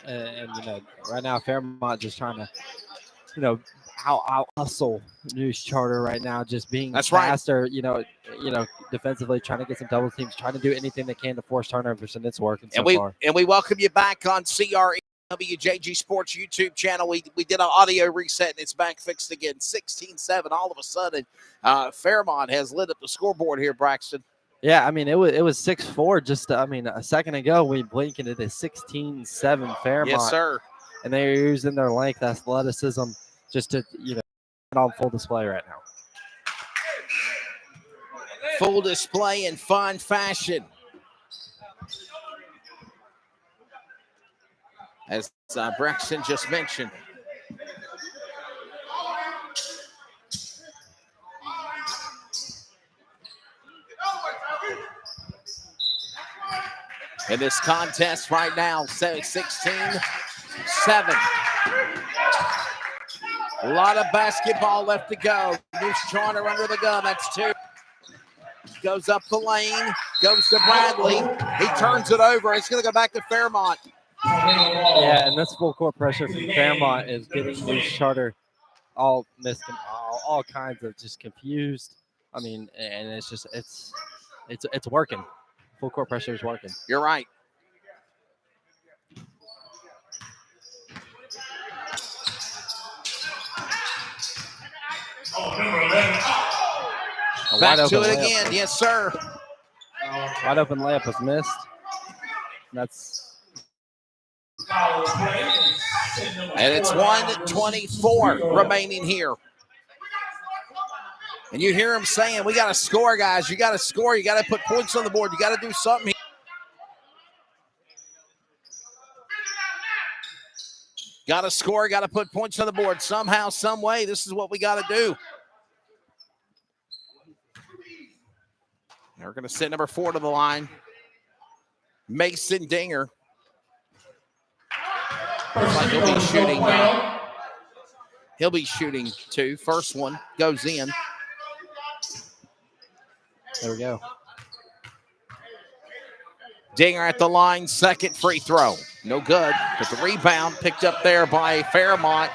right now Fairmont just trying to, you know, out hustle News Charter right now, just being That's right. faster, defensively, trying to get some double teams, trying to do anything they can to force turnovers, and it's working so far. And we welcome you back on CRE WJG Sports YouTube channel. We did an audio reset, and it's back fixed again. 16-7. All of a sudden, Fairmont has lit up the scoreboard here, Braxton. Yeah, I mean, it was 6-4 just, a second ago. We blinked and it is 16-7 Fairmont. Yes, sir. And they're using their length, athleticism, just to, on full display right now. Full display in fine fashion. As Braxton just mentioned. In this contest right now, 16-7. A lot of basketball left to go. News Charter under the gun. That's 2. Goes up the lane. Goes to Bradley. He turns it over. It's going to go back to Fairmont. Yeah, and this full court pressure from Fairmont is getting News Charter all kinds of just confused. I mean, and it's just it's working. Full court pressure is working. You're right. Back to it again. Yes, sir. Wide open layup was missed. That's. And it's 1:24 remaining here. And you hear him saying, we got to score, guys. You got to score. You got to put points on the board. You got to do something here. Got to score. Got to put points on the board. Somehow, some way, this is what we got to do. We're going to send number 4 to the line. Mason Dinger. Looks like he'll be shooting. He'll be shooting 2. First one goes in. There we go. Dinger at the line, second free throw. No good, but the rebound picked up there by Fairmont.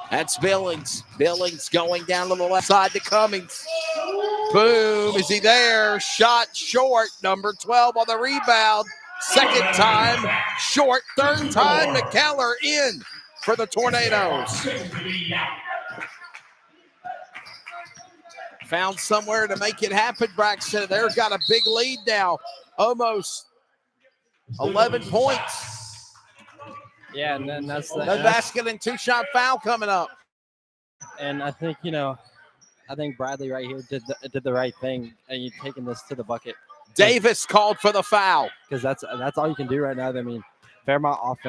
That's Billings. Billings going down to the left side to Cummings. Boom, is he there? Shot short, number 12 on the rebound. Second time, short. Third time, McKellar in for the Tornadoes. Found somewhere to make it happen, Braxton. They've got a big lead now, almost 11 points. Yeah, and then that's the no basket and 2-shot foul coming up. And I think I think Bradley right here did the right thing, and you're taking this to the bucket. Davis called for the foul because that's all you can do right now. I mean, Fairmont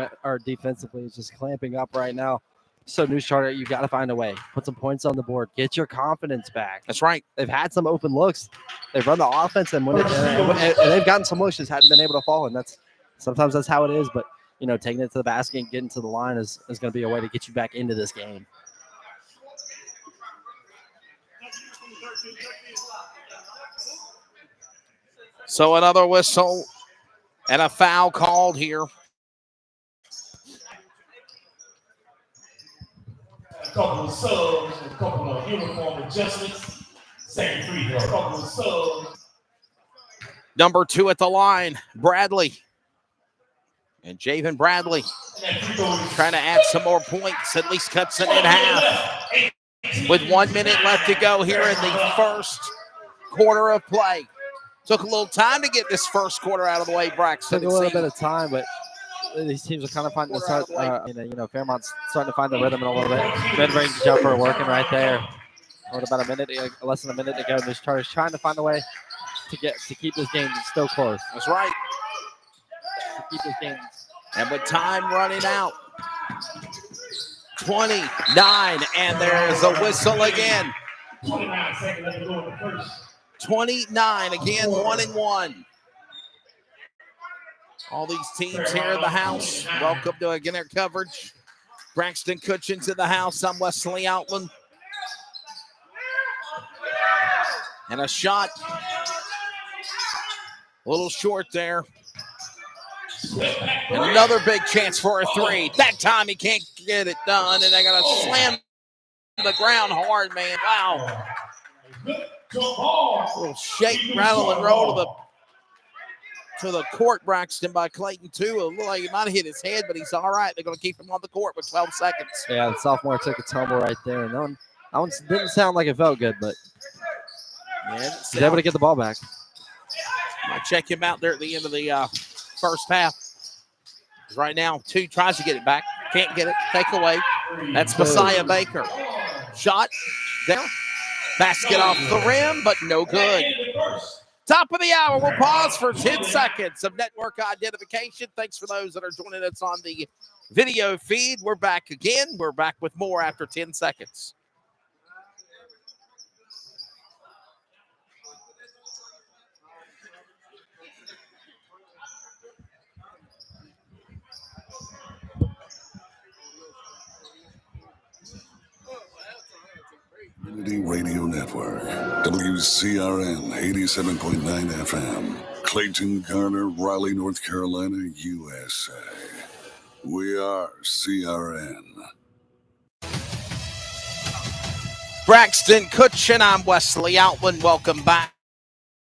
defensively is just clamping up right now. So News Charter, you got to find a way. Put some points on the board. Get your confidence back. That's right. They've had some open looks. They've run the offense, and they've gotten some looks, just hadn't been able to fall. And sometimes that's how it is. But taking it to the basket and getting to the line is going to be a way to get you back into this game. So another whistle and a foul called here. A couple of subs, a couple of uniform adjustments. Same free throw. A couple of subs. Number 2 at the line, Bradley. And Javen Bradley trying to add some more points, at least cuts it in half. With 1 minute left to go here in the first quarter of play. Took a little time to get this first quarter out of the way, Braxton. Took a little bit of time, but these teams are kind of finding Fairmont's starting to find the rhythm in a little bit. Mid-range jumper working right there. With about less than a minute to go. News Charter's trying to find a way to keep this game still close. That's right. To keep this game. And with time running out, 29, and there's a whistle again. 29 seconds left to go in the first. 29, again, 1-1. All these teams here in the house, welcome to again their coverage. Braxton Cutchins in the house. I'm Wesley Outland. And a shot. A little short there. And another big chance for a three. That time he can't get it done, and they got to slam the ground hard, man. Wow. A little shake, rattle, and roll to the court, Braxton, by Clayton, too. It looked like he might have hit his head, but he's all right. They're going to keep him on the court with 12 seconds. Yeah, the sophomore took a tumble right there. And that one didn't sound like it felt good, but he's able to get the ball back. I'll check him out there at the end of the first half. Right now, 2 tries to get it back. Can't get it. Take away. That's Messiah Baker. Shot there. Basket off the rim, but no good. Top of the hour. We'll pause for 10 seconds of network identification. Thanks for those that are joining us on the video feed. We're back again. We're back with more after 10 seconds. Community Radio Network, WCRN 87.9 FM, Clayton, Garner, Raleigh, North Carolina, USA. We are CRN. Braxton Kutch and I'm Wesley Outland. Welcome back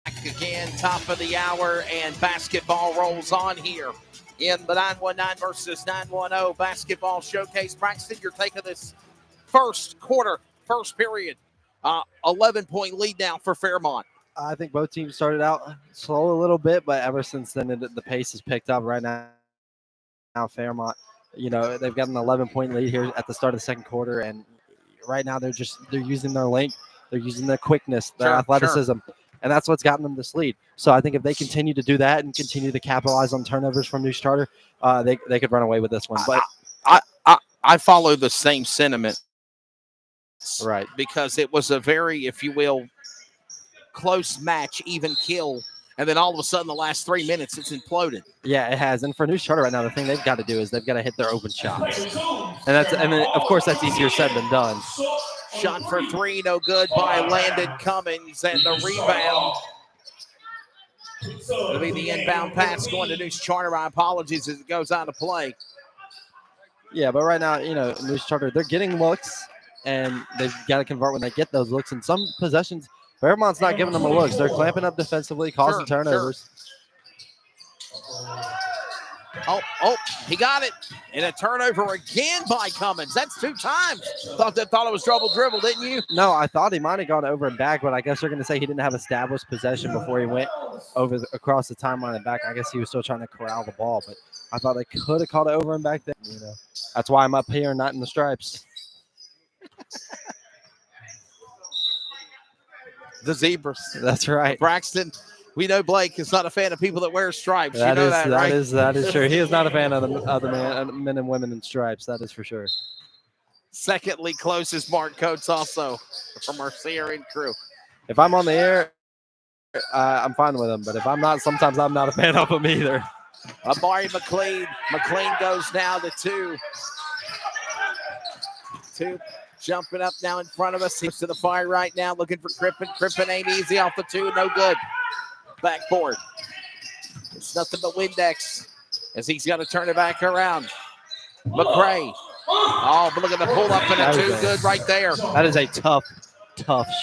again. Top of the hour, and basketball rolls on here in the 919 versus 910 basketball showcase. Braxton, your take of this first quarter. First period, 11-point lead now for Fairmont. I think both teams started out slow a little bit, but ever since then, the pace has picked up right now. Now Fairmont, they've got an 11-point lead here at the start of the second quarter, and right now they're using their length, they're using their quickness, their athleticism, and that's what's gotten them this lead. So I think if they continue to do that and continue to capitalize on turnovers from New Starter, they could run away with this one. But I follow the same sentiment. Right. Because it was a very, if you will, close match, even kill. And then all of a sudden, the last 3 minutes, it's imploded. Yeah, it has. And for New Charter right now, the thing they've got to do is they've got to hit their open shots. And of course, that's easier said than done. Shot for 3, no good by Landon Cummings. And the rebound. It'll be the inbound pass going to New Charter. My apologies as it goes out of play. Yeah, but right now, New Charter, they're getting looks. And they've got to convert when they get those looks. In some possessions, Fairmont's not giving them the looks. They're clamping up defensively, causing turnovers. Oh, he got it. And a turnover again by Cummins. That's 2 times. Thought it was double dribble, didn't you? No, I thought he might have gone over and back, but I guess they're going to say he didn't have established possession before he went across the timeline and back. I guess he was still trying to corral the ball, but I thought they could have called it over and back there. That's why I'm up here, not in the stripes. The Zebras. That's right. Braxton, we know Blake is not a fan of people that wear stripes. That you know right? That is true. He is not a fan of the men and women in stripes. That is for sure. Secondly closest Mark Coates also from our CRN crew. If I'm on the air, I'm fine with him. But if I'm not, sometimes I'm not a fan of him either. Amari McLean. McLean goes now to 2. 2 jumping up now in front of us. He's to the fire right now, looking for Crippen. Crippen ain't easy off the 2. No good. Backboard. It's nothing but Windex as he's got to turn it back around. McRae. Oh, but look at the pull up and a 2. Good right there. That is a tough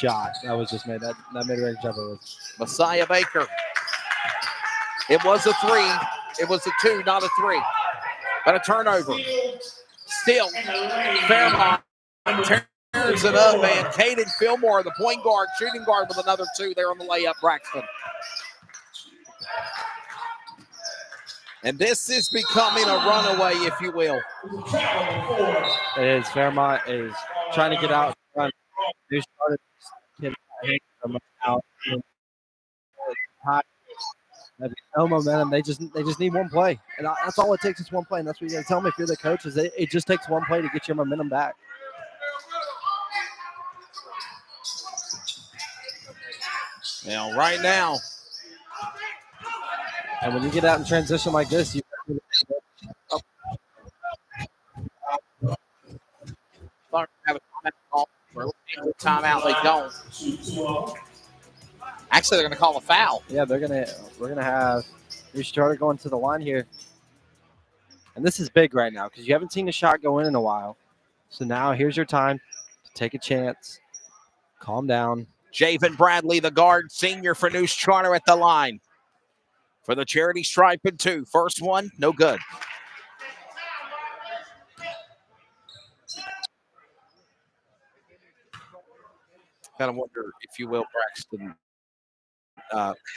shot. That was just made. That mid-range jumper was. Messiah Baker. It was a 3. It was a 2, not a 3. But a turnover. Still, Fairmont tears it up, man. Caden Fillmore, the point guard, shooting guard with another 2 there on the layup, Braxton. And this is becoming a runaway, if you will. It is. Fairmont is trying to get out. New started out. No momentum. They just need one play, and that's all it takes is one play. And that's what you got to tell them if you're the coach. Is it just takes one play to get your momentum back. Now, right now, and when you get out in transition like this, you. Have a timeout. They don't. Actually, they're going to call a foul. Yeah, we're gonna have New Starter going to the line here. And this is big right now because you haven't seen a shot go in a while. So now here's your time to take a chance. Calm down. Javen Bradley, the guard, senior for News Charter at the line. For the charity stripe and 2. First one, no good. Kind of wonder, if you will, Braxton,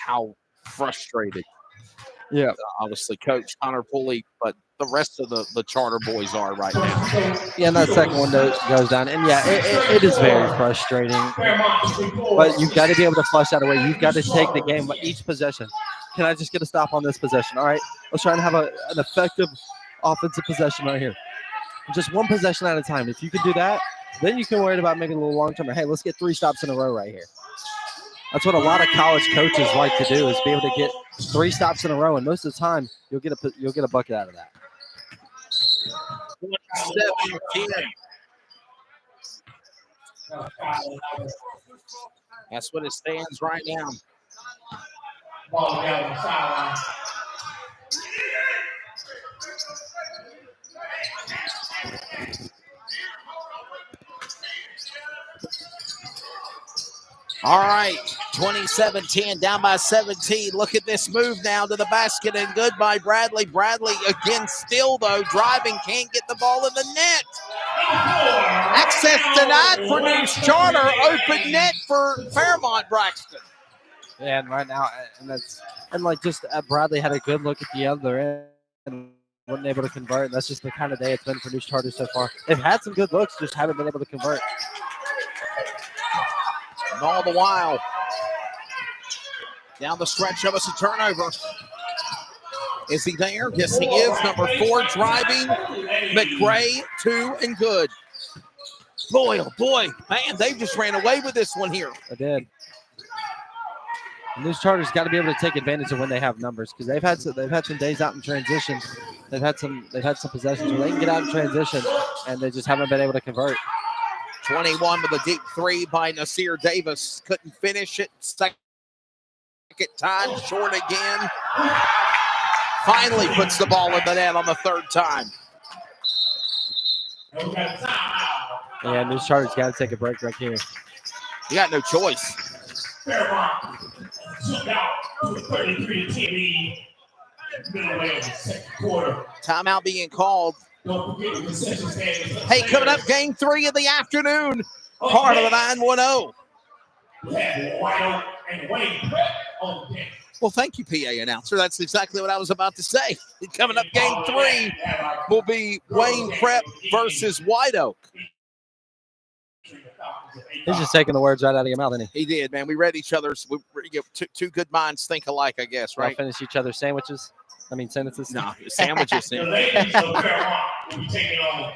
how frustrated. Yeah. Obviously, Coach Connor Pulley, but the rest of the Charter boys are right now. Yeah, and that second one goes down. And yeah, it is very frustrating. But you've got to be able to flush that away. You've got to take the game each possession. Can I just get a stop on this possession? All right, let's try and have an effective offensive possession right here. Just one possession at a time. If you can do that, then you can worry about making a little long term. Hey, let's get 3 stops in a row right here. That's what a lot of college coaches like to do, is be able to get 3 stops in a row, and most of the time you'll get a bucket out of that. 17. That's what it stands right now. Ball down the sideline. All right, 27-10, down by 17. Look at this move now to the basket, and good by Bradley. Bradley again still, though, driving, can't get the ball in the net. Access denied for News Charter. Open net for Fairmont Braxton. Yeah, and right now, Bradley had a good look at the other end and wasn't able to convert. And that's just the kind of day it's been for News Charter so far. They've had some good looks, just haven't been able to convert. And all the while, down the stretch of us a turnover. Is he there? Yes, he is. Number 4 driving. McRae, 2 and good. Boy, oh boy, man, they just ran away with this one here. They did. And News Charter's got to be able to take advantage of when they have numbers, because they've had some days out in transition. They've had some possessions where they can get out in transition, and they just haven't been able to convert. 21 with a deep 3 by Nasir Davis. Couldn't finish it. Second time, short again. Finally puts the ball in the net on the 3rd time. Yeah, News Charter's got to take a break right here. You got no choice. Fairmont took out to a 33-10 lead. Middle way of the second quarter. Timeout being called. Don't forget the concession stand. Hey, coming up, game 3 of the afternoon. Part of the 910. We have White and Wayne Prep on deck. Well, thank you, PA announcer. That's exactly what I was about to say. Coming up, game 3 will be Wayne Prep versus White Oak. He's just taking the words right out of your mouth, isn't he? He did, man. We read each other's. Two good minds think alike, I guess, right? Finish each other's sentences. No, sandwiches. The ladies of Fairmont will be taking on.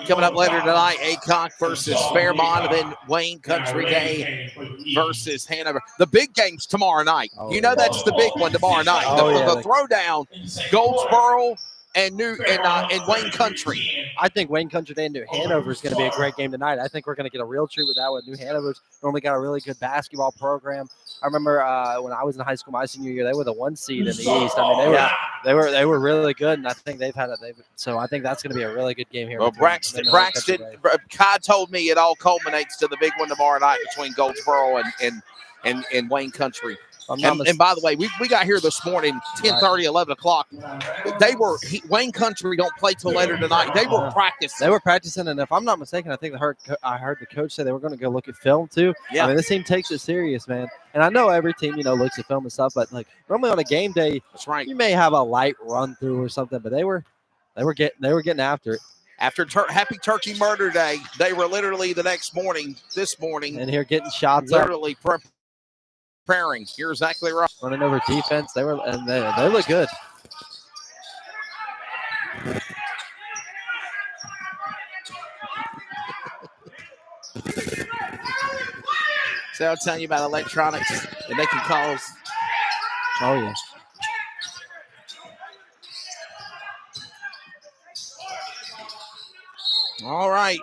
Coming up later tonight, Aycock versus Fairmont, and then Wayne Country Day versus Hanover. The big game's tomorrow night. You know that's the big one tomorrow night. The throwdown, Goldsboro and Wayne Country. I think Wayne Country Day and New Hanover is going to be a great game tonight. I think we're going to get a real treat with that one. New Hanover's normally got a really good basketball program. I remember when I was in high school my senior year, they were the 1 seed in the East. I mean, they were really good, and I think so I think that's going to be a really good game here. Well, Braxton, Kai told me it all culminates to the big one tomorrow night between Goldsboro and Wayne Country. And by the way, we got here this morning, 10:30, 11 o'clock. Wayne Country don't play till later tonight. They were practicing. They were practicing, and if I'm not mistaken, I think I heard the coach say they were going to go look at film too. Yeah. I mean, this team takes it serious, man. And I know every team, looks at film and stuff, but like normally on a game day, that's right, you may have a light run through or something, but they were getting after it. After Happy Turkey Murder Day, they were literally this morning, and here getting shots literally preparing. You're exactly right. Running over defense. They look good. So I'll tell you about electronics, and they can cause. Oh yeah. All right.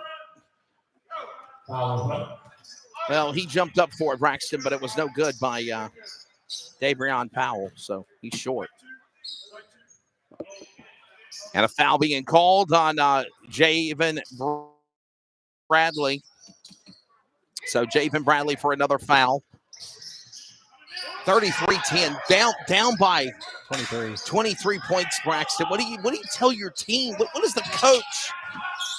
Well, he jumped up for it, Braxton, but it was no good by Dabrion Powell, so he's short. And a foul being called on Javen Bradley. So Javen Bradley for another foul. 33-10, down by 23 points, Braxton. What do you tell your team? What does the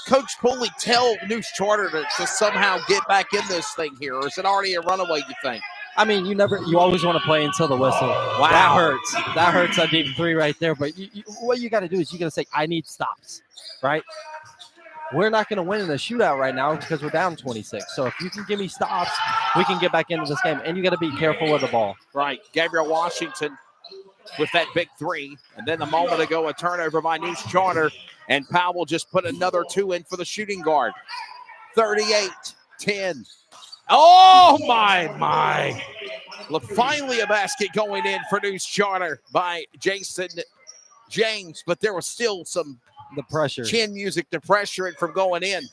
Coach Pulley tell News Charter to somehow get back in this thing here? Or is it already a runaway, you think? I mean, you always want to play until the whistle. Wow. That hurts on deep three right there. But what you got to do is you got to say, I need stops, right? We're not going to win in the shootout right now because we're down 26. So if you can give me stops, we can get back into this game. And you got to be careful with the ball. Right. Gabriel Washington with that big three. And then a moment ago, a turnover by News Charter. And Powell just put another 2 in for the shooting guard. 38-10. Oh, my. Look, finally a basket going in for News Charter by Jason James. But there was still the pressure. Chin music to pressure it from going in.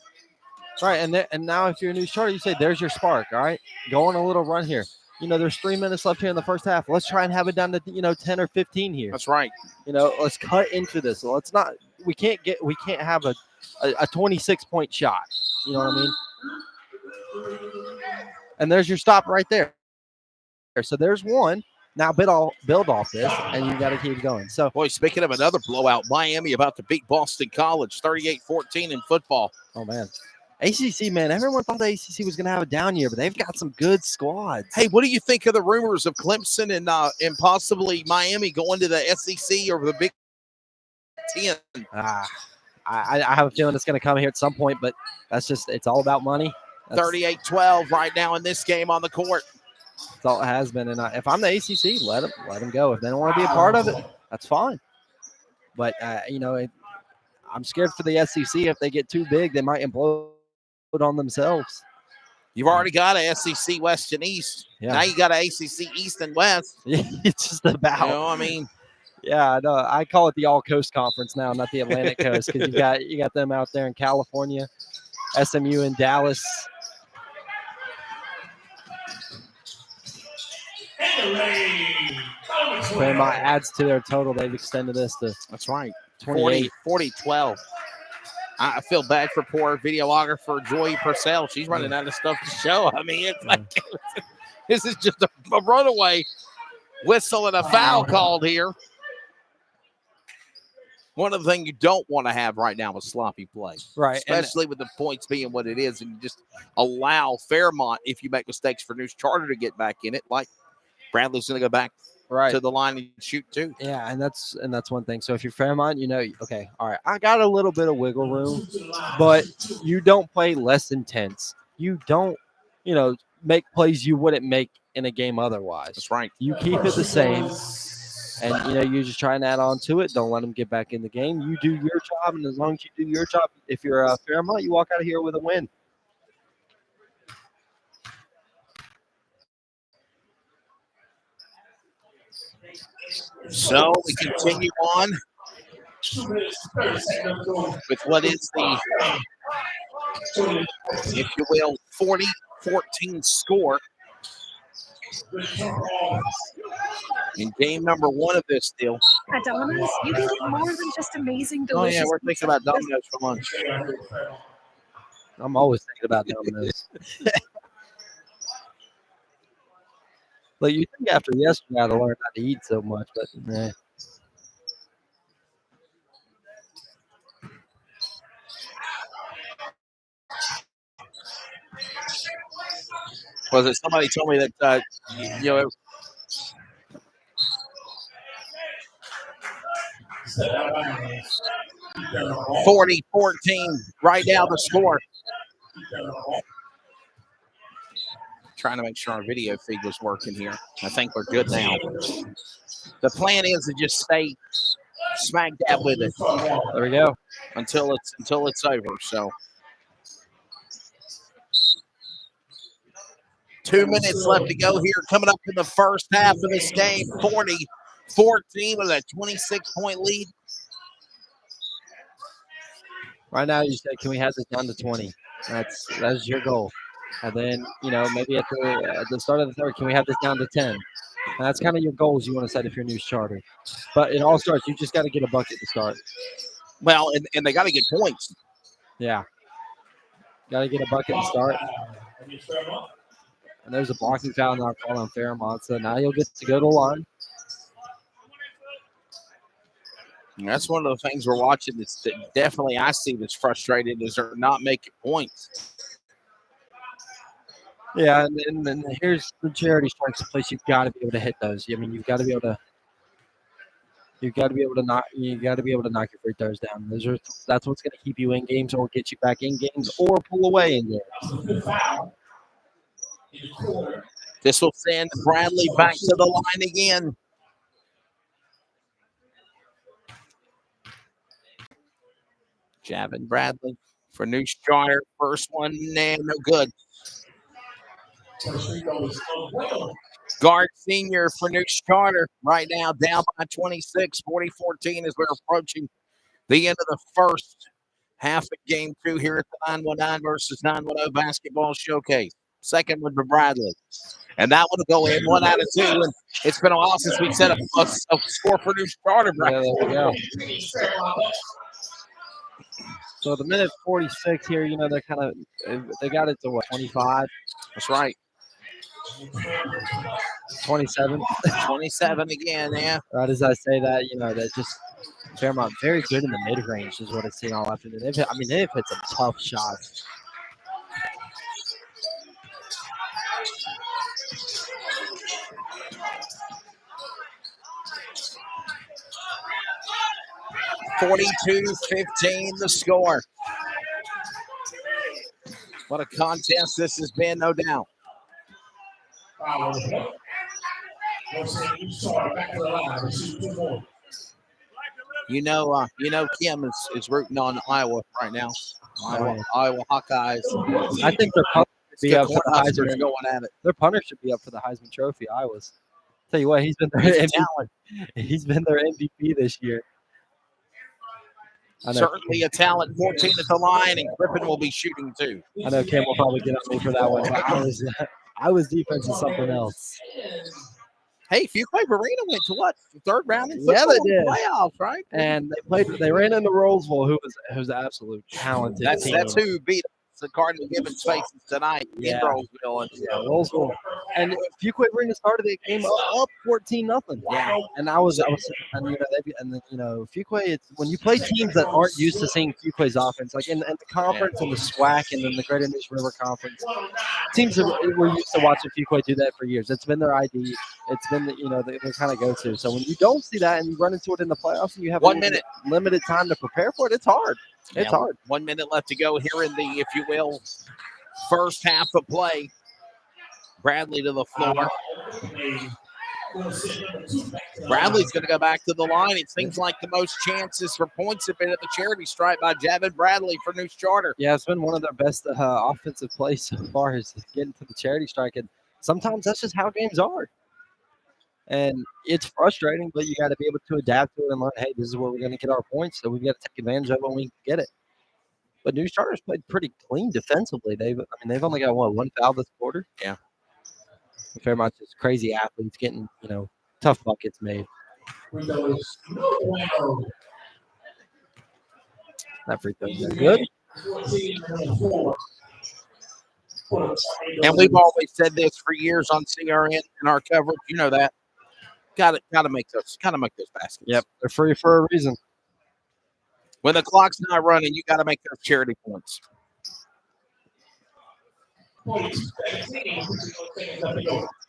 Right, and now if you're a News Charter, you say, there's your spark, all right? Go on a little run here. There's 3 minutes left here in the first half. Let's try and have it down to, 10 or 15 here. That's right. Let's cut into this. Let's not – we can't have a 26-point shot. You know what I mean? And there's your stop right there. So there's one. Now build off this, and you got to keep going. So, boy, speaking of another blowout, Miami about to beat Boston College 38-14 in football. Oh, man. ACC, man, everyone thought the ACC was going to have a down year, but they've got some good squads. Hey, what do you think of the rumors of Clemson and possibly Miami going to the SEC or the Big Ten? I have a feeling it's going to come here at some point, but it's all about money. 38-12 right now in this game on the court. That's all it has been. And if I'm the ACC, let them go. If they don't want to be a part of it, that's fine. But, I'm scared for the SEC. If they get too big, they might implode on themselves. You've already got a SEC West and East. Yeah. Now you got an ACC East and West. It's just about. You know what I mean? Yeah, I know. I call it the All Coast Conference now, not the Atlantic Coast, because you got them out there in California, SMU in Dallas. Fairmont adds to their total. They've extended this to that's right 28. 40-12. I feel bad for poor videographer Joy Purcell. She's running out of stuff to show. I mean, it's like this is just a runaway whistle and a foul called here. One of the things you don't want to have right now is sloppy play. Right. Especially with the points being what it is, and you just allow Fairmont, if you make mistakes, for News Charter to get back in it. Like Bradley's going to go back to the line and shoot too. Yeah, and that's one thing. So if you're Fairmont, okay, all right, I got a little bit of wiggle room, but you don't play less intense. You don't, make plays you wouldn't make in a game otherwise. That's right. You keep it the same. And, you just try and add on to it. Don't let them get back in the game. You do your job, and as long as you do your job, if you're a Fairmont, you walk out of here with a win. So we continue on with what is the, if you will, 40-14 score in game number 1 of this deal. At Domino's, you can get more than just amazing, delicious. Oh, yeah, we're thinking about Domino's for lunch. I'm always thinking about Domino's. Like, you think after yesterday I'd learn not to eat so much, but nah. Was it somebody told me that, 40-14 right now the score. Trying to make sure our video feed was working here. I think we're good now. The plan is to just stay smack dab with it. There we go. Until it's over. So 2 minutes left to go here. Coming up in the first half of this game, 40-14 with a 26-point lead. Right now, you said, can we have this down to 20? That's your goal. And then, maybe at the start of the third, can we have this down to 10? And that's kind of your goals you want to set if you're News Charter. But it all starts, you just got to get a bucket to start. Well, and they got to get points. Yeah. Got to get a bucket and start. And there's a blocking foul not called on Fairmont. So now you'll get to go to the line. And that's one of the things we're watching that's that definitely I see that's frustrating is they're not making points. Yeah, and here's the charity strikes place. You've got to be able to hit those. I mean, you've got to be able to knock. You got to be able to knock your free throws down. That's what's going to keep you in games or get you back in games or pull away in games. This will send Bradley back to the line again. Javin Bradley for New Starter. First one, and no good. Guard senior for New Starter right now down by 26, 40-14 as we're approaching the end of the first half of game 2 here at the 919 versus 910 basketball showcase. Second one for Bradley. And that one will go in 1 out of 2. And it's been a while since we set up a score for New Starter. Yeah, there we go. So the minute 46 here, they're they got it to what, 25? That's right. 27. 27 again, yeah. Right as I say that, that just Fairmont very good in the mid range is what it's seen all afternoon. They've hit some tough shots. (42-15) the score. What a contest this has been, no doubt. Kim is rooting on Iowa right now. Iowa Hawkeyes. I think their punter should be up for the Heisman. Going at it. Their punter should be up for the Heisman Trophy. Iowa's. Tell you what, he's been their MVP. He's been their MVP this year. Certainly a talent. 14 at the line, and Griffin will be shooting too. I know Kim will probably get on me for that one. Iowa's defense is something else. Hey, Fuquay Marina went to what? Third round in Yeah, they did. Playoffs, right? And they ran into Roseville, who was an absolute talented team. That's who beat the Cardinal Gibbons faces tonight in Roseville. Roseville. And Fuquay Marina started the game up 14-0. Yeah. And Fuquay, it's when you play teams that aren't used to seeing Fuquay's offense, like in the conference and the SWAC and then the Greater News River Conference, teams that we're used to watching Fuquay do that for years. It's been their ID. It's been their kind of go-to. So when you don't see that and you run into it in the playoffs and you have 1 minute limited time to prepare for it, it's hard. It's hard. 1 minute left to go here in the, if you will, first half of play. Bradley to the floor. Bradley's going to go back to the line. It seems like the most chances for points have been at the charity stripe by Javin Bradley for New Starter. Yeah, it's been one of their best offensive plays so far is getting to the charity strike. And sometimes that's just how games are. And it's frustrating, but you got to be able to adapt to it and learn, hey, this is where we're going to get our points, so we've got to take advantage of it when we get it. But New Starters played pretty clean defensively. They've only got, one foul this quarter? Yeah. Fairmont just crazy athletes getting, tough buckets made. That free throw is good. And we've always said this for years on CRN in our coverage. You know that. Got to make those baskets. Yep, they're free for a reason. When the clock's not running, you got to make those charity points. I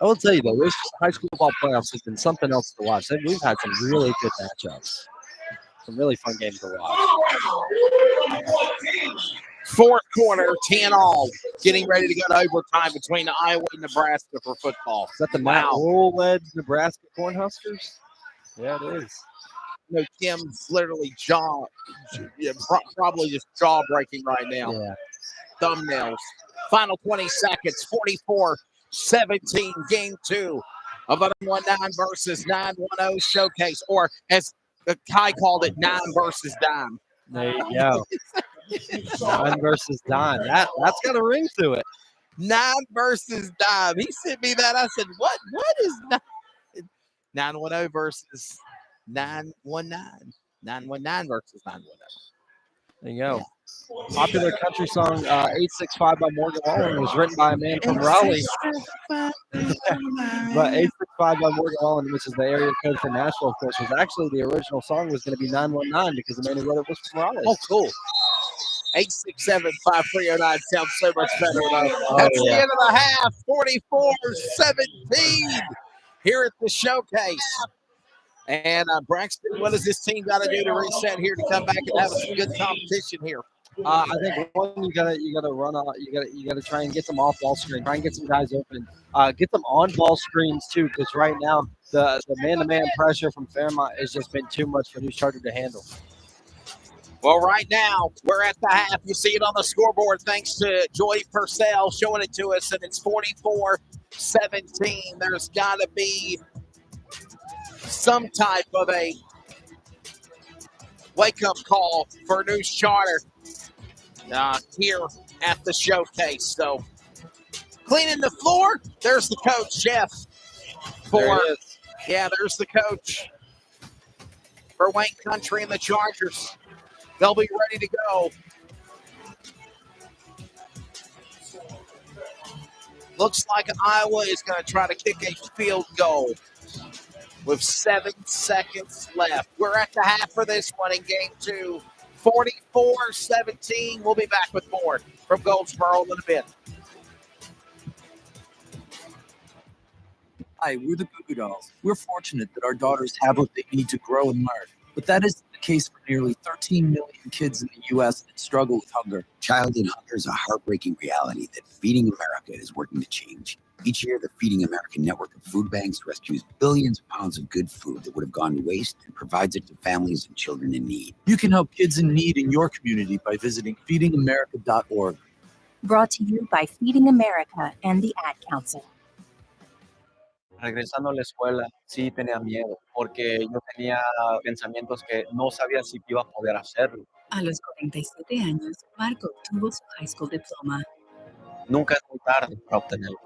will tell you though, this high school ball playoffs has been something else to watch. We've had some really good matchups, some really fun games to watch. Fourth quarter, 10-all, getting ready to go to overtime between Iowa and Nebraska for football. Is that the Matt Rule-led Nebraska Cornhuskers? Yeah, it is. Kim's literally probably just jaw breaking right now. Yeah. Thumbnails. Final 20 seconds, 44-17, game 2 of a 919 versus 910 showcase, or as Kai called it, 9 versus dime. There you go. 9 versus dime. That's got a ring to it. 9 versus dime. He sent me that. I said, what is 910 versus 919? 919 versus 910. There you go. Popular country song 865 by Morgan Wallen was written by a man from Raleigh. But 865 by Morgan Wallen, which is the area code for Nashville, of course, was actually the original song was going to be 919 because the man who wrote it was from Raleigh. Oh, cool. 867-5309 sounds so much better than Oh, That's the yeah. end of the half. 44-17 here at the showcase. And Braxton, what does this team got to do to reset here to come back and have some good competition here? I think one you gotta run out. You gotta try and get them off ball screen. Try and get some guys open. Get them on ball screens too, because right now the man-to-man pressure from Fairmont has just been too much for News Charter to handle. Well, right now, we're at the half. You see it on the scoreboard thanks to Joy Purcell showing it to us, and it's 44-17. There's got to be some type of a wake-up call for News Charter here at the showcase. So, cleaning the floor, there's the coach, Jeff. There's the coach for Wayne Country and the Chargers. They'll be ready to go. Looks like Iowa is going to try to kick a field goal with 7 seconds left. We're at the half for this one in game 2. 44-17. We'll be back with more from Goldsboro in a bit. Hi, we're the Goo Goo Dolls. We're fortunate that our daughters have what they need to grow and learn. But that isn't the case for nearly 13 million kids in the U.S. that struggle with hunger. Childhood hunger is a heartbreaking reality that Feeding America is working to change. Each year, the Feeding America network of food banks rescues billions of pounds of good food that would have gone to waste and provides it to families and children in need. You can help kids in need in your community by visiting feedingamerica.org. Brought to you by Feeding America and the Ad Council. Regresando a la escuela, sí tenía miedo, porque yo tenía pensamientos que no sabía si iba a poder hacerlo. A los 47 años, Marco obtuvo su high school diploma. Nunca es muy tarde para obtenerlo.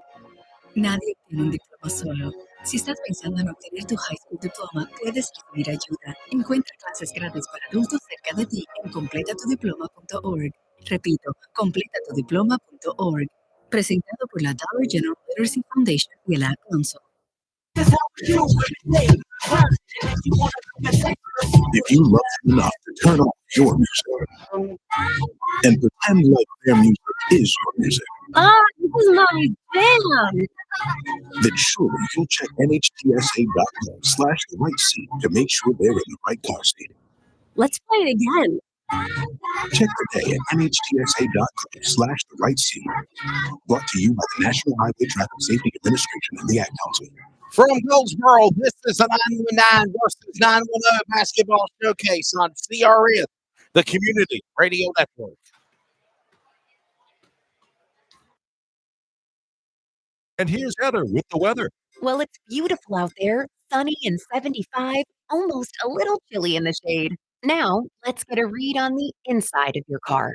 Nadie obtiene un diploma solo. Si estás pensando en obtener tu high school diploma, puedes recibir ayuda. Encuentra clases gratis para adultos cerca de ti en completatudiploma.org. Repito, completatudiploma.org. Presentado por la Dollar General Literacy Foundation y el Ad Council. If you love them enough to turn off your music and pretend like their music is your music, This is Mommy's jam! then surely you'll check NHTSA.gov/the right seat to make sure they're in the right car seat. Let's play it again. Check today at NHTSA.gov/the right seat. Brought to you by the National Highway Traffic Safety Administration and the Ad Council. From Goldsboro, this is a 919 versus 910 basketball showcase on CRN, the Community Radio Network. And here's Heather with the weather. Well, it's beautiful out there, sunny and 75, almost a little chilly in the shade. Now, let's get a read on the inside of your car.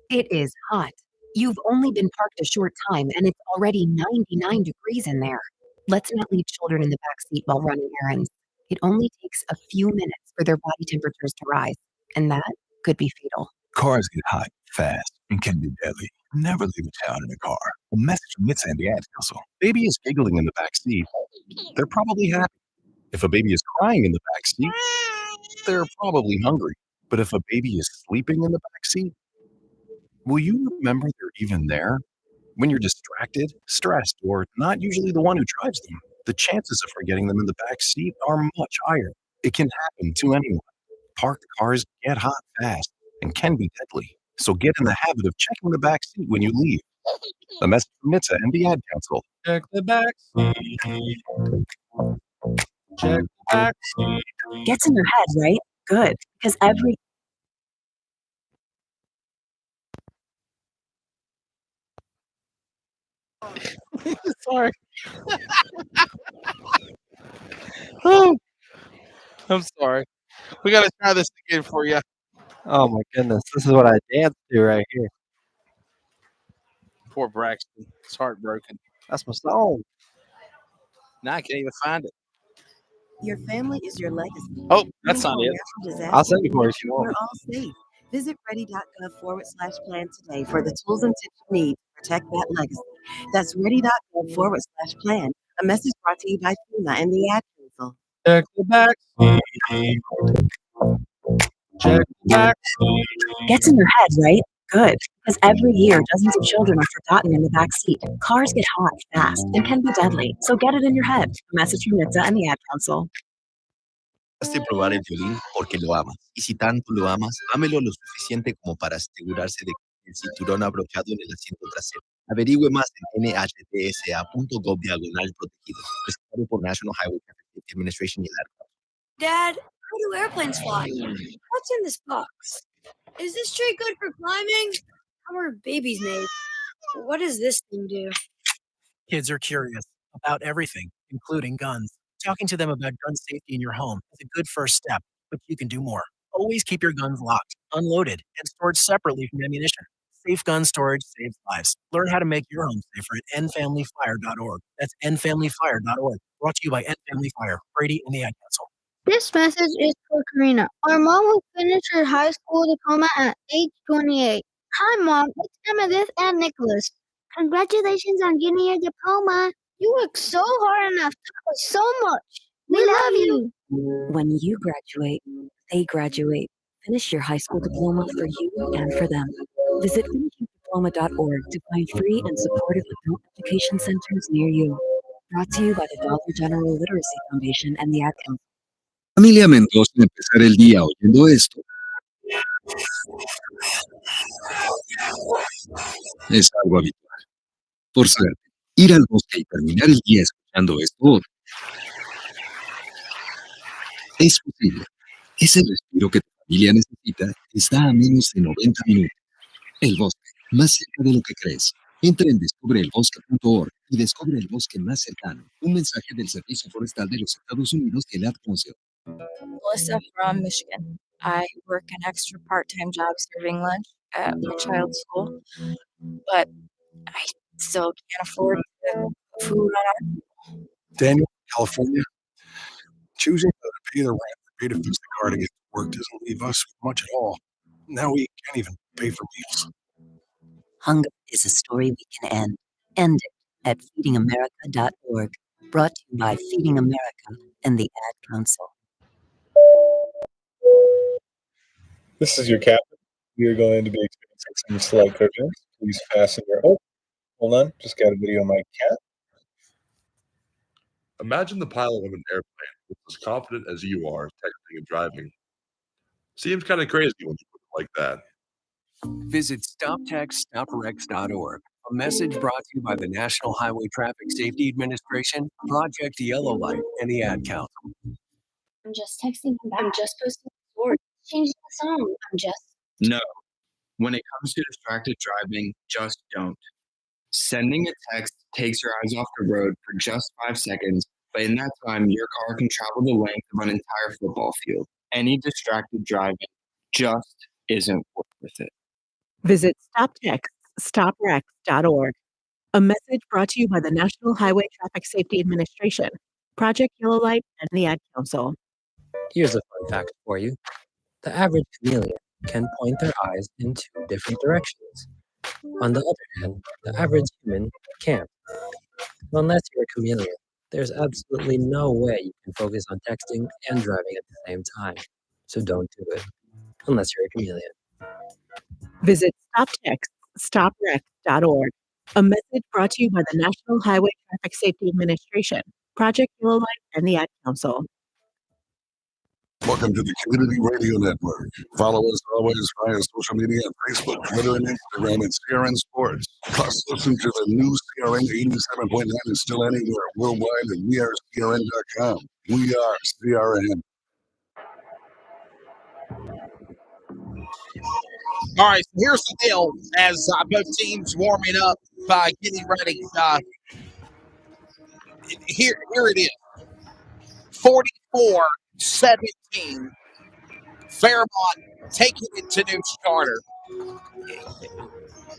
It is hot. You've only been parked a short time, and it's already 99 degrees in there. Let's not leave children in the back seat while running errands. It only takes a few minutes for their body temperatures to rise, and that could be fatal. Cars get hot fast and can be deadly. Never leave a child in a car. A message from NHTSA and the Ad Council. Baby is giggling in the back seat. They're probably happy. If a baby is crying in the back seat, they're probably hungry. But if a baby is sleeping in the back seat, will you remember they're even there? When you're distracted, stressed, or not usually the one who drives them, the chances of forgetting them in the back seat are much higher. It can happen to anyone. Parked cars get hot fast and can be deadly. So get in the habit of checking the back seat when you leave. A message from NHTSA and the Ad Council. Check the back seat. Check the back seat. Gets in your head, right? Good, because every Sorry. Oh, I'm sorry. We got to try this again for you. Oh my goodness, this is what I dance to right here. Poor Braxton. It's heartbroken. That's my song. Now I can't even find it. Your family is your legacy. Oh, that's not it. I'll send you for it if you We're want. all safe. Visit ready.gov/plan today for the tools and tips you need to protect that legacy. That's ready.gov/plan. A message brought to you by FEMA and the Ad Council. Check the back. Check the back. Gets in your head, right? Good. Because every year, dozens of children are forgotten in the back seat. Cars get hot fast and can be deadly. So get it in your head. A message from NHTSA and the Ad Council. De probar el violín porque lo amas. Y si tanto lo amas, ámelo lo suficiente como para asegurarse de que el cinturón abrochado en el asiento trasero. Averigüe más en nhtsa.gov/protegido. Presentado por National Highway Traffic Safety Administration y el Ad Council. Dad, how do airplanes fly? What's in this box? Is this tree good for climbing? How are babies made? What does this thing do? Kids are curious about everything, including guns. Talking to them about gun safety in your home is a good first step, but you can do more. Always keep your guns locked, unloaded, and stored separately from ammunition. Safe gun storage saves lives. Learn how to make your home safer at endfamilyfire.org. That's endfamilyfire.org. Brought to you by End Family Fire, Brady, and the Ad Council. This message is for Karina. Our mom will finish her high school diploma at age 28. Hi, Mom. It's Amethyst and Nicholas. Congratulations on getting your diploma. You worked so hard and have taught us so much. We love you. When you graduate, they graduate. Finish your high school diploma for you and for them. Visit finishingdiploma.org to find free and supportive adult education centers near you. Brought to you by the Dollar General Literacy Foundation and the Ad Council. Familia Mendoza, empezar el día oyendo esto es algo habitual. Por suerte, ir al bosque y terminar el día escuchando esto es posible. Ese respiro que tu familia necesita está a menos de 90 minutos. El bosque, más cerca de lo que crees. Entra en descubreelbosque.org y descubre el bosque más cercano. Un mensaje del Servicio Forestal de los Estados Unidos y el Ad Council. Melissa from Michigan. I work an extra part-time job serving lunch at my child's school, but I still can't afford the food on our. Daniel, California. Choosing to pay the rent or pay to fix the car to get to work doesn't leave us with much at all. Now we can't even pay for meals. Hunger is a story we can end. End it at feedingamerica.org. Brought to you by Feeding America and the Ad Council. This is your captain. We are going to be experiencing some slight turbulence. Please fasten your. Oh, hold on. Just got a video of my cat. Imagine the pilot of an airplane who's as confident as you are texting and driving. Seems kind of crazy when you put it like that. Visit StopTextStopWrecks.org. A message brought to you by the National Highway Traffic Safety Administration, Project Yellow Light, and the Ad Council. I'm just texting him back. I'm just posting a story. Changing the song. I'm just. No. When it comes to distracted driving, just don't. Sending a text takes your eyes off the road for just 5 seconds, but in that time, your car can travel the length of an entire football field. Any distracted driving just isn't worth it. Visit StopTextStopWrecks.org. A message brought to you by the National Highway Traffic Safety Administration, Project Yellow Light, and the Ad Council. Here's a fun fact for you. The average chameleon can point their eyes in 2 different directions. On the other hand, the average human can't. Unless you're a chameleon, there's absolutely no way you can focus on texting and driving at the same time. So don't do it, unless you're a chameleon. Visit StopTextStopWrecks.org. A message brought to you by the National Highway Traffic Safety Administration, Project Yellow Light, and the Ad Council. Welcome to the Community Radio Network. Follow us always via social media on Facebook, Twitter, and Instagram at CRN Sports. Plus, listen to the new CRN 87.9 is still anywhere worldwide at wearecrn.com. We are CRN. All right, so here's the deal. As both teams warming up, getting ready. Here it is. 44-17. Fairmont taking it to New Charter.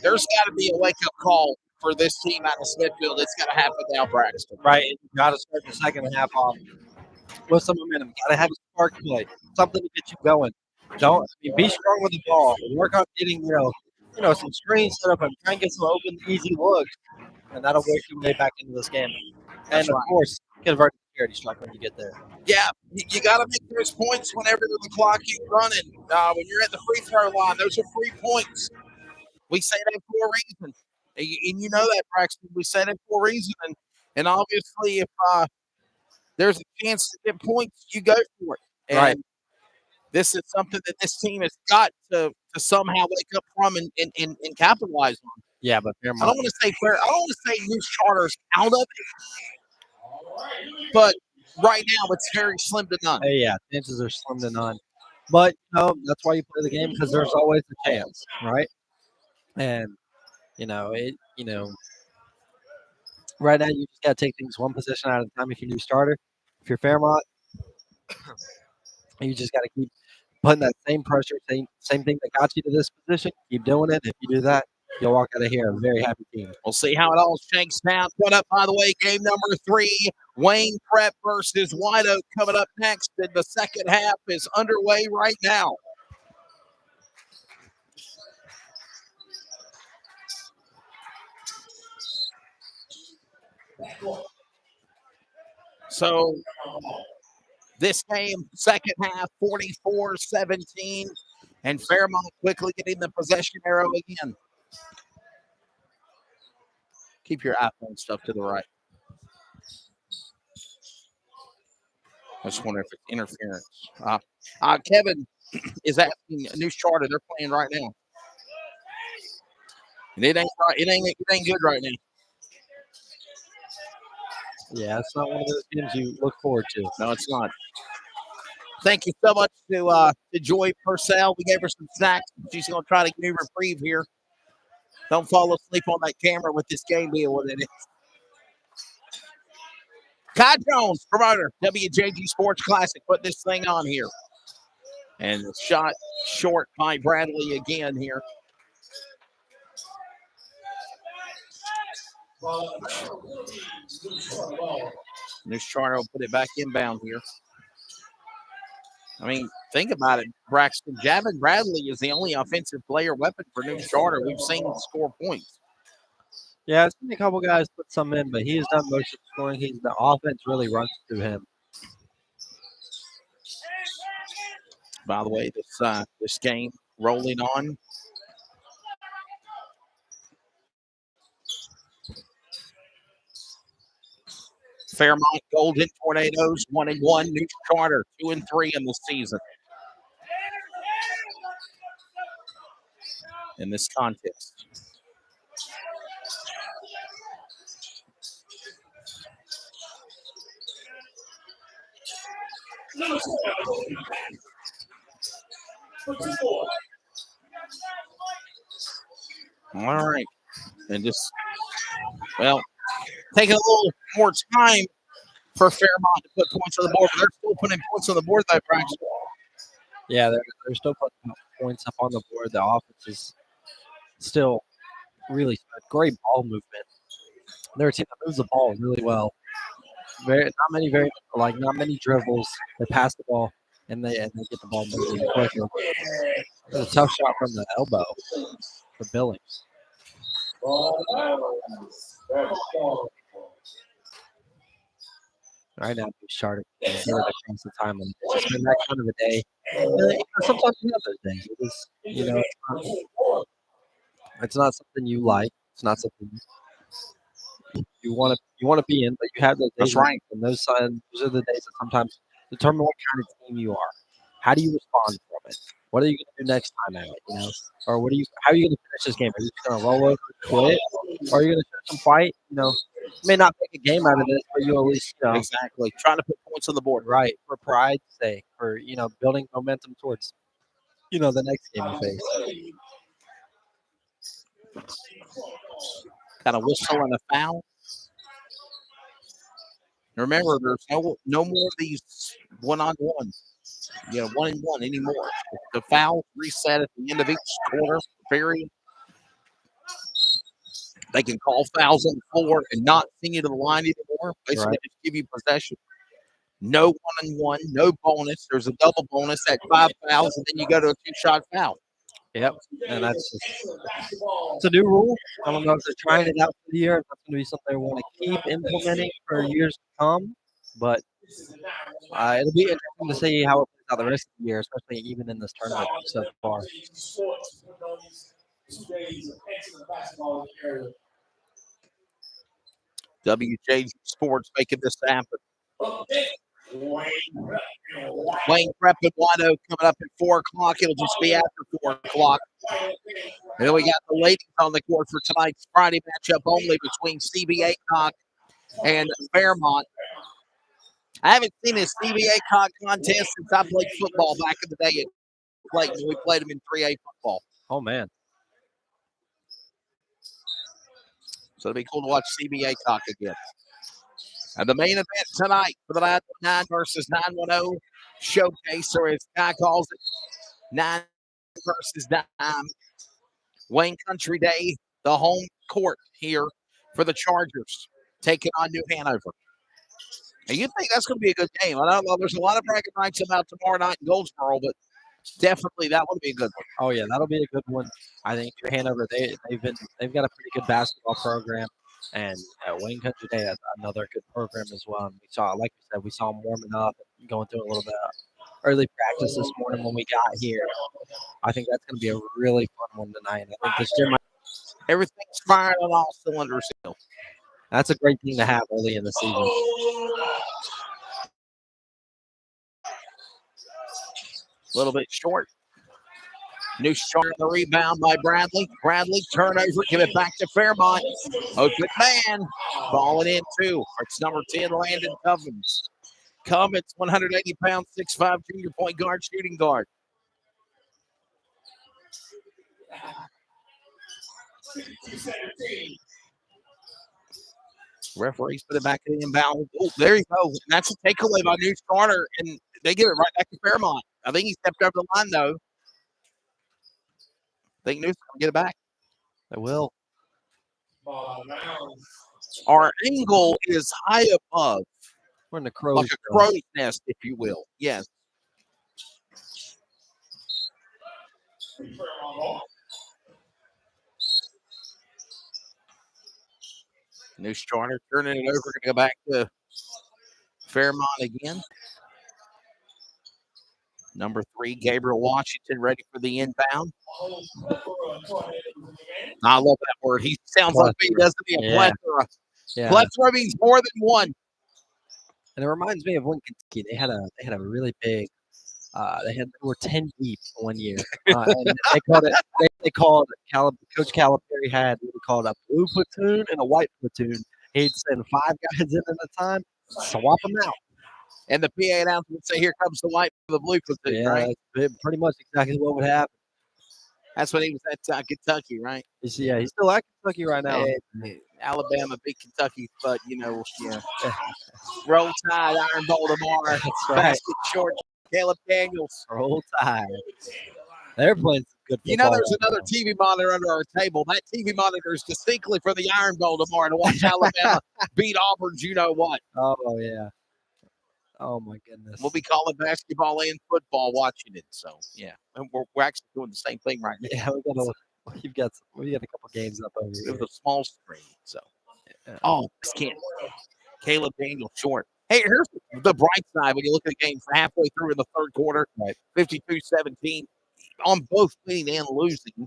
There's got to be a wake-up call for this team out of Smithfield. It's got to happen now, Braxton. Right, you got to start the second half off with some momentum. Got to have a spark play, something to get you going. Be strong with the ball. Work on getting some screens set up and try and get some open, easy looks, and that'll work your way back into this game. That's And of right. course, convert the security strike when you get there. Yeah, you got to make those points whenever the clock keeps running. When you're at the free throw line, those are free points. We say that for a reason. And you know that, Braxton. We say that for a reason. And obviously, if there's a chance to get points, you go for it. And Right. this is something that this team has got to somehow wake up from and capitalize on. Yeah, but I don't want to say fair. I don't want to say News Charter's out of it, but right now it's very slim to none. Yeah, chances are slim to none. But that's why you play the game, because there's always a chance, right? And right now you just got to take things one position at a time. If you're new starter, if you're Fairmont, you just got to keep putting that same pressure, same thing that got you to this position. Keep doing it. If you do that, you'll walk out of here a very happy team. We'll see how it all shakes down. Coming up, by the way, game number 3, Wayne Prep versus White Oak coming up next. And the second half is underway right now. So this game, second half, 44-17, and Fairmont quickly getting the possession arrow again. Keep your iPhone stuff to the right. I just wonder if it's interference. Kevin is asking News Charter. They're playing right now. And it ain't good right now. Yeah, it's not one of those games you look forward to. No, it's not. Thank you so much to Joy Purcell. We gave her some snacks. She's going to try to give me a reprieve here. Don't fall asleep on that camera with this game being what it is. Kai Jones, promoter, WJG Sports Classic, put this thing on here. And the shot short by Bradley again here. News Charter will put it back inbound here. I mean, think about it, Braxton. Javin Bradley is the only offensive player weapon for News Charter we've seen score points. Yeah, I've seen a couple guys put some in, but he has done most of the scoring. The offense really runs through him. By the way, this game rolling on. Fairmont Golden Tornadoes 1-1. News Charter 2-3 in the season. In this contest. All right. And just, taking a little more time for Fairmont to put points on the board. But they're still putting points on the board that practice. Yeah, they're still putting points up on the board. The offense is still really great ball movement. They're a team that moves the ball really well. Not many dribbles. They pass the ball and they get the ball moving quickly. It's a tough shot from the elbow for Billings. Right now, he's charting across the timeline. It's just been that kind of a day. Sometimes we have those days. It's not something you like. It's not something you want to be in, but you have those days. That's right. And those are the days that sometimes determine what kind of team you are. How do you respond from it? What are you going to do next time at it? Or how are you going to finish this game? Are you just going to roll over, quit, or are you going to show some fight? You may not make a game out of this, but you at least exactly trying to put points on the board, right? For pride's sake, for building momentum towards the next game you face. Got a whistle and a foul. Remember, there's no more of these one-on-ones. 1-and-1 anymore. The foul reset at the end of each quarter period. They can call fouls on the floor and not send you to the line anymore. Basically, just give you possession. No one-on-one, no bonus. There's a double bonus at 5 fouls, and then you go to a 2-shot foul. Yep, and it's a new rule. I don't know if they're trying it out for the year. If that's going to be something they want to keep implementing for years to come, but it'll be interesting to see how it plays out the rest of the year, especially even in this tournament so far. WJG Sports making this happen. Wayne Prep and Wino coming up at 4 o'clock. It'll just be after 4 o'clock. And then we got the ladies on the court for tonight's Friday matchup only between CB Aycock and Fairmont. I haven't seen a CB Aycock contest since I played football back in the day at Clayton. We played them in 3A football. Oh, man. So it'll be cool to watch CB Aycock again. And the main event tonight for the 9 versus 910 showcase, or as Guy calls it, 9 versus 9. Wayne Country Day, the home court here for the Chargers, taking on New Hanover. And you think that's going to be a good game. I don't know. There's a lot of bracket nights about tomorrow night in Goldsboro, but definitely that would be a good one. Oh yeah, that'll be a good one. I think New Hanover they've got a pretty good basketball program, and Wayne Country Day has another good program as well. And we saw, like we said, we saw them warming up and going through a little bit of early practice this morning when we got here. I think that's going to be a really fun one tonight. I think this year everything's firing on all cylinders. That's a great thing to have early in the season. A little bit short. New start on the rebound by Bradley. Bradley, turnover, give it back to Fairmont. Open man, balling in too. It's number 10, Landon Cummins. Cummins, 180 pounds, 6'5", junior point guard, shooting guard. Referees put it back in the inbound. Oh, there you go. And that's a takeaway by New Starter, and they give it right back to Fairmont. I think he stepped over the line, though. I think New's going to get it back. They will. Our angle is high above. We're in the crow's like a crow's nest, if you will. Yes. New starter turning it over. Going to go back to Fairmont again. Number 3, Gabriel Washington, ready for the inbound. I love that word. He sounds like he doesn't be a plethora. Yeah. Plethora means more than one. And it reminds me of when Kentucky they had a really big. They were 10 deep one year, and they called Coach Calipari had what he called a blue platoon and a white platoon. He'd send 5 guys in at a time, swap them out. And the PA announcer would say, "Here comes the white for the blue platoon." Yeah, right? That's pretty much exactly what would happen. That's when he was at Kentucky, right? Yeah, he's still at Kentucky right now. Alabama beat Kentucky, but Roll Tide, Iron Baltimore, That's right. basket short, Caleb Daniels. Roll Tide. They're playing some good football. You know, there's another TV monitor under our table. That TV monitor is distinctly for the Iron Bowl tomorrow to watch Alabama beat Auburn's you know what. Oh, yeah. Oh, my goodness. We'll be calling basketball and football watching it. So, yeah. And we're actually doing the same thing right now. Yeah, we got a couple games up over here. With a small screen. So, oh, this can't. Caleb Daniels short. Hey, here's the bright side when you look at the game halfway through in the third quarter, right? 52-17. On both winning and losing,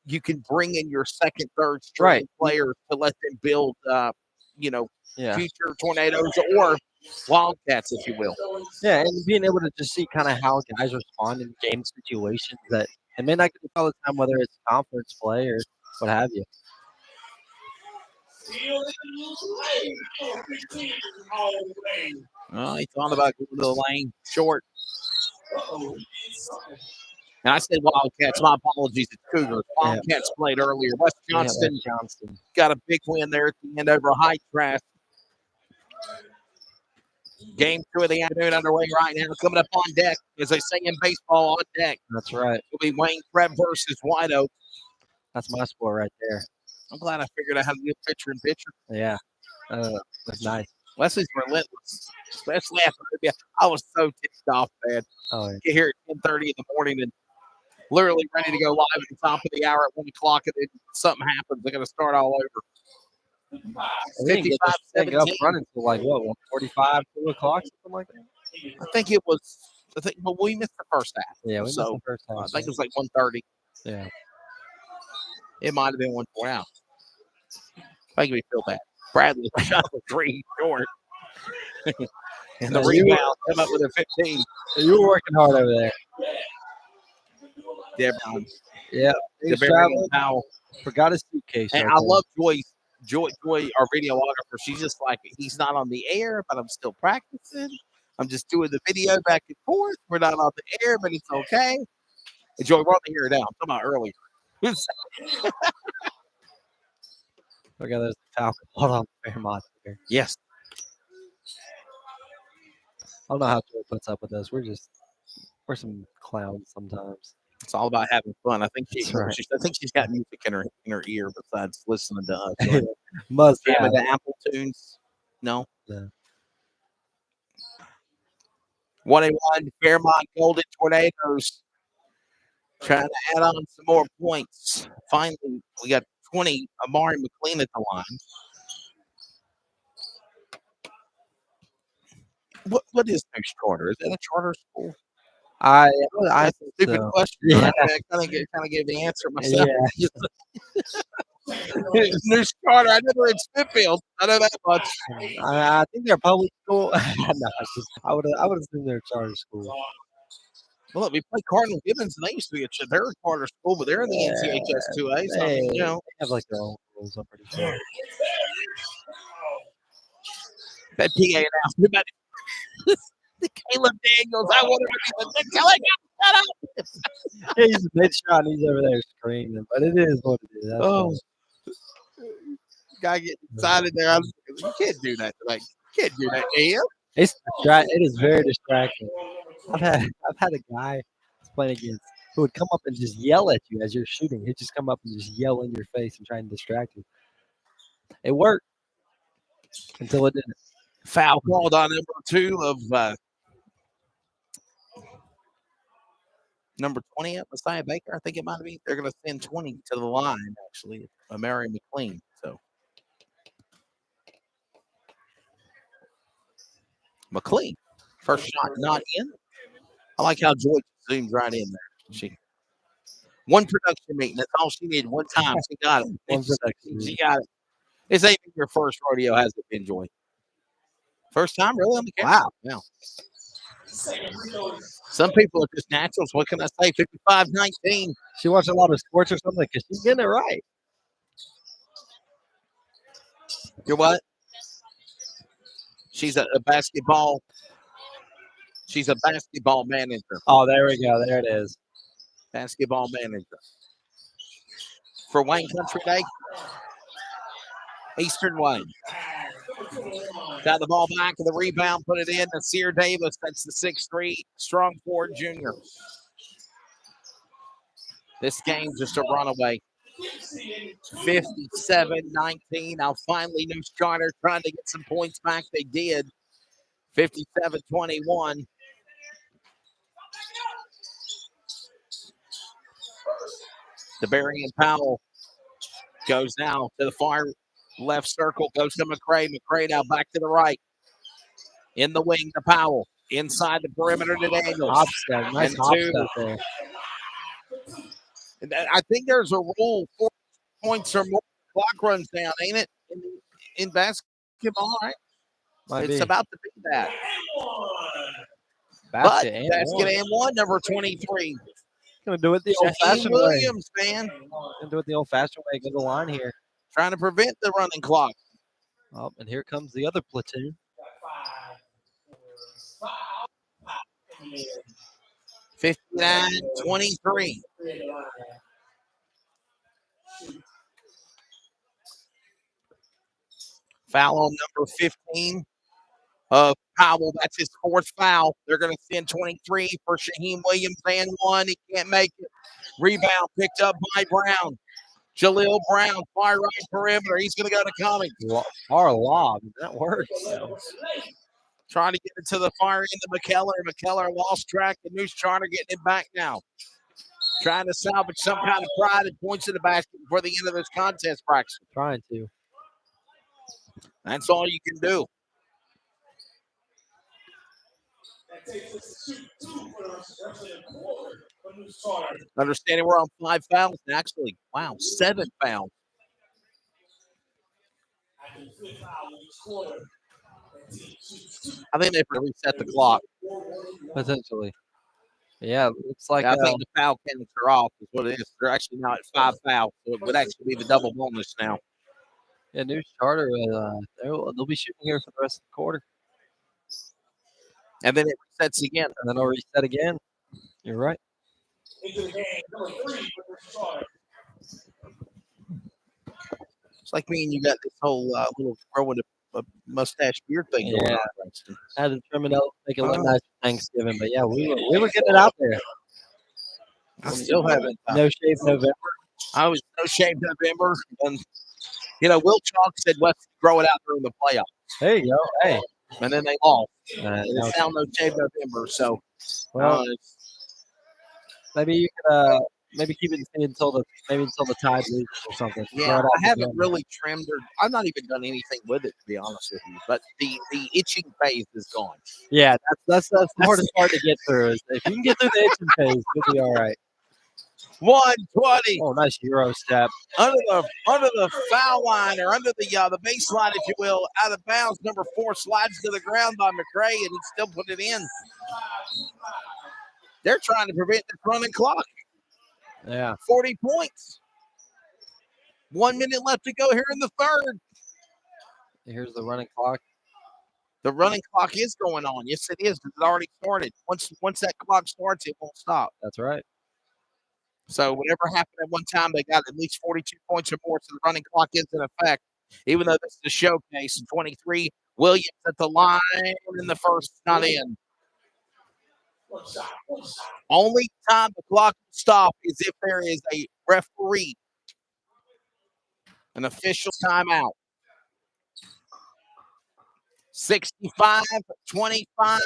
you can bring in your second, third string players to let them build, future Tornadoes or Wildcats, if you will. Yeah, and being able to just see kind of how guys respond in game situations that it may not get all the time, whether it's conference play or what have you. Well, he thought about going to the lane short. And I said Wildcats. My apologies. It's Cougars. Wildcats played earlier. West Johnston got a big win there at the end over High Trash. Game 2 of the afternoon underway right now. Coming up on deck, as they say in baseball, on deck. That's right. It'll be Wayne Prep versus White Oak. That's my sport right there. I'm glad I figured out how to do pitcher and pitcher. Yeah. That's nice. Leslie's relentless, especially after I was so ticked off, man. Oh, yeah. Get here at 10:30 in the morning and literally ready to go live at the top of the hour at 1 o'clock, and then something happens. They're going to start all over. We didn't get 55-17. up running until like what, 1:45, 2 o'clock, something like that. I think it was. But we missed the first half. Yeah, we missed the first half. I think it was like 1:30. Yeah. It might have been 1:40 out. Making me feel bad. Bradley shot the 3 short. And the rebound come up with a 15. You were working hard over there. Yeah, Yeah. the Barry Powell. Forgot his suitcase. And right I there. love Joy, our videographer. She's just like, he's not on the air, but I'm still practicing. I'm just doing the video back and forth. We're not on the air, but it's okay. And Joy, we're on the air now. I'm talking about earlier. Okay, there's the Falcon. Hold on, Fairmont here. Yes. I don't know how Joy puts up with us. We're some clowns sometimes. It's all about having fun. I think That's right. she's got music in her ear besides listening to us. Must Jamming have. to Apple tunes. No. No. 1-1 Fairmont Golden Tornadoes trying to add on some more points. Finally, we got 20. Amari McLean at the line. What is next charter? Is that a charter school? I That's a stupid so. question. Yeah. I kind of gave the answer myself. Yeah. New charter. I never in Smithfield. I know that much. I think they're public school. No, it's just, I would assume they're charter school. Well, look, we played Cardinal Gibbons, and they used to be they're a charter school, but they're in the NCHS 2A. So, They you know, have like their own rules. I'm pretty sure. that PA announcement about the Caleb Daniels. I wanted to be the Caleb. Shut up. Yeah, he's a mid shot. And he's over there screaming, but it is what it is. That's Oh, fine. guy getting excited there. You can't do that. Like, you can't do that, Ian. It is very distracting. I've had a guy I was playing against who would come up and just yell at you as you're shooting. He'd just come up and just yell in your face and try and distract you. It worked until it didn't. Foul called on number 2 of number 20 Messiah Baker. I think it might be. They're going to send 20 to the line, actually. Mary McLean. So McLean, first shot not in. I like how Joy zoomed right in there. One production meeting. That's all she needed. One time. She got it. She got it. This ain't your first rodeo, has it been, Joy? First time, really? On the camera? Wow. Some people are just naturals. What can I say? 55-19. She watched a lot of sports or something because she's getting it right. You're what? She's a basketball. She's a basketball manager. Oh, there we go. There it is. Basketball manager. For Wayne Country Day. Eastern Wayne. Got the ball back to the rebound, put it in. Nasir Davis, that's the 6'3", strong forward junior. This game just a runaway. 57-19. Now finally, New Charter trying to get some points back. They did. 57-21. DeBarian Powell goes now to the far left circle, goes to McCray. McCray now back to the right. In the wing to Powell. Inside the perimeter to Daniels. Hop step. Nice hop step there. And I think there's a rule, 4 points or more, clock runs down, ain't it? In basketball, right? It's about to be that. Basket and one, number 23. Gonna do it the old-fashioned way. Williams, man. Gonna do it the old-fashioned way. Go to the line here. Trying to prevent the running clock. Oh, and here comes the other platoon. 59-23. Foul on number 15 of Powell. That's his 4th foul. They're going to send 23 for Shaheem Williams and 1. He can't make it. Rebound picked up by Brown. Jaleel Brown, far right perimeter. He's going to go to Cummings. Far lob. That works. Trying to get it to the far end of McKellar. McKellar lost track. The News Charter getting it back now. Trying to salvage some kind of pride and points to the basket before the end of this contest practice. Trying to. That's all you can do. Understanding we're on 5 fouls. Actually, wow, 7 fouls. I think they've reset the clock. Potentially. Yeah, looks like I think the foul counts are off is what it is. They're actually now at 5 fouls, so it would actually be the double bonus now. Yeah, News Charter, they'll be shooting here for the rest of the quarter. And then it resets again. And then it'll reset again. You're right. It's like me and you got this whole little growing a mustache beard thing going on. Had to trim it out, make it look nice for Thanksgiving. But yeah, we were getting it out there. I still haven't. No shave November. I was no shave November. And, Will Chalk said, let's grow it out during the playoffs. There you go. Hey. And then they lost. No. It's now no shave November. So, well, maybe you could maybe keep it until the Tide loses or something. Yeah, I haven't really trimmed or I've not even done anything with it, to be honest with you. But the itching phase is gone. Yeah, that's the hardest part to get through. Is if you can get through the itching phase, you'll be all right. 120. Oh, nice Euro step. Under the foul line or under the baseline, if you will, out of bounds. Number 4 slides to the ground by McRae, and he still put it in. They're trying to prevent the running clock. Yeah. 40 points. 1 minute left to go here in the third. Here's the running clock. The running clock is going on. Yes, it is. It already started. Once that clock starts, it won't stop. That's right. So whatever happened at one time, they got at least 42 points or more, so the running clock is in effect. Even though this is a showcase, 23, Williams at the line in the first, not in. Only time the clock will stop is if there is a referee, an official timeout. 65, 25,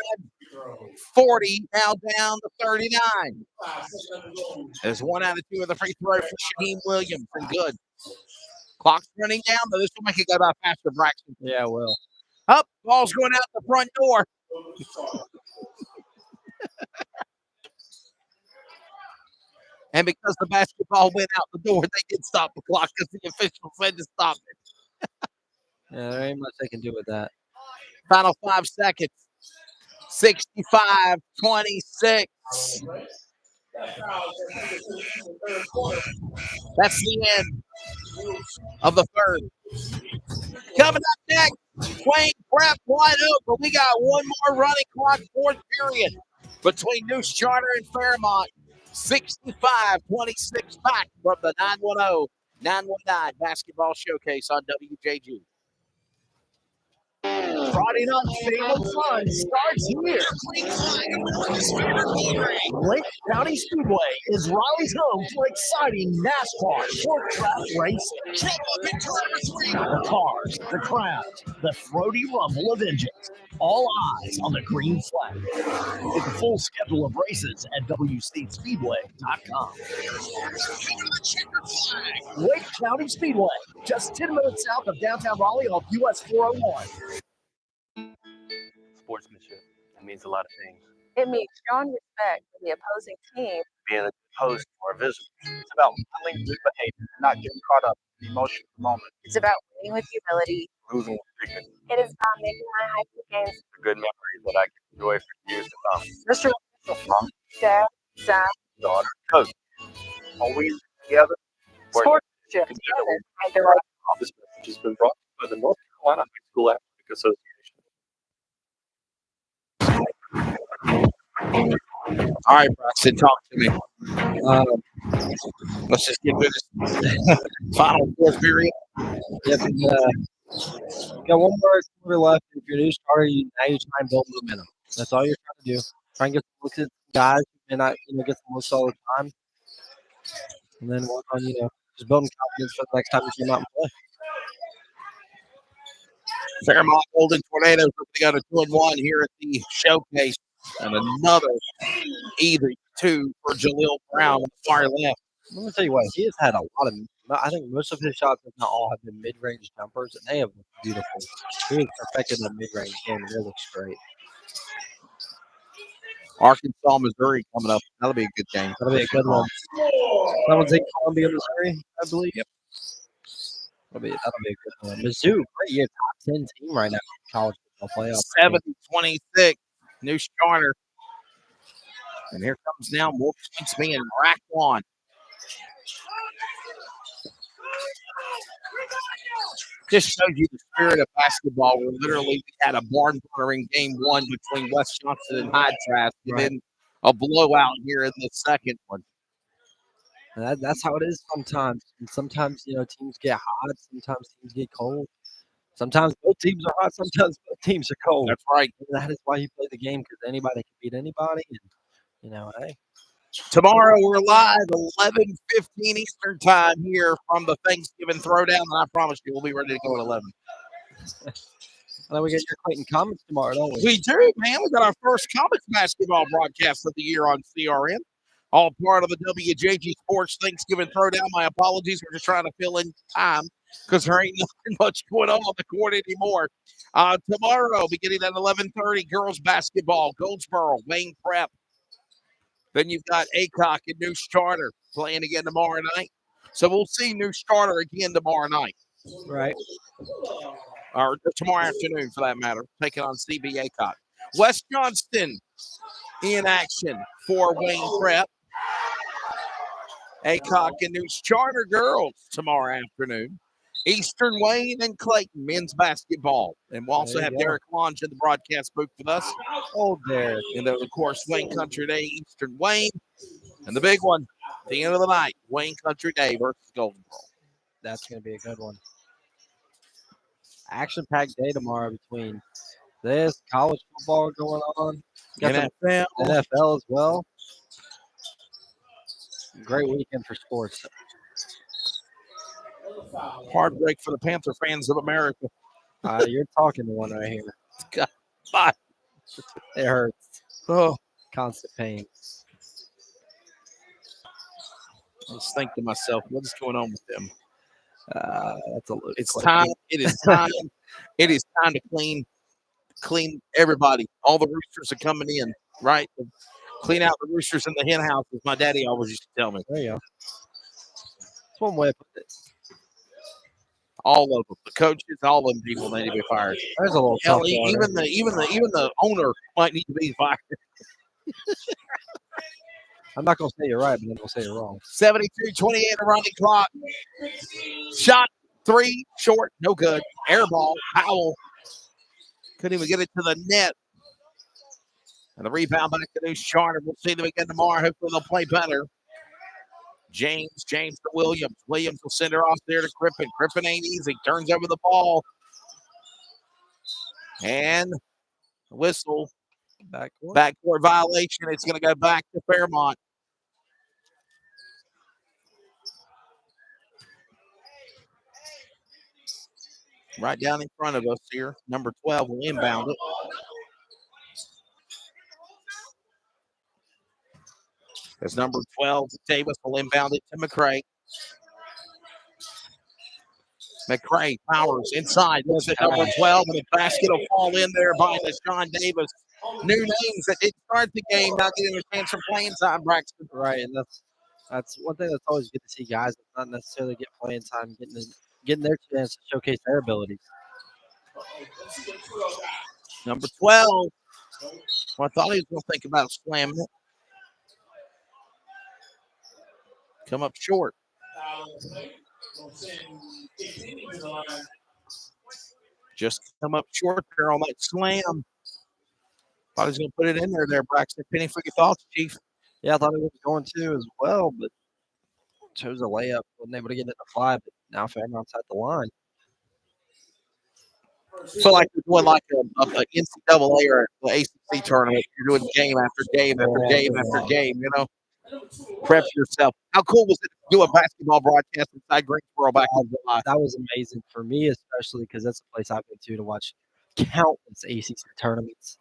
40, now down to 39. There's 1 out of 2 of the free throw for Shaheem Williams, and good. Clock's running down, but this will make it go by faster, Braxton. Yeah, it will. Up, ball's going out the front door. And because the basketball went out the door, they did stop the clock because the official said to stop it. Yeah, there ain't much they can do with that. Final 5 seconds. 65, 26. That's the end of the third. Coming up next, Wayne Prep wide open. We got one more running clock, 4th period between News Charter and Fairmont. 65-26 back from the 910-919 basketball showcase on WJG. Friday night family fun starts here. Lake County Speedway is Raleigh's home for exciting NASCAR short track racing. The cars, the crowd, the throaty rumble of engines. All eyes on the green flag. Get the full schedule of races at WCSpeedway.com. Lake County Speedway, just 10 minutes south of downtown Raleigh on US 401. Sportsmanship. It means a lot of things. It means showing respect for the opposing team. Being a host to our visitors. It's about modeling good behavior and not getting caught up in the emotional moment. It's about winning with humility. Losing with dignity. It is about making my high school games A good memory that I can enjoy for years to come. Mr. Mom, Dad, son, daughter, cousin. Always together. sportsmanship together at the right. This message has been brought to you by the North Carolina High School Athletic Association. All right, Braxton, talk to me. Let's just get through this final 4th period. Yep. Got one more quarter left. If you're a new starter, now you're trying to build momentum. That's all you're trying to do. Try and get some looks at guys who may not, get some looks all the time. And then work on, just building confidence for the next time you come out and play. Fairmont Golden Tornadoes got a 2-1 here at the showcase. And another easy 2 for Jaleel Brown on the far left. Let me tell you what, he has had a lot of, I think most of his shots, if not all, have been mid-range jumpers, and they have looked beautiful. He has perfected the mid-range game, and it looks great. Arkansas, Missouri coming up. That'll be a good game. That'll be a good one. That one's in Columbia, Missouri, I believe. Yep. That'll be a good one. Mizzou, great year, top 10 team right now in college football playoff. 70-26, New Charter. And here comes now more points being racked on. Just shows you the spirit of basketball. Where literally we had a barn burner in game 1 between West Johnson and Hyde Trask, and then a blowout here in the second one. And that's how it is sometimes. And sometimes, teams get hot. Sometimes teams get cold. Sometimes both teams are hot. Sometimes both teams are cold. That's right. And that is why you play the game, because anybody can beat anybody. And, hey. Tomorrow we're live 11:15 Eastern time here from the Thanksgiving Throwdown, and I promise you we'll be ready to go at 11. I know we get your Clayton Comets tomorrow, don't we? We do, man. We got our first Comets basketball broadcast of the year on CRN. All part of the WJG Sports Thanksgiving Throwdown. My apologies. We're just trying to fill in time because there ain't nothing much going on the court anymore. Tomorrow, beginning at 11:30, girls basketball, Goldsboro, Wayne Prep. Then you've got Aycock and New Charter playing again tomorrow night. So we'll see New Charter again tomorrow night. Right. Or tomorrow afternoon, for that matter, taking on CB Aycock. West Johnston in action for Wayne Prep. Aycock and New Charter girls tomorrow afternoon. Eastern Wayne and Clayton men's basketball. And we'll also have Derek Lange in the broadcast booth with us. Oh, Derek. And then, of course, Wayne Country Day, Eastern Wayne. And the big one, at the end of the night, Wayne Country Day versus Goldsboro. That's going to be a good one. Action-packed day tomorrow between this, college football going on. NFL as well. Great weekend for sports. Heartbreak for the Panther fans of America. You're talking to one right here. God. It hurts. Oh, constant pain. I just think to myself, what is going on with them? That's a little. It's time. It is time. It is time to clean everybody. All the roosters are coming in, right? Clean out the roosters in the hen house, as my daddy always used to tell me. There you go. That's one way to put it. All of them, the coaches, all of them people need to be fired. There's a little hell. tough Even the owner might need to be fired. I'm not gonna say you're right, but I'm gonna say you're wrong. 72-28 running clock. Shot 3 short, no good. Air ball. Powell couldn't even get it to the net. And the rebound back to New Charter. We'll see them again tomorrow. Hopefully they'll play better. James to Williams. Williams will send her off there to Crippen. Crippen ain't easy. Turns over the ball. And whistle. Backcourt violation. It's going to go back to Fairmont. Right down in front of us here. Number 12 will inbound it. As number 12, Davis will inbound it to McCray. McCray powers inside. Looks at number 12, and the basket will fall in there by Deshaun Davis. New names that didn't start the game, not getting a chance for playing time, Braxton. Right, and that's one thing that's always good to see guys that not necessarily get playing time, getting their chance to showcase their abilities. Number 12. Well, I thought he was going to think about slamming it. Come up short. Just come up short there on that slam. Thought he was going to put it in there, Braxton. Penny for your thoughts, Chief. Yeah, I thought he was going to as well, but chose a layup. Wasn't able to get it to fly, but now Fairmont's at the line. Feel like you're doing like an NCAA or an ACC tournament. You're doing game after game after game after game, you know? Prep yourself. How cool was it to do a basketball broadcast inside Greensboro back in July? That was amazing for me, especially because that's a place I've been to watch countless ACC tournaments.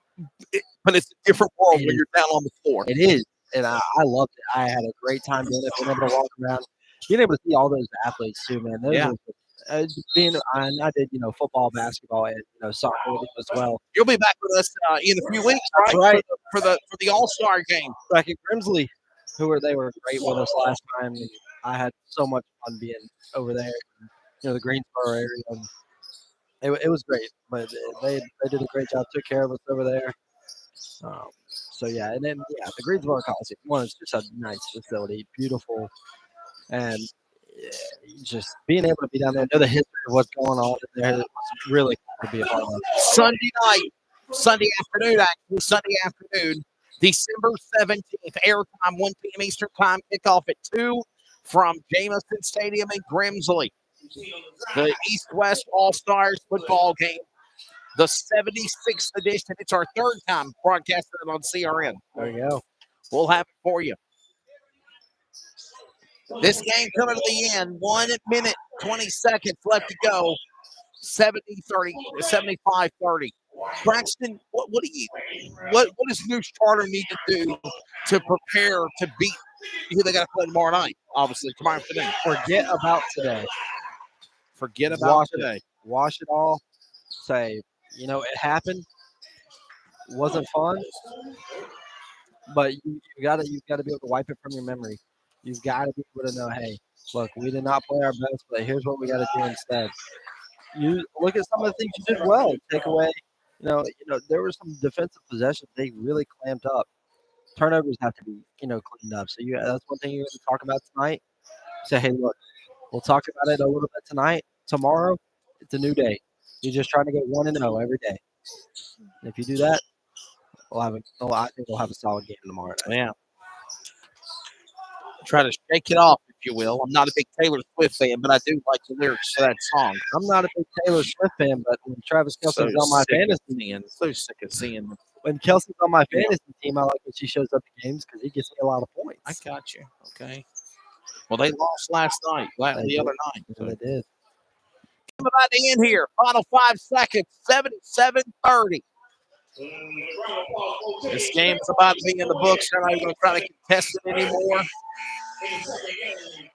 But it's a different world It when is. you're down on the floor. It is, and I loved it. I had a great time doing it, being able to walk around, being able to see all those athletes too, man. Those Yeah. are, I did, football, basketball, and soccer as well. You'll be back with us in a few weeks, That's right? right. For the All-Star game. Back in Grimsley, they were great with us last time. And I had so much fun being over there, the Greensboro area. And it was great, but they did a great job, took care of us over there. So yeah, and then the Greensboro Coliseum was just a nice facility, beautiful, and just being able to be down there, know the history of what's going on in there, it was really cool to be a part of. Sunday afternoon, December 17th, airtime 1 p.m. Eastern Time, kickoff at 2 from Jameson Stadium in Grimsley. The East-West All-Stars football game, the 76th edition. It's our third time broadcasting it on CRN. There you go. We'll have it for you. This game coming to the end. 1 minute, 20 seconds left to go. 75-30. Braxton, what does New Charter need to do to prepare to beat who they got to play tomorrow night? Obviously, tomorrow afternoon. Forget about today. Forget about today. Wash it all. Say, it happened. Wasn't fun. But you've got to be able to wipe it from your memory. You've got to be able to know, hey, look, we did not play our best, but here's what we got to do instead. You look at some of the things you did well. Take away, there were some defensive possessions they really clamped up. Turnovers have to be, cleaned up. So that's one thing you're going to talk about tonight. Say, hey, look, we'll talk about it a little bit tonight. Tomorrow, it's a new day. You're just trying to go 1-0 every day. And if you do that, I think we'll have a solid game tomorrow night. Yeah. Try to shake it off, if you will. I'm not a big Taylor Swift fan, but I do like the lyrics to that song. I'm not a big Taylor Swift fan, but when Travis Kelce's on my fantasy team, so sick of seeing them. When Kelsey's on my fantasy team, I like when she shows up to games because he gets me a lot of points. I got you. Okay. Well, they lost last night, the other night. So they did. I'm about to end here. Final 5 seconds, 77-30. This game is about to be in the books. They're not even going to try to contest it anymore.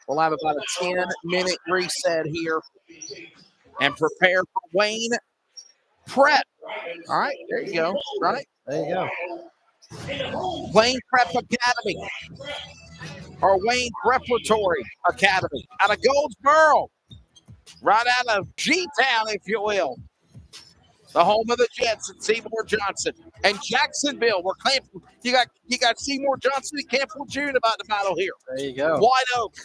We'll have about a 10-minute reset here and prepare for Wayne Prep. All right, there you go. Right? There you go. Wayne Prep Academy or Wayne Preparatory Academy out of Goldsboro, right out of G-Town, if you will. The home of the Jets and Seymour Johnson. And Jacksonville, where you got Seymour Johnson and Campbell June about to battle here. There you go. White Oak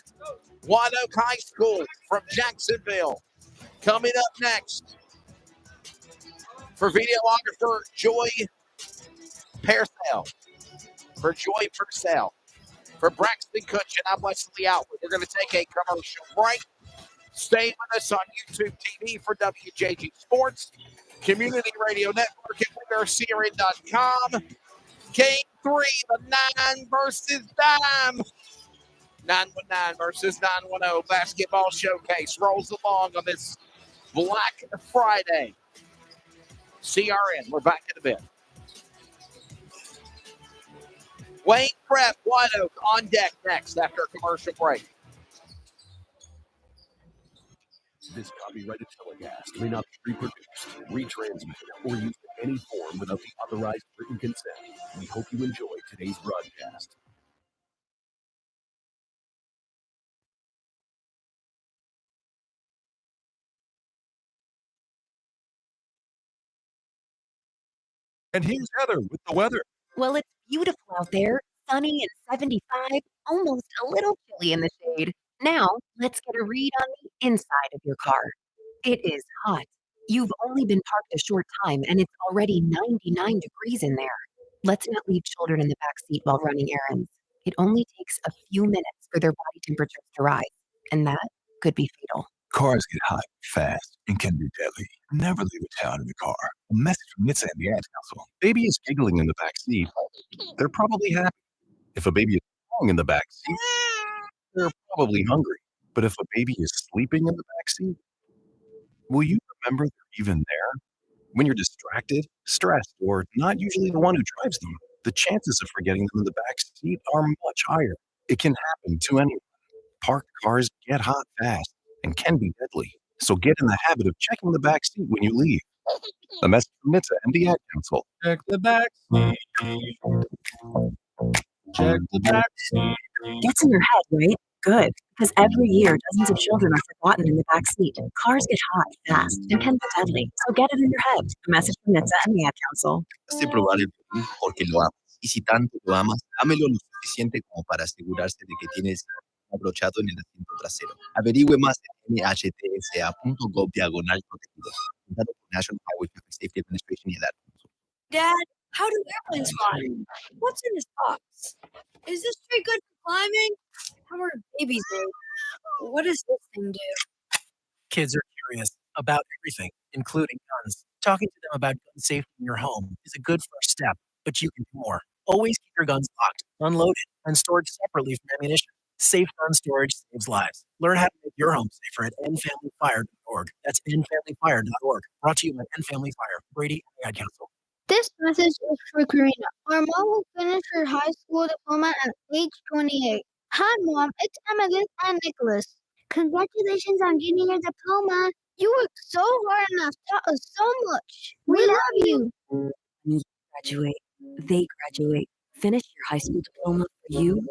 High School from Jacksonville. Coming up next for videographer Joy Purcell. For Braxton Kutch, and I'm Leslie Outwood. We're going to take a commercial break. Stay with us on YouTube TV for WJG Sports, Community Radio Network, and we are CRN.com. Game 3, the 9 versus Dime. 919 versus 910 basketball showcase rolls along on this Black Friday. CRN, we're back in a bit. Wayne Prep, White Oak on deck next after a commercial break. This copyrighted telecast may not be reproduced, retransmitted, or used in any form without the authorized written consent. We hope you enjoy today's broadcast. And here's Heather with the weather. Well, it's beautiful out there, sunny and 75, almost a little chilly in the shade. Now, let's get a read on the inside of your car. It is hot. You've only been parked a short time and it's already 99 degrees in there. Let's not leave children in the back seat while running errands. It only takes a few minutes for their body temperatures to rise, and that could be fatal. Cars get hot fast and can be deadly. Never leave a child in the car. A message from NHTSA and the Ad Council. Baby is giggling in the back seat. They're probably happy. If a baby is crying in the back seat, they're probably hungry. But if a baby is sleeping in the back seat, will you remember they're even there? When you're distracted, stressed, or not usually the one who drives them, the chances of forgetting them in the back seat are much higher. It can happen to anyone. Parked cars get hot fast and can be deadly. So get in the habit of checking the back seat when you leave. A message from NHTSA and the Ad Council. Check the back seat. Check the back seat. Gets in your head, right? Good, because every year dozens of children are forgotten in the back seat. Cars get hot fast and can be deadly, so get it in your head. A message from NHTSA and the Ad Council. De probar el violín porque lo amas. Y si tanto lo amas, dámelo lo suficiente como para asegurarse de que tienes abrochado en el asiento trasero. Averigüe más en nhtsa.gov/protegidos. Fundado por National Highway Traffic Safety Administration y el Ad Council. Dad, how do airplanes fly? What's in this box? Is this tree good for climbing? How are babies made? What does this thing do? Kids are curious about everything, including guns. Talking to them about gun safety in your home is a good first step, but you can do more. Always keep your guns locked, unloaded, and stored separately from ammunition. Safe gun storage saves lives. Learn how to make your home safer at endfamilyfire.org. That's endfamilyfire.org. Brought to you by End Family Fire, Brady and the Ad Council. This message is for Karina. Our mom will finish her high school diploma at age 28. Hi, Mom. It's Amethyst and Nicholas. Congratulations on getting your diploma. You worked so hard and have taught us so much. We love you. You graduate. They graduate. Finish your high school diploma for you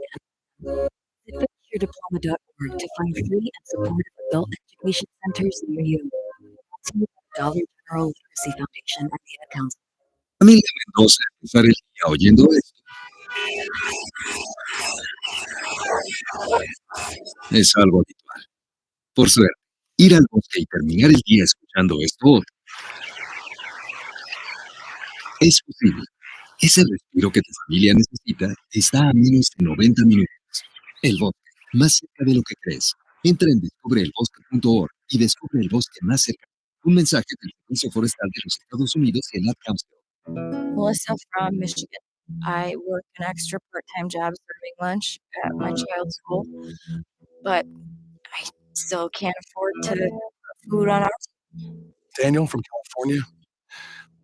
and visit finishyourdiploma.org to find free and supportive adult education centers near you. Dollar General Literacy Foundation and the Ad Council. Familia Mendoza, empezar el día oyendo esto. Es algo habitual. Por suerte, ir al bosque y terminar el día escuchando esto otro. Es posible. Ese respiro que tu familia necesita está a menos de 90 minutos. El bosque, más cerca de lo que crees. Entra en descubreelbosque.org y descubre el bosque más cercano. Un mensaje del Servicio Forestal de los Estados Unidos y el Ad Council. Melissa from Michigan. I work an extra part-time job serving lunch at my child's school, but I still can't afford to put food on our Daniel from California.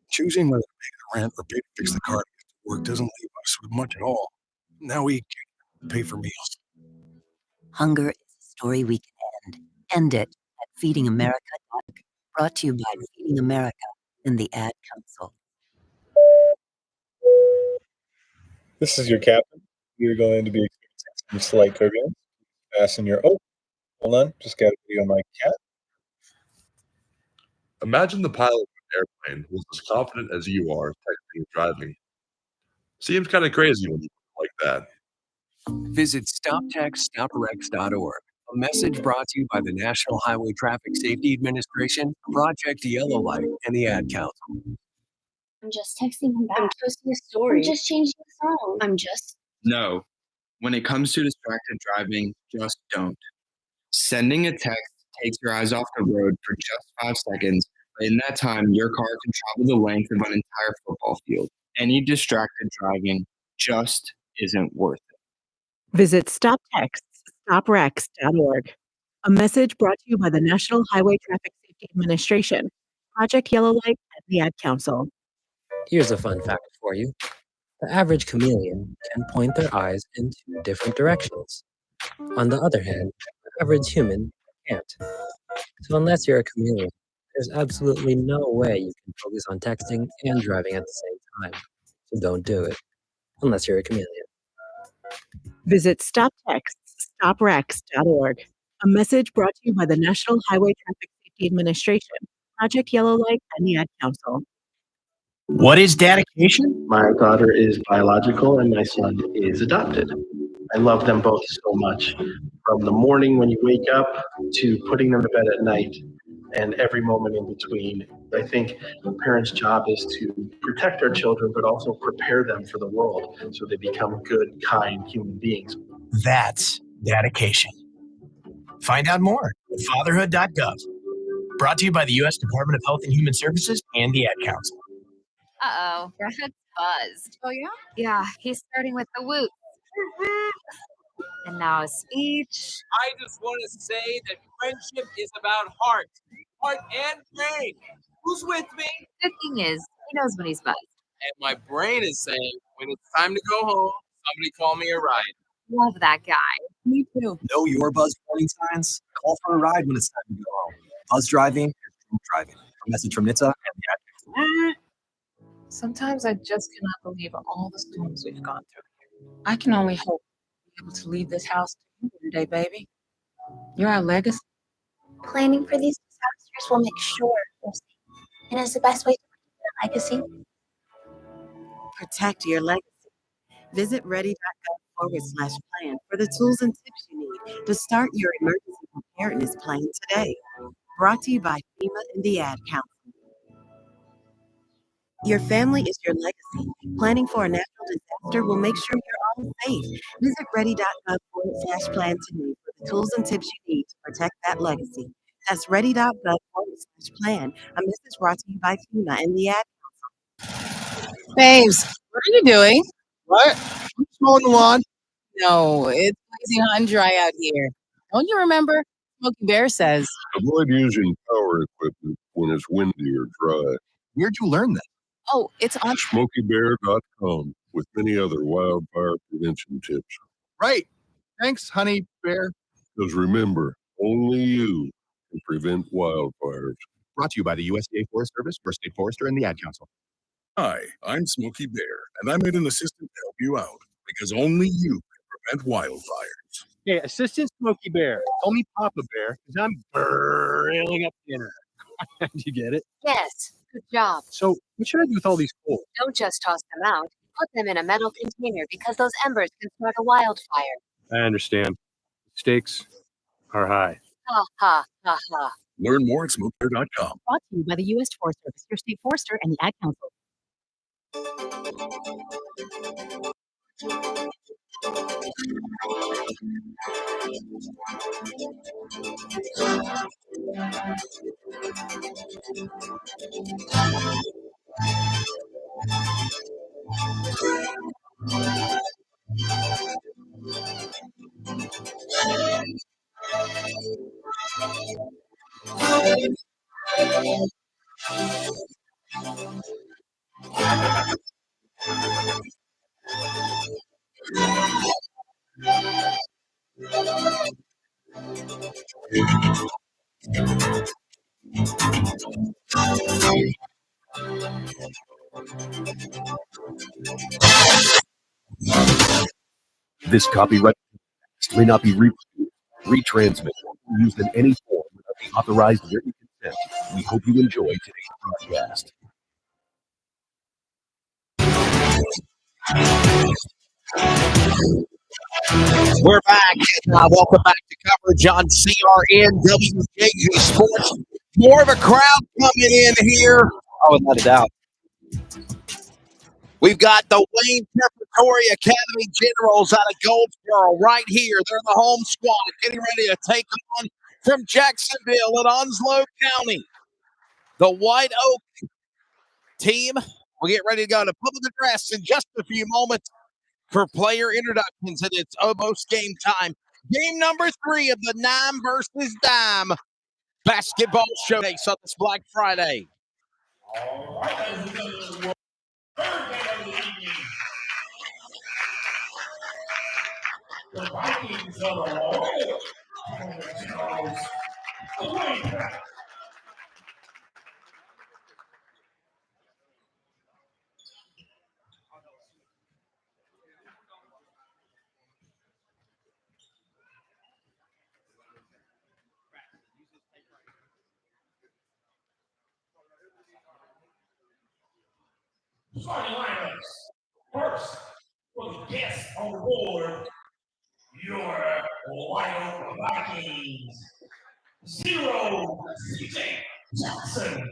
Choosing whether to pay the rent or pay to fix the car to get to work doesn't leave us with much at all. Now we pay for meals. Hunger is a story we can end. End it at feedingamerica.org. Brought to you by Feeding America and the Ad Council. This is your captain. You're going to be experiencing some slight turbulence. Fasten your. Oh, hold on. Just got a video on my cat. Imagine the pilot of an airplane was as confident as you are texting and driving. Seems kind of crazy when you put it like that. Visit StopTextStopWrecks.org. A message brought to you by the National Highway Traffic Safety Administration, Project Yellow Light, and the Ad Council. I'm just texting him back. I'm posting a story. I'm just changing the song. I'm just. No. When it comes to distracted driving, just don't. Sending a text takes your eyes off the road for just 5 seconds, but in that time, your car can travel the length of an entire football field. Any distracted driving just isn't worth it. Visit StopTextStopWrecks.org. A message brought to you by the National Highway Traffic Safety Administration, Project Yellow Light, and the Ad Council. Here's a fun fact for you. The average chameleon can point their eyes in 2 different directions. On the other hand, the average human can't. So unless you're a chameleon, there's absolutely no way you can focus on texting and driving at the same time. So don't do it, unless you're a chameleon. Visit StopTextStopWrecks.org. A message brought to you by the National Highway Traffic Safety Administration, Project Yellow Light, and the Ad Council. What is dedication? My daughter is biological and my son is adopted. I love them both so much. From the morning when you wake up to putting them to bed at night and every moment in between. I think a parent's job is to protect our children, but also prepare them for the world so they become good, kind human beings. That's dedication. Find out more at fatherhood.gov. Brought to you by the U.S. Department of Health and Human Services and the Ad Council. Uh-oh, Brad's buzzed. Oh, yeah? Yeah, he's starting with the whoop. And now a speech. I just want to say that friendship is about heart and brain. Who's with me? The thing is, he knows when he's buzzed. And my brain is saying, when it's time to go home, somebody call me a ride. Love that guy. Me too. Know your Buzz warning signs? Call for a ride when it's time to go home. Buzz driving is drunk driving. A message from NHTSA and the Ad. Sometimes I just cannot believe all the storms we've gone through. I can only hope to be able to leave this house to you one day, baby. You're our legacy. Planning for these disasters will make sure we're safe. And it's the best way to protect your legacy. Protect your legacy. Visit ready.gov/plan for the tools and tips you need to start your emergency preparedness plan today. Brought to you by FEMA and the Ad Council. Your family is your legacy. Planning for a natural disaster will make sure you're all safe. Visit ready.gov/plan today for the tools and tips you need to protect that legacy. That's ready.gov/plan. A message brought to you by FEMA and the Ad Council. Babes, what are you doing? What? I'm mowing the lawn. No, it's blazing hot and dry out here. Don't you remember? Smokey Bear says. Avoid using power equipment when it's windy or dry. Where'd you learn that? Oh, it's on SmokeyBear.com with many other wildfire prevention tips. Right. Thanks, honey bear. Because remember, only you can prevent wildfires. Brought to you by the USDA Forest Service, First State Forester, and the Ad Council. Hi, I'm Smokey Bear, and I made an assistant to help you out because only you can prevent wildfires. Hey, Assistant Smokey Bear, call me Papa Bear because I'm grilling up dinner. Did you get it? Yes, good job. So, what should I do with all these coals? Don't just toss them out. Put them in a metal container because those embers can start a wildfire. I understand. Stakes are high. Ha ha ha ha. Learn more at smokebear.com. Brought to you by the U.S. Forest Service, your state forester, and the Ad Council. This copyright may not be reproduced, retransmitted, or used in any form without the authorized written consent. We hope you enjoy today's broadcast. We're back. Welcome back to coverage on CRN WJG Sports. More of a crowd coming in here. Oh, without a doubt. We've got the Wayne Preparatory Academy Generals out of Goldsboro right here. They're the home squad getting ready to take on from Jacksonville in Onslow County. The White Oak team will get ready to go to public address in just a few moments for player introductions, and it's almost game time. Game number 3 of the Dime versus Dime basketball showcase on this Black Friday. The Vikings of the Royal starting lineups. First, for the guests on the board, your White Oak Vikings. 0, CJ Jackson.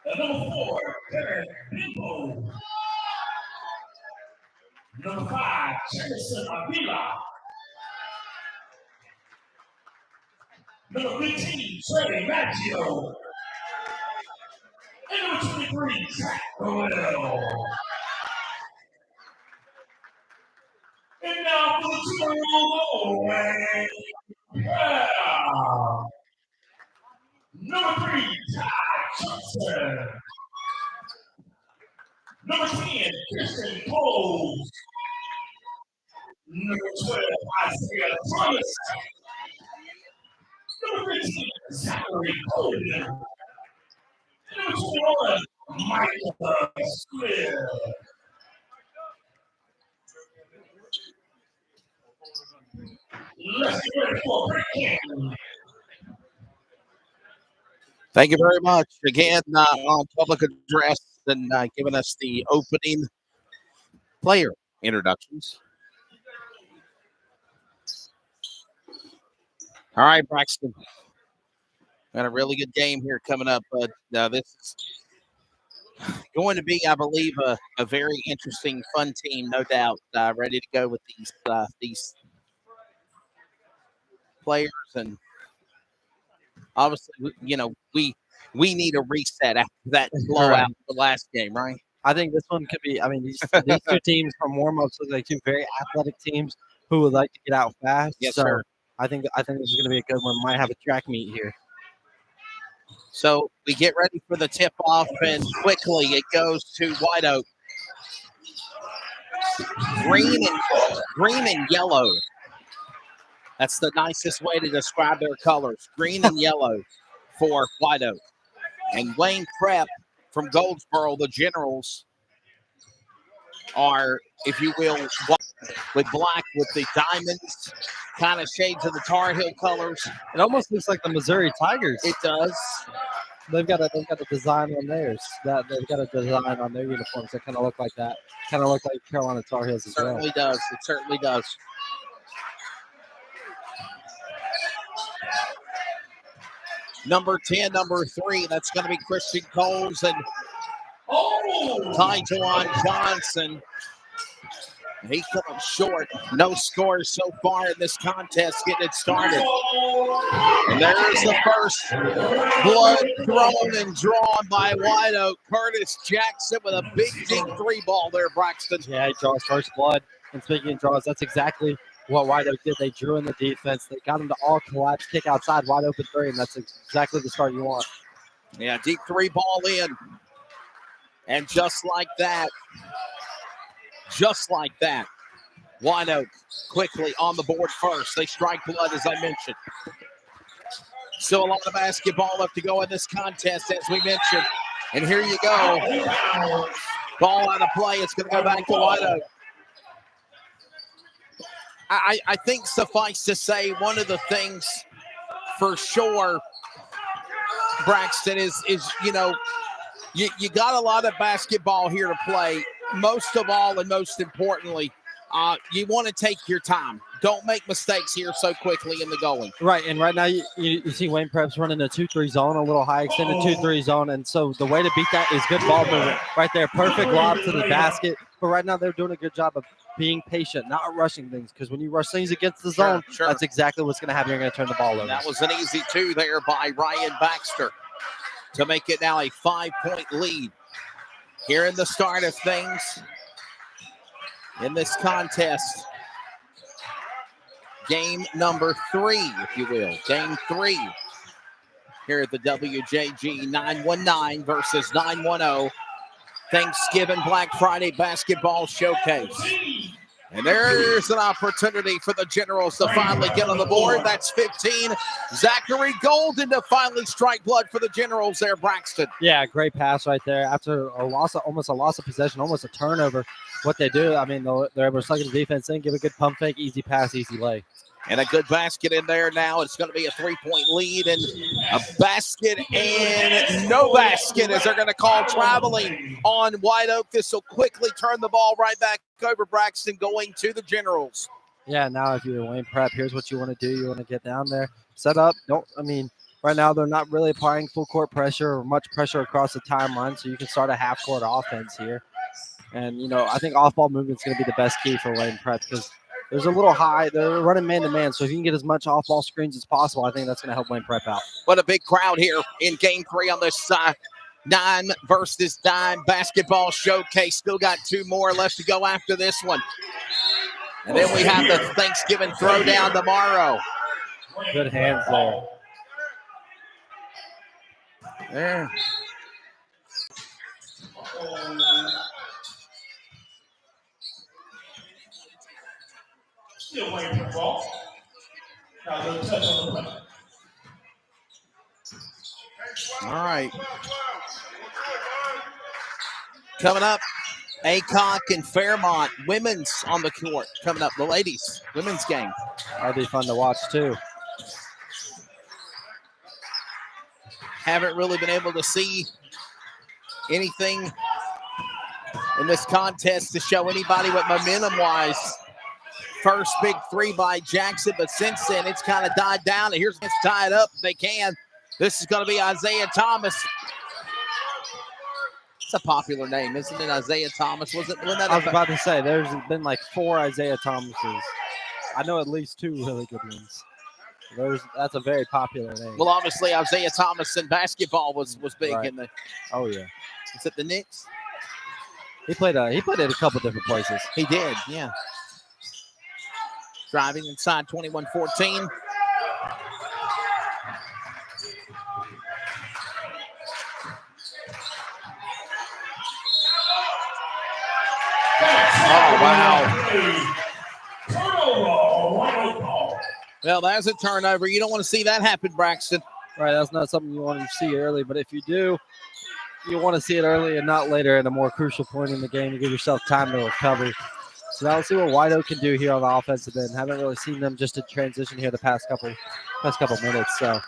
Number 4, Eric Bimbo. Number 5, Jefferson Avila. Number 15, Trey Maggio. And number 23, Zach Roel. Yeah. Number 3, Ty Johnson. Number 10, Christian Pose. Number 12, Isaiah Thomas. Number 15, Zachary Golden. Number 21, Michael Smith. Let's get ready for a break. Thank you very much again on public address and giving us the opening player introductions. All right, Braxton. Got a really good game here coming up, but this is going to be, I believe, a very interesting, fun team, no doubt. Ready to go with these players, and obviously, we need a reset after that blowout Right. the last game, right? I think this one could be. I mean, these two teams from warm-ups look like two very athletic teams who would like to get out fast. Yes, so sir. I think this is going to be a good one. Might have a track meet here. So we get ready for the tip-off, and quickly it goes to White Oak. Green and yellow. That's the nicest way to describe their colors. Green and yellow for White Oak. And Wayne Prep from Goldsboro, the Generals, are, if you will, white with black with the diamonds, kind of shades of the Tar Heel colors. It almost looks like the Missouri Tigers. It does. They've got a design on theirs. They've got a design on their uniforms that kind of look like that. Kind of look like Carolina Tar Heels as well. Certainly does. It certainly does. Number 10, number 3, that's going to be Christian Coles and Ty Johnson. He come up short. No scores so far in this contest getting it started. And there's the first blood thrown and drawn by White Oak. Curtis Jackson with a big deep 3 ball there, Braxton. Yeah, he draws first blood. And speaking of draws, that's exactly what White Oak did. They drew in the defense. They got them to all collapse, kick outside, wide open 3, and that's exactly the start you want. Yeah, deep 3 ball in. And just like that, White Oak quickly on the board first. They strike blood, as I mentioned. Still a lot of basketball left to go in this contest, as we mentioned. And here you go. Ball out of play. It's going to go back to White Oak. I think suffice to say, one of the things for sure, Braxton, is you got a lot of basketball here to play. Most of all, and most importantly, you want to take your time. Don't make mistakes here so quickly in the going. Right, and right now you see Wayne Prep's running a 2-3 zone, a little high extended 2-3 zone, and so the way to beat that is good ball movement. Right there, perfect lob to the basket. But right now they're doing a good job of being patient, not rushing things, because when you rush things against the zone, that's exactly what's going to happen. You're going to turn the ball over. That was an easy 2 there by Ryan Baxter to make it now a 5-point lead here in the start of things in this contest. Game number 3, if you will. Game 3 here at the WJG 919 versus 910 Thanksgiving Black Friday Basketball Showcase. And there's an opportunity for the Generals to finally get on the board. That's 15. Zachary Golden to finally strike blood for the Generals there, Braxton. Yeah, great pass right there. After almost a loss of possession, almost a turnover. What they do, I mean, they're able to suck the defense in, give a good pump fake, easy pass, easy lay. And a good basket in there now. It's going to be a 3-point lead and a basket and no basket as they're going to call traveling on White Oak. This will quickly turn the ball right back over, Braxton, going to the Generals. Yeah, now if you're Wayne Prep, here's what you want to do. You want to get down there, set up. Right now they're not really applying full court pressure or much pressure across the timeline, so you can start a half-court offense here. And, I think off-ball movement is going to be the best key for Wayne Prep because there's a little high. They're running man-to-man, so if you can get as much off-ball screens as possible, I think that's going to help Wayne Prep out. What a big crowd here in Game 3 on this 9 versus 9 basketball showcase. Still got 2 more left to go after this one. And then we have the Thanksgiving throwdown tomorrow. Good hands there. There. Still waiting for the ball. Got a little touch on the play. All right. Coming up, Aycock and Fairmont, women's on the court. Coming up, the ladies, women's game. That'll be fun to watch, too. Haven't really been able to see anything in this contest to show anybody what momentum-wise. First big three by Jackson, but since then it's kind of died down. And here's it's tied up if they can. This is going to be Isaiah Thomas. It's a popular name, isn't it? Isaiah Thomas. Was I was about to say, there's been like 4 Isaiah Thomases. I know at least 2 really good ones. That's a very popular name. Well, obviously Isaiah Thomas in basketball was big in the. Oh yeah. Is it the Knicks? He played at a couple different places. He did, yeah. Driving inside 21-14. Oh, wow. Well, there's a turnover. You don't want to see that happen, Braxton. Right, that's not something you want to see early, but if you do, you want to see it early and not later at a more crucial point in the game to give yourself time to recover. So now let's see what White Oak can do here on the offensive end. Haven't really seen them just in transition here the past couple minutes. So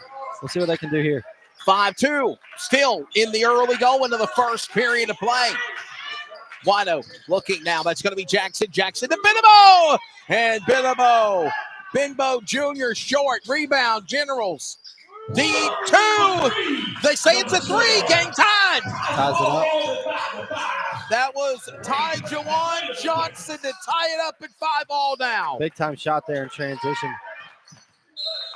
we'll see what they can do here. 5-2, still in the early going of the first period of play. White Oak looking now. That's going to be Jackson. Jackson to Benabo. And Benbow Jr. short. Rebound, Generals. D2. They say it's a 3. Game time. Ties it up. That was Ty Jawan Johnson to tie it up at 5-all now. Big time shot there in transition.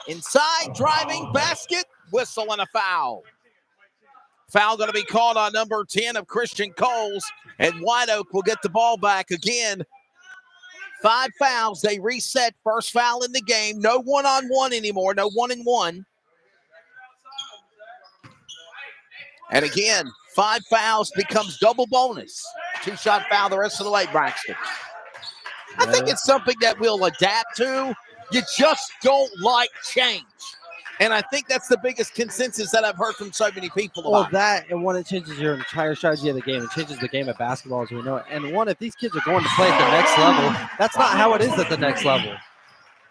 Inside driving basket, whistle and a foul. Foul going to be called on number 10 of Christian Coles, and White Oak will get the ball back again. 5 fouls. They reset. First foul in the game. No one-on-one anymore. No 1-and-1. And again, 5 fouls becomes double bonus. 2-shot foul the rest of the way, Braxton. I think it's something that we'll adapt to. You just don't like change. And I think that's the biggest consensus that I've heard from so many people about. Well, that and when it changes your entire strategy of the game, it changes the game of basketball as we know it. And if these kids are going to play at the next level, that's not how it is at the next level.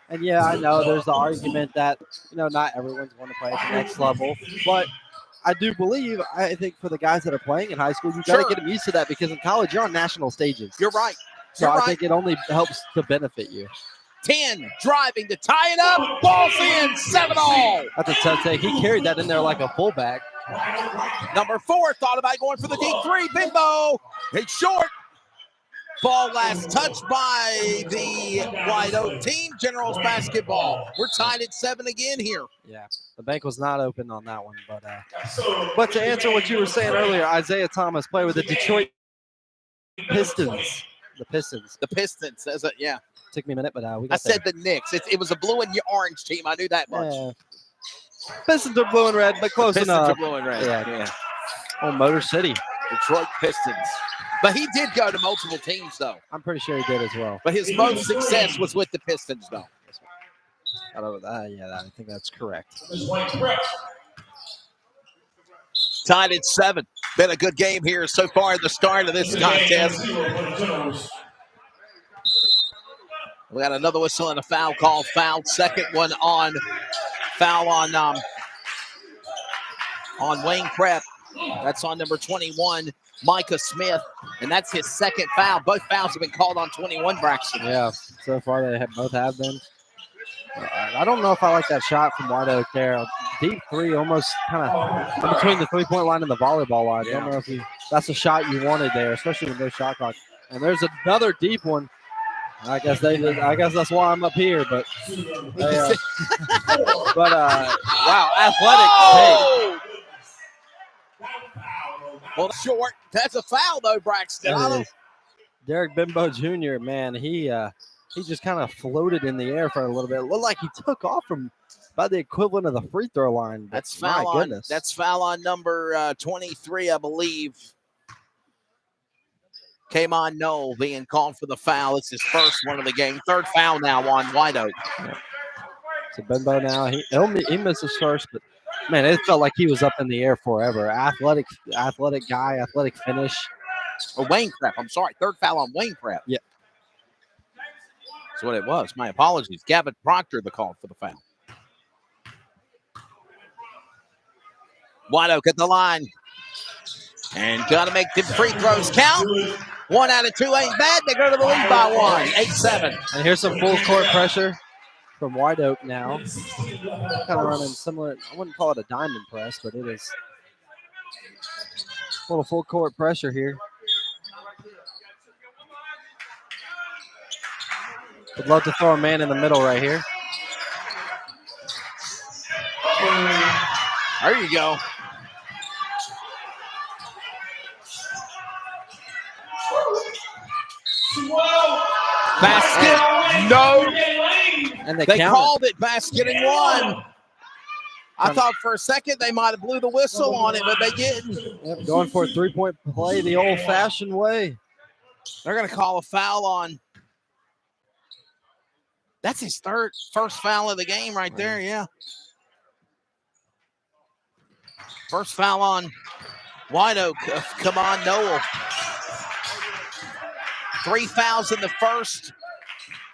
And yeah, I know there's the argument that, not everyone's going to play at the next level, but I do believe, I think for the guys that are playing in high school, you got to get them used to that because in college, you're on national stages. You're right. So I think it only helps to benefit you. 10 driving to tie it up. Ball's in. 7-all. That's a tough take. He carried that in there like a fullback. Number 4 thought about going for the deep 3. Bimbo. It's short. Ball last touched by the White Oak team. Generals basketball. We're tied at 7 again here. Yeah, the bank was not open on that one. But to answer what you were saying earlier, Isaiah Thomas played with the Detroit Pistons. The Pistons. Yeah. Took me a minute, but we got I said the Knicks. It was a blue and orange team. I knew that much. Yeah. Pistons are blue and red, but close enough. Pistons are blue and red. Yeah. Oh, Motor City. Detroit Pistons. But he did go to multiple teams, though. I'm pretty sure he did as well. But his most success was with the Pistons, though. I think that's correct. Tied at 7. Been a good game here so far at the start of this contest. We got another whistle and a foul call. Foul. Second one on Wayne Prep. That's on number 21, Micah Smith. And that's his second foul. Both fouls have been called on 21, Braxton. Yeah, so far they both have been. I don't know if I like that shot from White Oak there. Deep 3, almost kind of between the 3-point line and the volleyball line. I don't know if that's a shot you wanted there, especially with no shot clock. And there's another deep one. I guess that's why I'm up here, but wow, athletic take. Well, short. That's a foul though, Braxton. Derek Bimbo Jr., man, he he just kind of floated in the air for a little bit. It looked like he took off from about the equivalent of the free throw line. That's foul on. That's foul on number 23, I believe. Came on Noel being called for the foul. It's his first one of the game. Third foul now on White Oak. So Benbow now, he missed his first, but man, it felt like he was up in the air forever. Athletic guy, athletic finish. Or Wayne Prep. I'm sorry. Third foul on Wayne Prep. Yeah. That's what it was. My apologies. Gavin Proctor, the call for the foul. White Oak at the line. And got to make the free throws count. 1 out of 2 ain't bad. They go to the lead by 1. 8-7. And here's some full court pressure from White Oak now. Kind of running similar. I wouldn't call it a diamond press, but it is a little full court pressure here. Would love to throw a man in the middle right here. There you go. Basket. No. And they called it basket and one. I thought for a second they might have blew the whistle on it, but they didn't. Yep, going for a three-point play the old-fashioned way. They're going to call a foul on. That's his first foul of the game right there, yeah. First foul on White Oak. Come on, Noel. 3 fouls in the first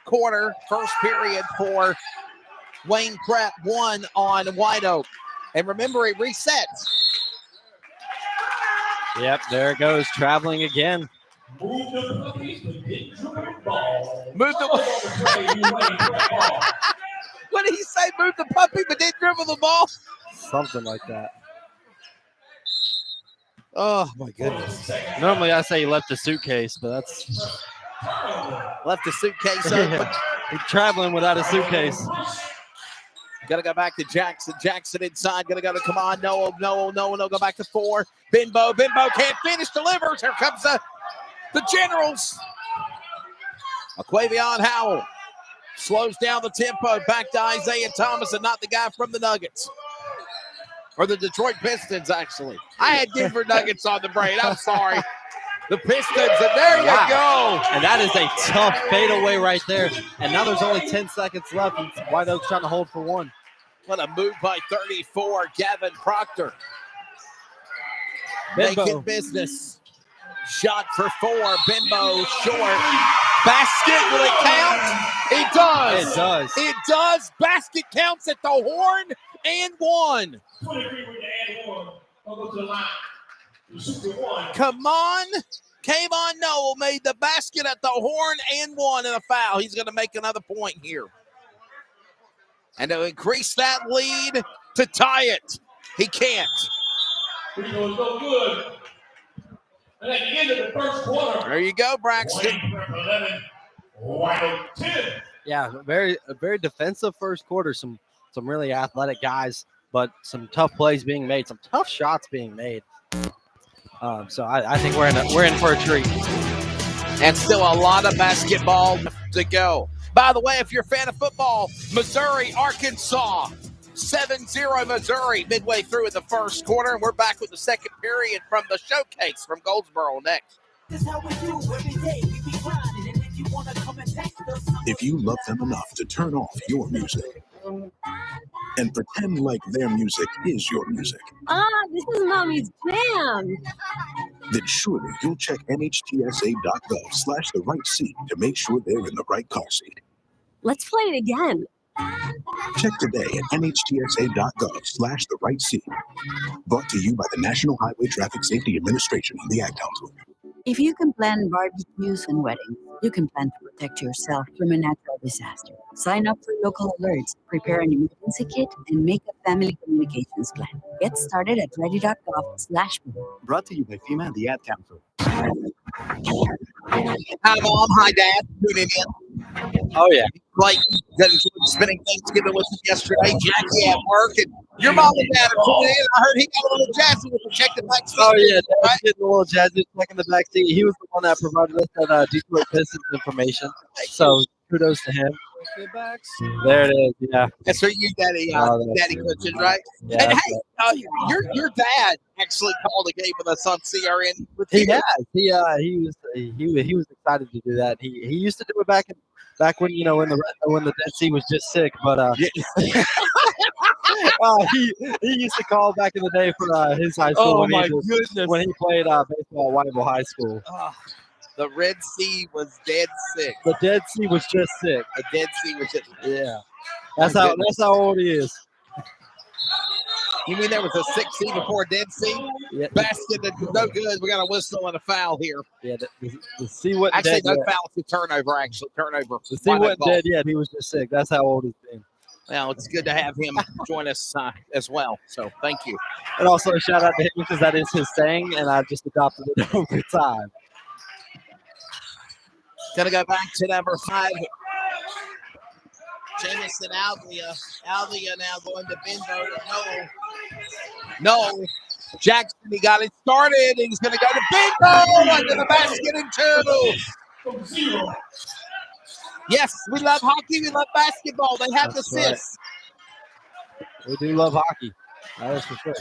quarter, first period for Wayne Prep, 1 on White Oak. And remember, it resets. Yep, there it goes, traveling again. Move the What did he say? Move the puppy, but didn't dribble the ball? Something like that. Oh, my goodness. Normally I say he left the suitcase, but that's... Left the suitcase open. He's traveling without a suitcase. Got to go back to Jackson. Jackson inside. Going to go to, come on, Noel. Go back to 4. Benbow can't finish, delivers. Here comes the Generals. Aquavion Howell slows down the tempo. Back to Isaiah Thomas, and not the guy from the Nuggets. Or the Detroit Pistons, actually. I had Denver Nuggets on the brain. I'm sorry. The Pistons, and there you go. And that is a tough fadeaway right there. And now there's only 10 seconds left, and White Oak's trying to hold for 1. What a move by 34, Gavin Proctor. Benbow. Making business. Shot for 4. Benbow short. Basket, will it count? It does. It does. It does. Basket counts at the horn and 1. Come on. Came on Noel, made the basket at the horn and 1 and a foul. He's going to make another point here. And to increase that lead to tie it. He can't. Free throw is no good. And at the end of the first quarter, there you go, Braxton. 11, White Oak 10. Yeah, a very defensive first quarter. Some really athletic guys, but some tough plays being made, some tough shots being made. So I think we're in for a treat. And still a lot of basketball to go. By the way, if you're a fan of football, Missouri, Arkansas, 7-0 Missouri midway through in the first quarter. And we're back with the second period from the showcase from Goldsboro next. If you love them enough to turn off your music and pretend like their music is your music, this is Mommy's jam. then surely you'll check nhtsa.gov/the right seat to make sure they're in the right car seat. Let's play it again. Check today at nhtsa.gov/the right seat. Brought to you by the National Highway Traffic Safety Administration and the Ad Council. If you can plan barbecues and weddings, you can plan to protect yourself from a natural disaster. Sign up for local alerts, prepare an emergency kit, and make a family communications plan. Get started at ready.gov/plan. Brought to you by FEMA and the Ad Council. Hi, Mom. Hi, Dad. Tuning in. Oh, yeah. Blake got spending Thanksgiving with us yesterday. Jackie at work. And your mom and dad are tuning in. I heard he got a little jazzy with the check the back seat. Oh, yeah. Dad's getting a little jazzy checking the back seat. He was the one that provided us that Detroit Pistons information. So kudos to him. There it is. Yeah. That's for you, Daddy. Daddy Cushion, right? Yeah, and that's hey, your dad actually called a game with us on CRN. With He you. has. He was excited to do that. He used to do it back when when the Dead Sea was just sick, but he used to call back in the day for his high school. Oh, when my he was, goodness. When he played baseball at Whiteville High School. The Red Sea was dead sick. The Dead Sea was just sick. The Dead Sea was just. Yeah. My That's how goodness. old he is. You mean there was a 6 sea before Dead Sea? Yeah. Basket that's no good. We got a whistle and a foul here. Yeah, the sea wasn't Actually, dead no yet. foul. It's a turnover. Turnover. The sea wasn't dead yet. He was just sick. That's how old he's been. Well, it's good to have him join us as well. So thank you. And also a shout out to him because that is his saying, and I just adopted it over time. Gonna go back to number 5. Jamison Alvia. Alvia now going to Benbow. No. Jackson, he got it started. He's going to go to Benbow under the basket in 2. Yes, we love hockey. We love basketball. They have That's assists. Right. We do love hockey. That is for sure.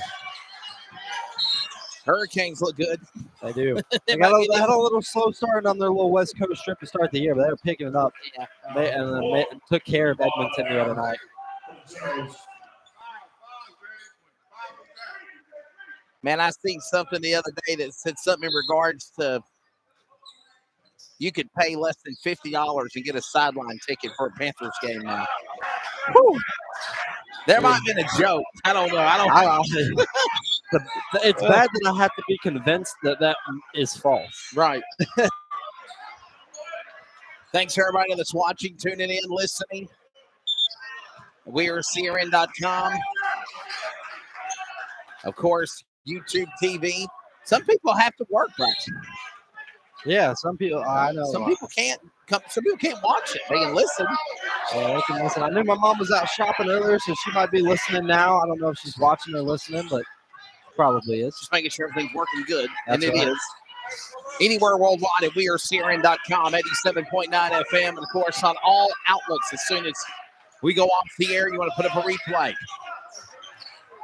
Hurricanes look good. They do. They had a little slow start on their little West Coast trip to start the year, but they were picking it up. Yeah. And took care of Edmonton the other night. Man, I seen something the other day that said something in regards to you could pay less than $50 and get a sideline ticket for a Panthers game now. Whew. There might have been a joke. I don't know. It's bad that I have to be convinced that is false. Right. Thanks, everybody that's watching, tuning in, listening. We are CRN.com. Of course, YouTube TV. Some people have to work, Braxton. Yeah, some people. I know. Some people can't come. Some people can't watch it. They can listen. Yeah, they can listen. I knew my mom was out shopping earlier, so she might be listening now. I don't know if she's watching or listening, but probably is. Just making sure everything's working good, and That's it right. is. Anywhere worldwide at wearecrn.com, 87.9 FM, and of course on all outlets. As soon as we go off the air, you want to put up a replay.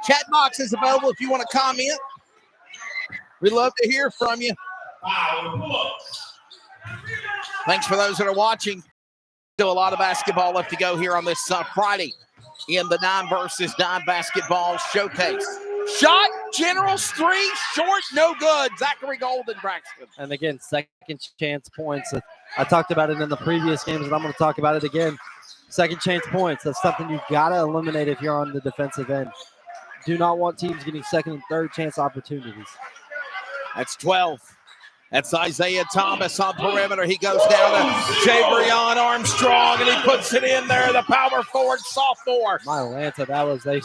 Chat box is available if you want to comment. We'd love to hear from you. Thanks for those that are watching. Still a lot of basketball left to go here on this Friday in the 9 versus 9 basketball showcase. Shot, Generals 3, short, no good. Zachary Golden, Braxton. And again, second chance points. I talked about it in the previous games, and I'm going to talk about it again. Second chance points. That's something you got to eliminate if you're on the defensive end. Do not want teams getting second and third chance opportunities. That's 12. That's Isaiah Thomas on perimeter. He goes down to Jabrion Armstrong, and he puts it in there, the power forward sophomore. My Atlanta, that was they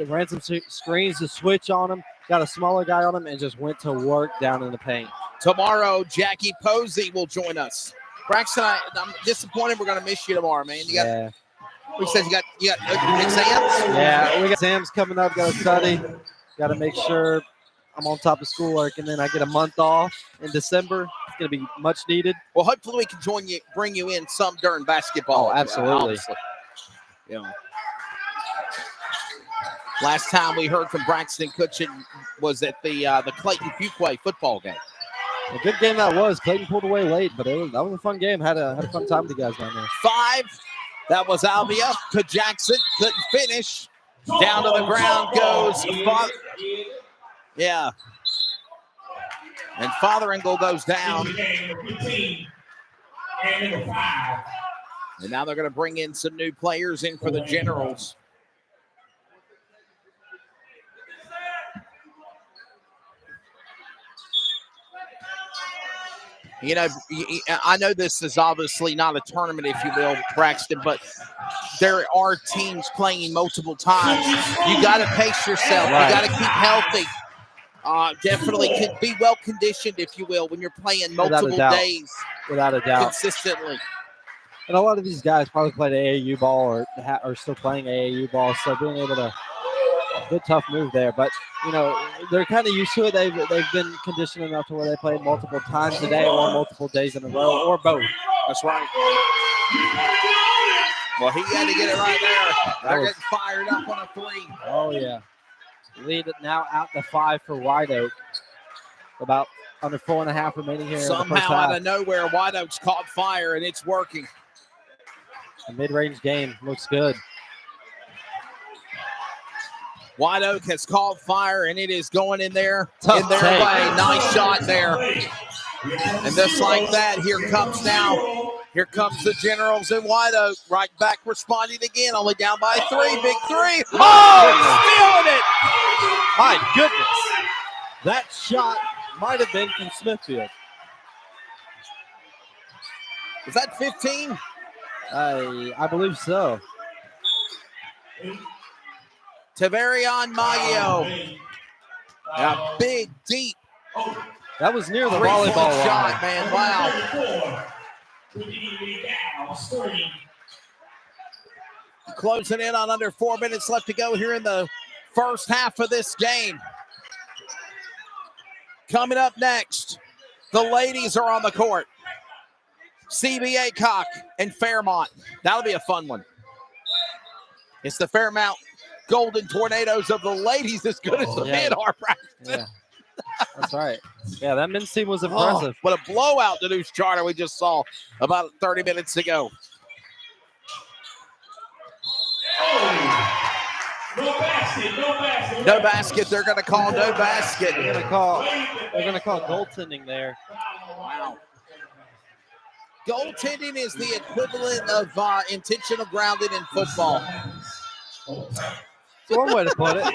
ran some screens to switch on him, got a smaller guy on him, and just went to work down in the paint. Tomorrow, Jackie Posey will join us. Braxton, I'm disappointed we're going to miss you tomorrow, man. You got, Who says you got exams? Yeah, we got exams coming up, got to study, got to make sure I'm on top of schoolwork, and then I get a month off in December. It's going to be much needed. Well, hopefully we can bring you in some during basketball. Oh, absolutely. Yeah. Last time we heard from Braxton Cutchin was at the Clayton Fuquay football game. A good game that was. Clayton pulled away late, but that was a fun game. Had a fun time with the guys down there. 5. That was Alvia to Jackson. Couldn't finish. Down to the ground goes. Yeah. And Fotheringham goes down. And now they're going to bring in some new players in for the Generals. You know, I know this is obviously not a tournament, if you will, Braxton, but there are teams playing multiple times. You got to pace yourself. Right. You got to keep healthy. Definitely can be well conditioned, if you will, when you're playing multiple days. Without a doubt. Consistently. And a lot of these guys probably played AAU ball or are still playing AAU ball, so being able to good tough move there. But you know, they're kind of used to it. They've been conditioned enough to where they play multiple times a day or multiple days in a row or both. That's right. Well, he had to get it right there. They're getting fired up on a 3. Oh, yeah. Lead it now out to 5 for White Oak. About under 4.5 remaining here. Somehow out of nowhere, White Oak's caught fire, and it's working. The mid-range game looks good. White Oak has caught fire, and it is going in there Tough in their take. way. Nice shot there. And just like that, here comes the Generals in White Oak. Right back responding again, only down by 3. Big 3. Oh, stealing it. My goodness. That shot might have been from Smithfield. Is that 15? I believe so. Taverion Maggio. A big, deep. That was near the three-point volleyball line. shot, man. Wow. Closing in on under 4 minutes left to go here in the first half of this game. Coming up next, the ladies are on the court. CBA Cock and Fairmont. That'll be a fun one. It's the Fairmont Golden Tornadoes of the ladies as good as the men are, right? Yeah. That's right. Yeah, that men's team was impressive. What a blowout the News Charter we just saw about 30 minutes ago. No basket. They're going to call no basket. They're going to call goaltending there. Wow. Goaltending is the equivalent of intentional grounding in football. That's one way to put it.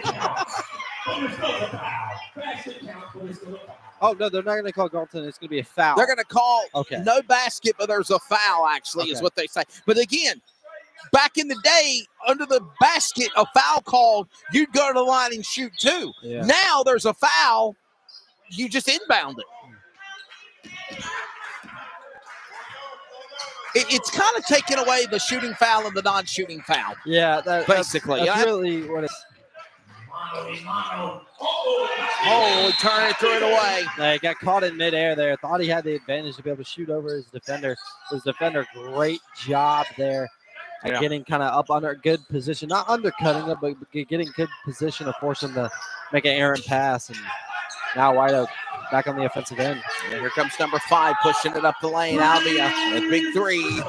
Oh, no, they're not going to call goaltending. It's going to be a foul. They're going to call no basket, but there's a foul, actually, is what they say. But again, back in the day, under the basket, a foul called, you'd go to the line and shoot too. Yeah. Now there's a foul, you just inbound it. It's kind of taking away the shooting foul and the non-shooting foul. Yeah, basically. That's really what it's. Oh, he turned it, threw it away. He got caught in midair there. Thought he had the advantage to be able to shoot over his defender. Great job there at getting kind of up under good position. Not undercutting it, but getting good position to force him to make an errant pass. And now White Oak back on the offensive end. And here comes number 5 pushing it up the lane. Alvia, a big 3.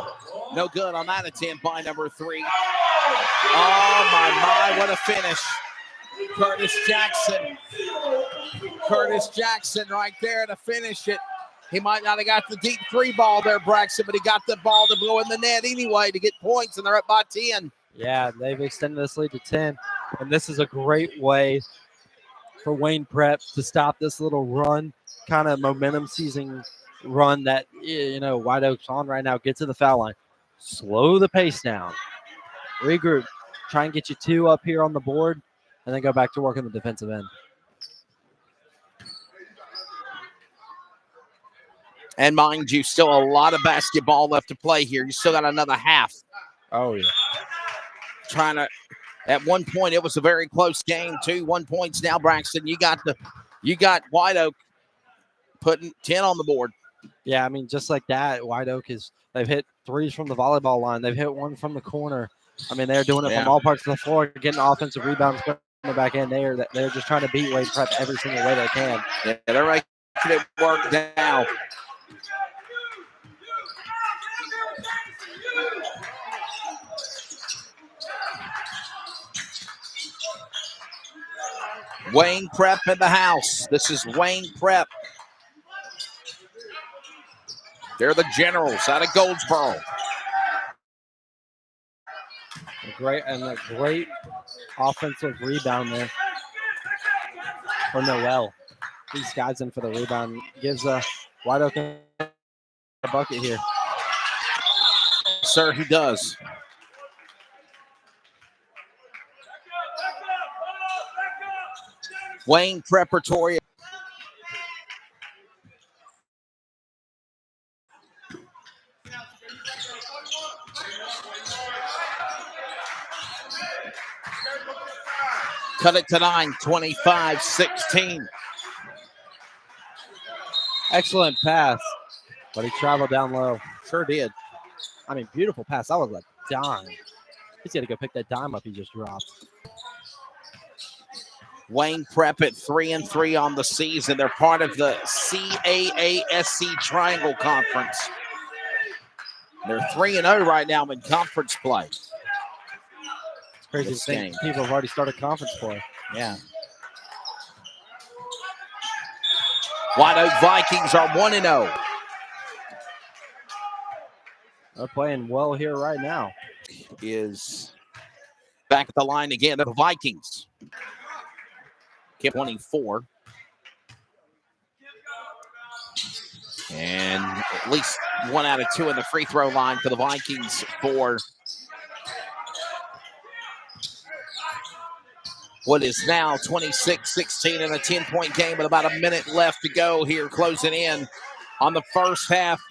No good on that attempt by number 3. Oh, my, what a finish. Curtis Jackson right there to finish it. He might not have got the deep 3 ball there, Braxton, but he got the ball to go in the net anyway to get points, and they're up by 10. Yeah, they've extended this lead to 10, and this is a great way for Wayne Prep to stop this little run, kind of momentum seizing run that, White Oak's on right now. Get to the foul line. Slow the pace down. Regroup. Try and get you 2 up here on the board, and then go back to work on the defensive end. And mind you, still a lot of basketball left to play here. You still got another half. Oh, yeah. At one point, it was a very close game, too. 1 point now, Braxton. You got White Oak putting 10 on the board. Yeah, I mean, just like that, White Oak they've hit 3s from the volleyball line. They've hit 1 from the corner. I mean, they're doing it from all parts of the floor, getting offensive rebounds coming back in. They're just trying to beat Wayne Prep every single way they can. Yeah, they're making it work now. Wayne Prep in the house. This is Wayne Prep. They're the Generals out of Goldsboro. A great offensive rebound there for Noel. These guys in for the rebound. Gives White Oak a bucket here. Sir, he does. Wayne Preparatory. Cut it to 9, 25-16. Excellent pass, but he traveled down low. Sure did. I mean, beautiful pass. That was a dime. He's got to go pick that dime up he just dropped. Wayne Prep at 3-3 on the season. They're part of the CAASC Triangle Conference. They're 3-0 right now in conference play. It's crazy to think people have already started conference play. Yeah. White Oak Vikings are 1-0. They're playing well here right now. Is back at the line again. The Vikings. Kept 24. And at least 1 out of 2 in the free throw line for the Vikings for what is now 26-16 in a 10-point game with about a minute left to go here, closing in on the first half.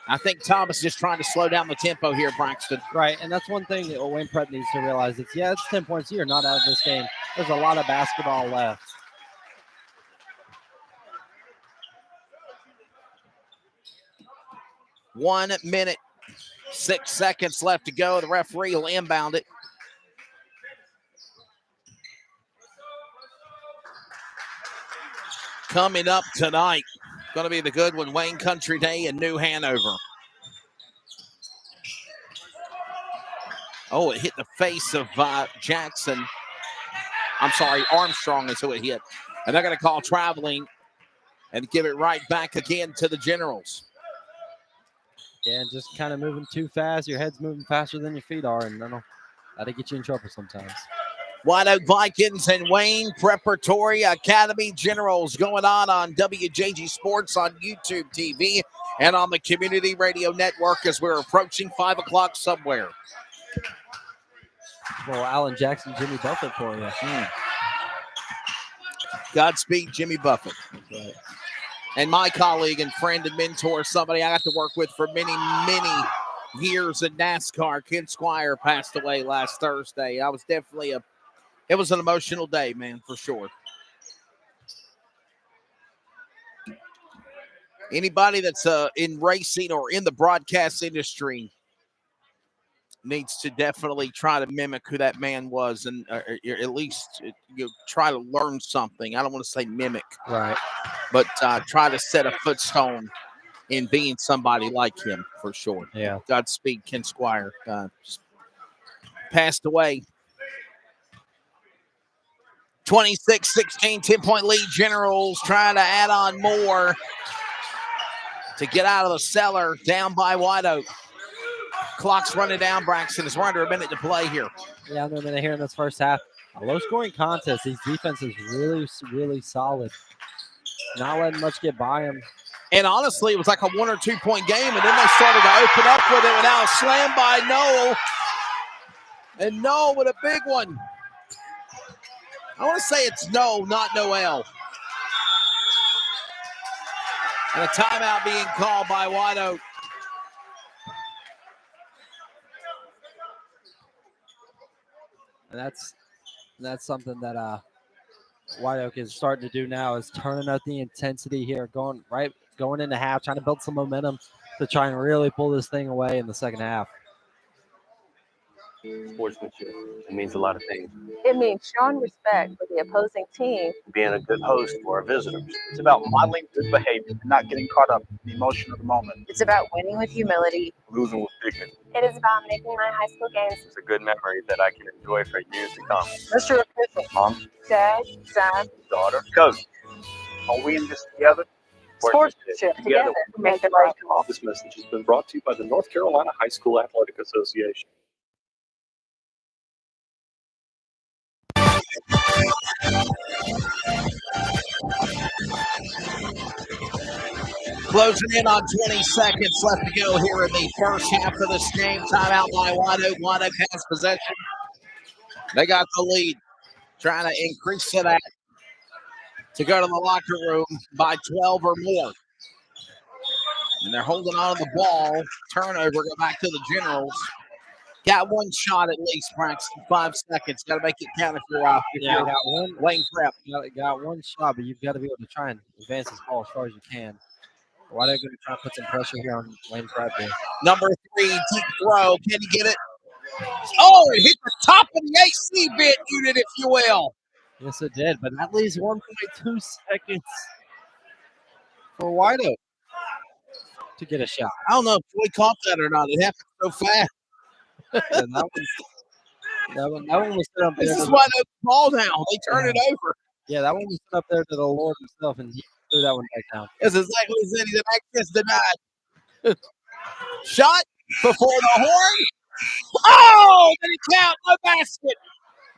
I think Thomas is just trying to slow down the tempo here, Braxton. Right, and that's one thing that Wayne Prep needs to realize. It's 10 points here, not out of this game. There's a lot of basketball left. One minute, 6 seconds left to go. The referee will inbound it. Coming up tonight, going to be the good one, Wayne Country Day in New Hanover. Oh, it hit the face of Jackson. I'm sorry, Armstrong is who it hit. And they're going to call traveling and give it right back again to the Generals. Yeah, and just kind of moving too fast. Your head's moving faster than your feet are, and that'll get you in trouble sometimes. White Oak Vikings and Wayne Preparatory Academy Generals going on WJG Sports on YouTube TV and on the Community Radio Network as we're approaching 5 o'clock somewhere. Well, Alan Jackson, Jimmy Buffett for you. Godspeed, Jimmy Buffett. Right. And my colleague and friend and mentor, somebody I got to work with for many, many years in NASCAR, Ken Squire, passed away last Thursday. I was definitely it was an emotional day, man, for sure. Anybody that's in racing or in the broadcast industry needs to definitely try to mimic who that man was, and at least try to learn something. I don't want to say mimic, right? But try to set a footstone in being somebody like him, for sure. Yeah. Godspeed, Ken Squire. Just passed away. 26-16, 10-point lead. Generals trying to add on more to get out of the cellar, down by White Oak. Clock's running down, Braxton. It's under a minute to play here. Yeah, under a minute here in this first half. A low-scoring contest. These defenses really, really solid. Not letting much get by them. And honestly, it was like a 1 or 2 point game, and then they started to open up with it, and now slammed by Noel. And Noel with a big one. I want to say it's no, not Noel. And a timeout being called by White Oak. And that's something that White Oak is starting to do now, is turning up the intensity here, going into half, trying to build some momentum to try and really pull this thing away in the second half. Sportsmanship. It means a lot of things. It means showing respect for the opposing team. Being a good host for our visitors. It's about modeling good behavior and not getting caught up in the emotion of the moment. It's about winning with humility. Losing with dignity. It is about making my high school games. It's a good memory that I can enjoy for years to come. Mr. Official. Mom. Dad, son. Daughter. Coach. Are we in this together? Sportsmanship. Together. Make the right call. This message has been brought to you by the North Carolina High School Athletic Association. Closing in on 20 seconds left to go here in the first half of this game. Timeout by White Oak. White Oak has possession. They got the lead. Trying to increase to that to go to the locker room by 12 or more. And they're holding on to the ball. Turnover, go back to the Generals. Got one shot at least, Braxton. 5 seconds. Got to make it count if you're out. Yeah, got one. Wayne Prep. Got one shot, but you've got to be able to try and advance this ball as far as you can. Why are they going to try to put some pressure here on Wayne Prep here? Number 3, deep throw. Can he get it? Oh, it hit the top of the AC bit unit, if you will. Yes, it did, but that leaves 1.2 seconds for White Oak to get a shot. I don't know if Joy caught that or not. It happened so fast. And that one was set up there. This is why they ball down. They turn it over. Yeah, that one was set up there to the Lord himself, and he threw that one back down. That's exactly what he said. He's an access denied. Shot before the horn. Oh, did it count? No basket.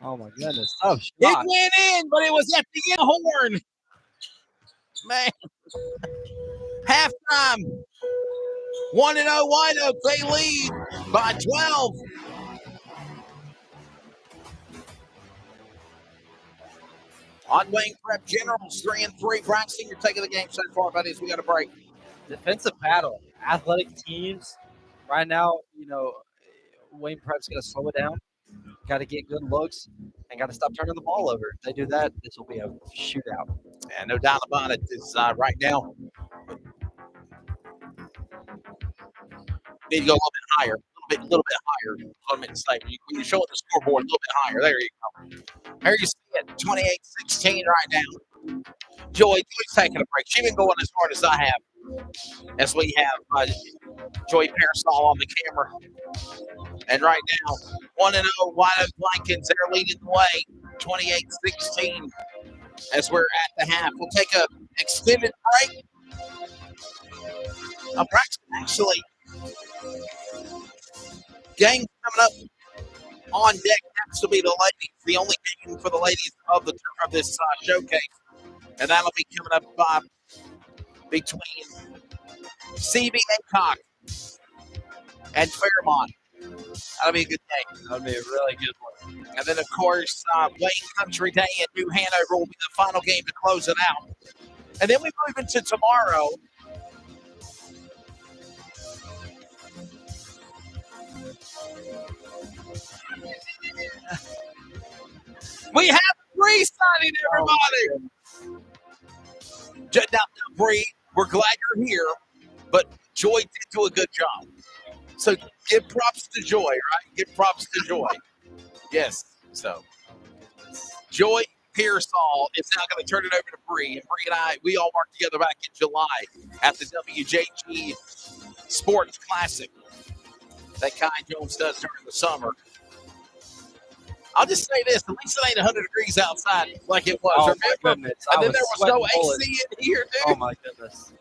Oh, my goodness. Oh, shot. It went in, but it was at the end horn. Man. Halftime. 1-0 White Oak. They lead by 12. On Wayne Prep Generals, 3-3. Braxton, you're taking the game so far, buddies. We got a break. Defensive battle. Athletic teams. Right now, Wayne Prep's going to slow it down. Got to get good looks and got to stop turning the ball over. If they do that, this will be a shootout. Yeah, no doubt about it. This right now. Need to go a little bit higher. A little bit higher. That's what I meant to say. When you show the scoreboard a little bit higher. There you go. There you see it. 28-16 right now. Joy's taking a break. She's been going as hard as I have. As we have Joy Parasol on the camera. And right now, 1-0 White Oak Vikings. They're leading the way. 28-16 as we're at the half. We'll take an extended break. Braxton, actually, game coming up on deck happens to be the ladies. The only game for the ladies of this showcase. And that'll be coming up between CB Aycock and Fairmont. That'll be a good game. That'll be a really good one. And then, of course, Wayne Country Day in New Hanover will be the final game to close it out. And then we move into tomorrow. We have Bree signing, everybody. Now, Bree, we're glad you're here, but Joy did do a good job. So give props to Joy, right? Give props to Joy. Yes. So Joy Pearsall is now going to turn it over to Bree. And Bree and I, we all worked together back in July at the WJG Sports Classic that Kai Jones does during the summer. I'll just say this, at least it ain't 100 degrees outside like it was, remember? And then there was no AC in here, dude. Oh, my goodness.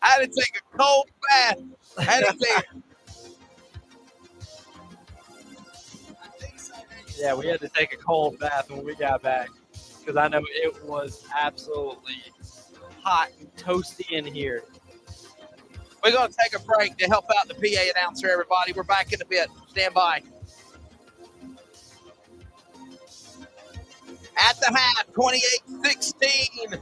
I had to take a cold bath. I had to take Yeah, we had to take a cold bath when we got back because I know it was absolutely hot and toasty in here. We're going to take a break to help out the PA announcer, everybody. We're back in a bit. Stand by. At the half, 28-16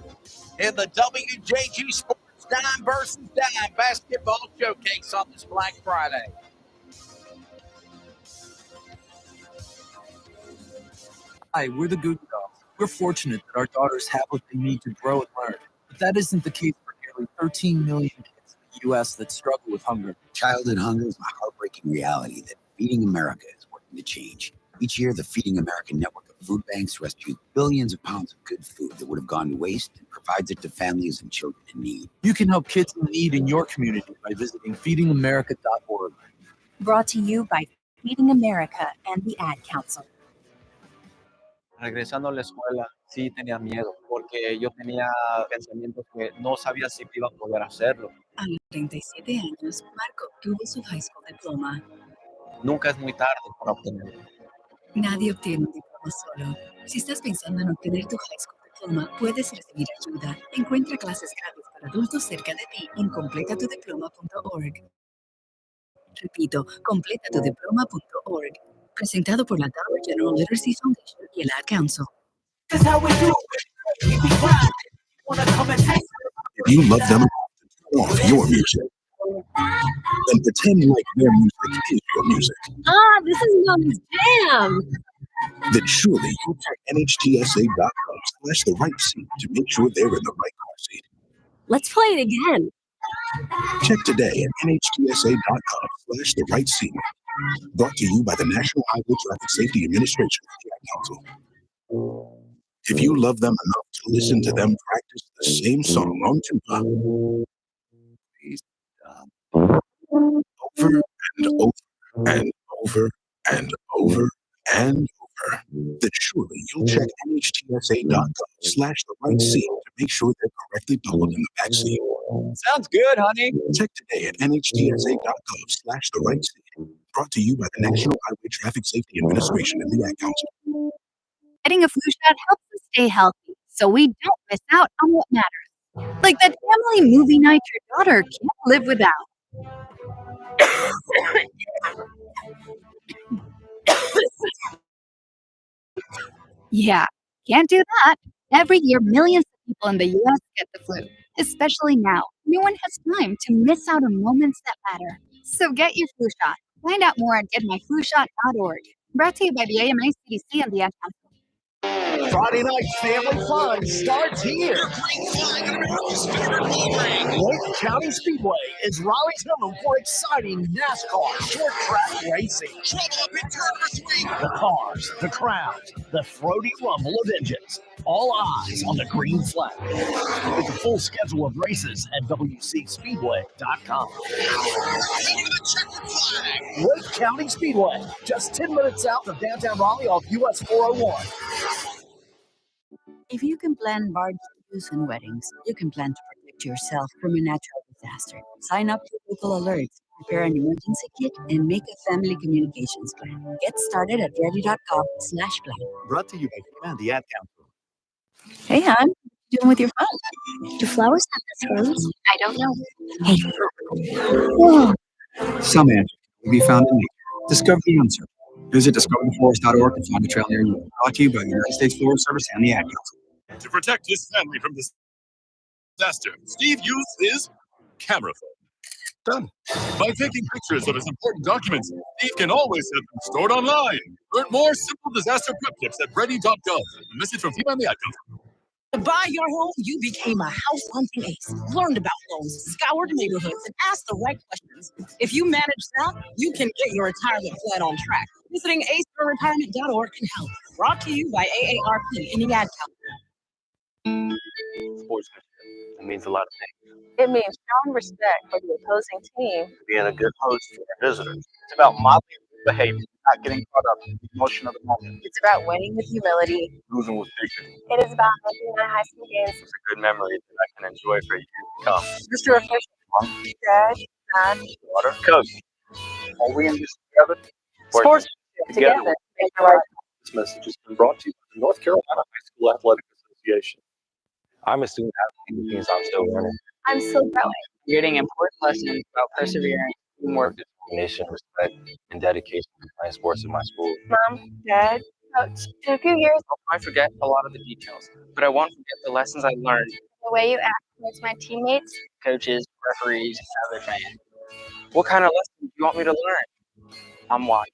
in the WJG Sports Dime versus Dime Basketball Showcase on this Black Friday. Hi, we're the Goo Goo Dolls. We're fortunate that our daughters have what they need to grow and learn. But that isn't the case for nearly 13 million kids in the U.S. that struggle with hunger. Childhood hunger is a heartbreaking reality that Feeding America is working to change. Each year, the Feeding America network of food banks rescues billions of pounds of good food that would have gone to waste and provides it to families and children in need. You can help kids in need in your community by visiting feedingamerica.org. Brought to you by Feeding America and the Ad Council. Regresando a la escuela, sí tenía miedo, porque yo tenía pensamientos que no sabía si iba a poder hacerlo. A los 37 años, Marco obtuvo su high school diploma. Nunca es muy tarde para obtenerlo. Nadie obtiene un diploma solo. Si estás pensando en obtener tu high school diploma, puedes recibir ayuda. Encuentra clases gratis para adultos cerca de ti en completatudiploma.org. Repito, completatudiploma.org. Presentado por la Dollar General Literacy Foundation y el Ad Council. If you love them, turn off your music and pretend like their music is your music. This is Mommy's jam. Then surely you'll check NHTSA.gov/the right seat to make sure they're in the right car seat. Let's play it again. Check today at nhtsa.gov/the-right-seat. Brought to you by the National Highway Traffic Safety Administration and the Ad Council. If you love them enough to listen to them practice the same song on tuba, please stop. Over and over and over and over and over, then surely you'll check nhtsa.gov/the-right-seat to make sure they're correctly buckled in the back seat. Sounds good, honey. Check today at nhtsa.gov/the-right-seat. Brought to you by the National Highway Traffic Safety Administration and the Ad Council. Getting a flu shot helps us stay healthy, so we don't miss out on what matters. Like that family movie night your daughter can't live without. Yeah, can't do that. Every year, millions of people in the U.S. get the flu, especially now. No one has time to miss out on moments that matter. So get your flu shot. Find out more at getmyflushot.org. Brought to you by the AMA, CDC, and the Ad Council. Friday night family fun starts here. Lake County Speedway is Raleigh's home for exciting NASCAR short track racing. The cars, the crowds, the throaty rumble of engines. All eyes on the green flag. With the full schedule of races at WCSpeedway.com. Lake County Speedway, just 10 minutes south of downtown Raleigh off US 401. If you can plan barbecues and weddings, you can plan to protect yourself from a natural disaster. Sign up for local alerts, prepare an emergency kit, and make a family communications plan. Get started at ready.gov/plan. Brought to you by FEMA and the Ad Council. Hey, hon, what you doing with your phone? Do flowers have best friends? I don't know. Hey. Whoa. Some answers can be found in nature. Discover the answer. Visit discovertheforest.org and find a trail near you. Brought to you by the United States Forest Service and the Ad Council. To protect his family from this disaster, Steve used his camera phone. Done. By taking pictures of his important documents, Steve can always have them stored online. Learn more simple disaster prep tips at ready.gov. A message from FEMA and the Ad Council. To buy your home, you became a house hunting ace. Learned about loans, scoured neighborhoods, and asked the right questions. If you manage that, you can get your retirement plan on track. Visiting aceforretirement.org can help. Brought to you by AARP and the Ad Council. Sportsmanship. It means a lot of things. It means showing respect for the opposing team. Being a good host for our visitors. It's about modeling good behavior, not getting caught up in the emotion of the moment. It's about winning with humility. Losing with dignity. It is about making my high school games It's a good memory that I can enjoy for years to come. Mr. Official, Judge, son, Daughter, coach. Are we in this together? sports together. Make the right. This message has been brought to you by the North Carolina High School Athletic Association. I'm a student athlete, which means I'm still learning. I'm still growing. Getting important lessons about perseverance, teamwork, Determination, respect, and dedication to playing sports in my school. Mom, Dad, Coach, in a few years, I forget a lot of the details, but I won't forget the lessons I learned. the way you act towards my teammates, Coaches, referees, and other fans. What kind of lessons do you want me to learn? I'm watching.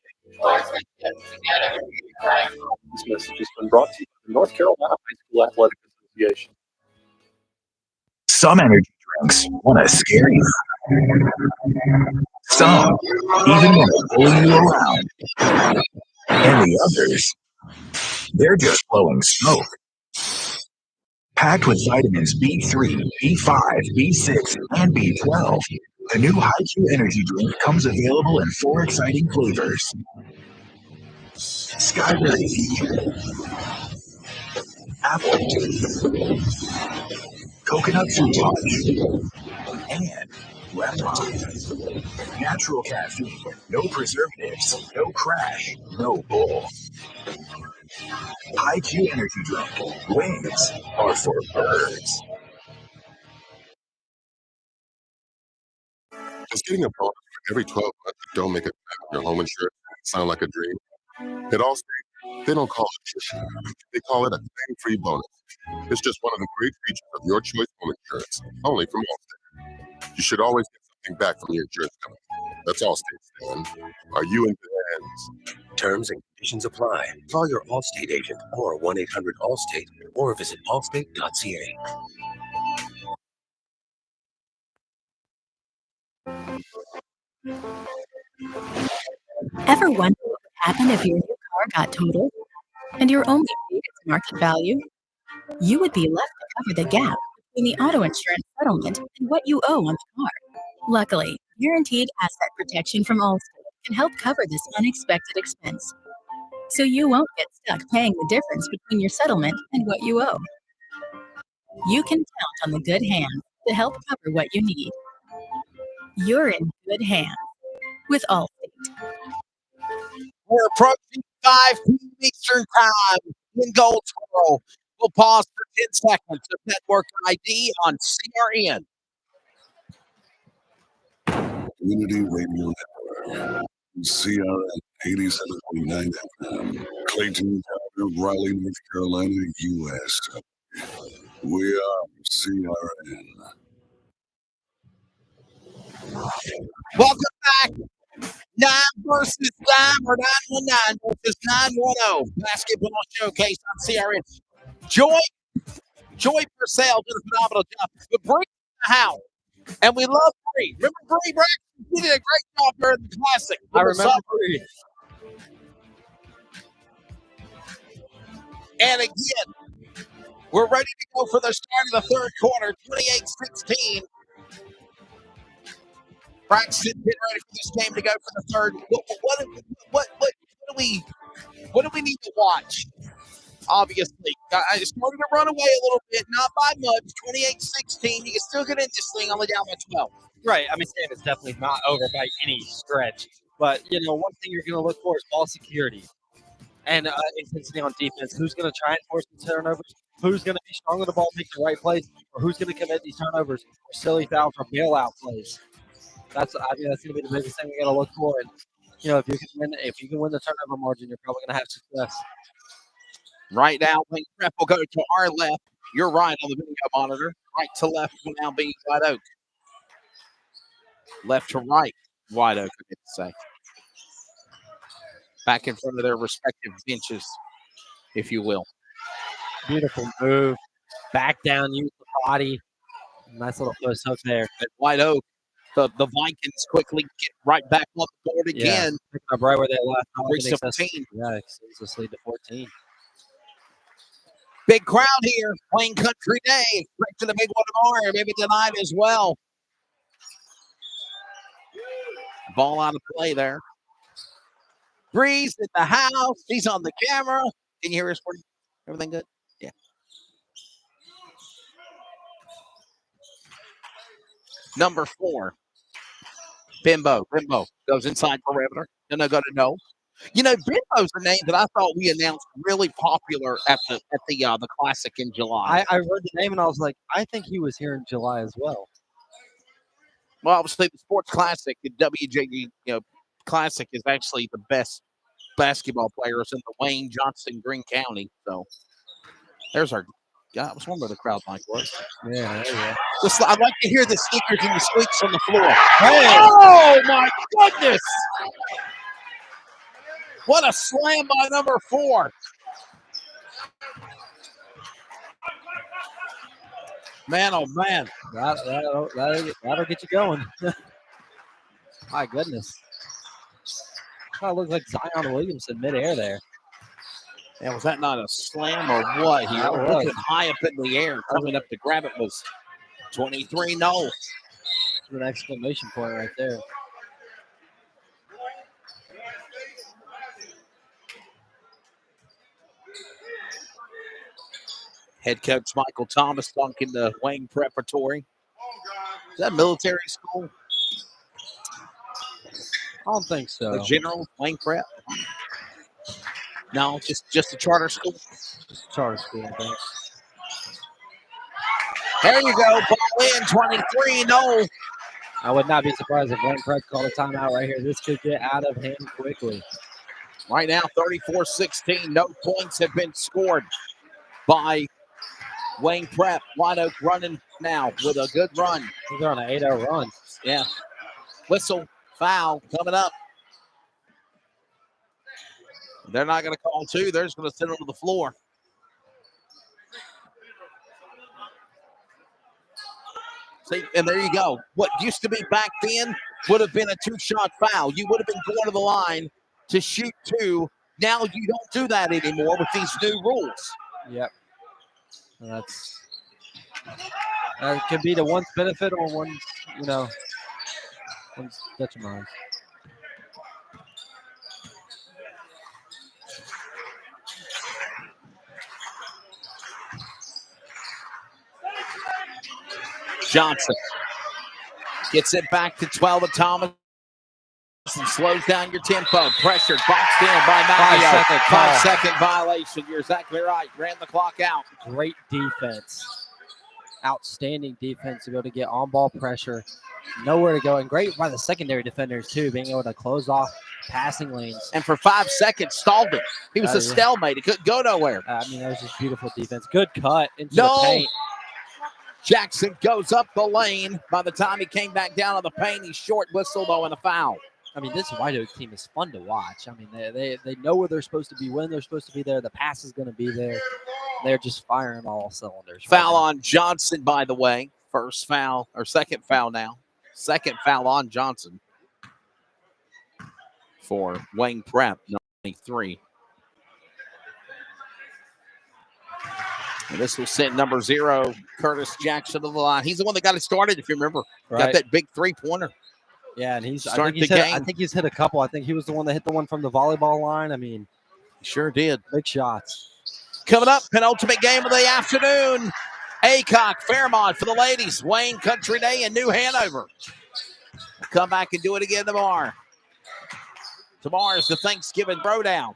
This message has been brought to you by the North Carolina High School Athletic Association. Some energy drinks want to scare you. Some even want to pull you around. And the others, they're just blowing smoke. Packed with vitamins B3, B5, B6, and B12, the new High-Q energy drink comes available in 4 exciting flavors. Skyberry, apple, coconut fruit punch, and lemon. Natural caffeine, no preservatives, no crash, no bull. High-Q energy drink. Wings are for birds. Does getting a bonus for every 12 months you don't make a claim on your home insurance sound like a dream? At Allstate, they don't call it tuition. They call it a claim-free bonus. It's just one of the great features of your choice home insurance, only from Allstate. You should always get something back from your insurance company. That's Allstate, Stan. Are you in good hands? Terms and conditions apply. Call your Allstate agent or 1-800-ALLSTATE or visit allstate.ca. Ever wonder what would happen if your new car got totaled and you're only paid its market value? You would be left to cover the gap between the auto insurance settlement and what you owe on the car. Luckily, guaranteed asset protection from Allstate can help cover this unexpected expense, so you won't get stuck paying the difference between your settlement and what you owe. You can count on the good hands to help cover what you need. You're in good hands with Allstate. We're approaching 5 p.m. Eastern Time in Goldsboro. We'll pause for 10 seconds of network ID on CRN. Community Radio Network. CRN 87.9 FM. Clayton, Raleigh, North Carolina, U.S. We are CRN. Welcome back. 9 versus 9 or 919 versus 910. Basketball showcase on CRN. Joy Purcell did a phenomenal job. But Bree in the house. And we love Bree. Remember Bree Braxton? She did a great job during the Classic. I remember Bree. And again, we're ready to go for the start of the third quarter, 28-16. Braxton getting ready for this game to go for the third. What do we need to watch? Obviously, I started to run away a little bit, not by much. 28-16. You can still get in this thing only down by 12. Right. I mean, Sam is definitely not over by any stretch. But, one thing you're going to look for is ball security and intensity on defense. Who's going to try and force the turnovers? Who's going to be strong on the ball, make the right plays? Or who's going to commit these turnovers or silly fouls or bailout plays? That's going to be the biggest thing we got to look for. And, if you can win the turnover margin, you're probably going to have success. Right now, Wayne Prep will go to our left. You're right on the video monitor. Right to left will now be White Oak. Left to right, White Oak, I get to say. Back in front of their respective benches, if you will. Beautiful move. Back down, use the body. Nice little post hook there. At White Oak, the Vikings quickly get right back on the board again. Picking up right where they left. 3-17. Yeah, excess lead to 14. Big crowd here, playing Country Day. Expecting a big one tomorrow, maybe tonight as well. Ball out of play there. Breeze at the house. He's on the camera. Can you hear us? Everything good? Yeah. Number 4. Bimbo goes inside perimeter. Then go to no. Bimbo's a name that I thought we announced really popular at the Classic in July. I read the name and I was like, I think he was here in July as well. Well, obviously the Sports Classic, the WJG Classic is actually the best basketball players in the Wayne, Johnson, Greene County. So there's our. Yeah, I was wondering where the crowd mic was. Yeah, there you go. I'd like to hear the sneakers and the squeaks on the floor. Hey. Oh my goodness! What a slam by number 4. Man, oh man. That'll get you going. My goodness. That looks like Zion Williamson midair there. Yeah, was that not a slam or what? He was looking high up in the air. Coming up to grab it was 23-0. An exclamation point right there. Head coach Michael Thomas dunking the Wayne Preparatory. Is that military school? I don't think so. The General Wayne Prep? No, just a charter school. Just a charter school, I think. There you go. Ball in 23-0. I would not be surprised if Wayne Prep called a timeout right here. This could get out of hand quickly. Right now, 34-16. No points have been scored by Wayne Prep. White Oak running now with a good run. They're on an 8-0 run. Yeah. Whistle, foul coming up. They're not going to call 2. They're just going to send them to the floor. See, and there you go. What used to be back then would have been a 2-shot foul. You would have been going to the line to shoot 2. Now you don't do that anymore with these new rules. Yep. That could be to one's benefit or one's, one's detriment. Johnson gets it back to 12 of Thomas and slows down your tempo. Pressured, boxed in by Mario. 5-second violation. You're exactly right. Ran the clock out. Great defense. Outstanding defense to be able to get on-ball pressure. Nowhere to go. And great by the secondary defenders, too, being able to close off passing lanes. And for 5 seconds, stalled it. He was a stalemate. He couldn't go nowhere. That was just beautiful defense. Good cut into the paint. Jackson goes up the lane. By the time he came back down on the paint, he short whistled, though, and a foul. This White Oak team is fun to watch. They know where they're supposed to be, when they're supposed to be there. The pass is going to be there. They're just firing all cylinders. Foul on Johnson, by the way. First foul, or second foul now. Second foul on Johnson for Wayne Prep, 93. And this will send number 0, Curtis Jackson, to the line. He's the one that got it started, if you remember. Right. Got that big 3-pointer. Yeah, and I think he's hit a couple. I think he was the one that hit the one from the volleyball line. He sure did. Big shots. Coming up, penultimate game of the afternoon. Aycock, Fairmont for the ladies. Wayne, Country Day, and New Hanover. We'll come back and do it again tomorrow. Tomorrow is the Thanksgiving Throwdown.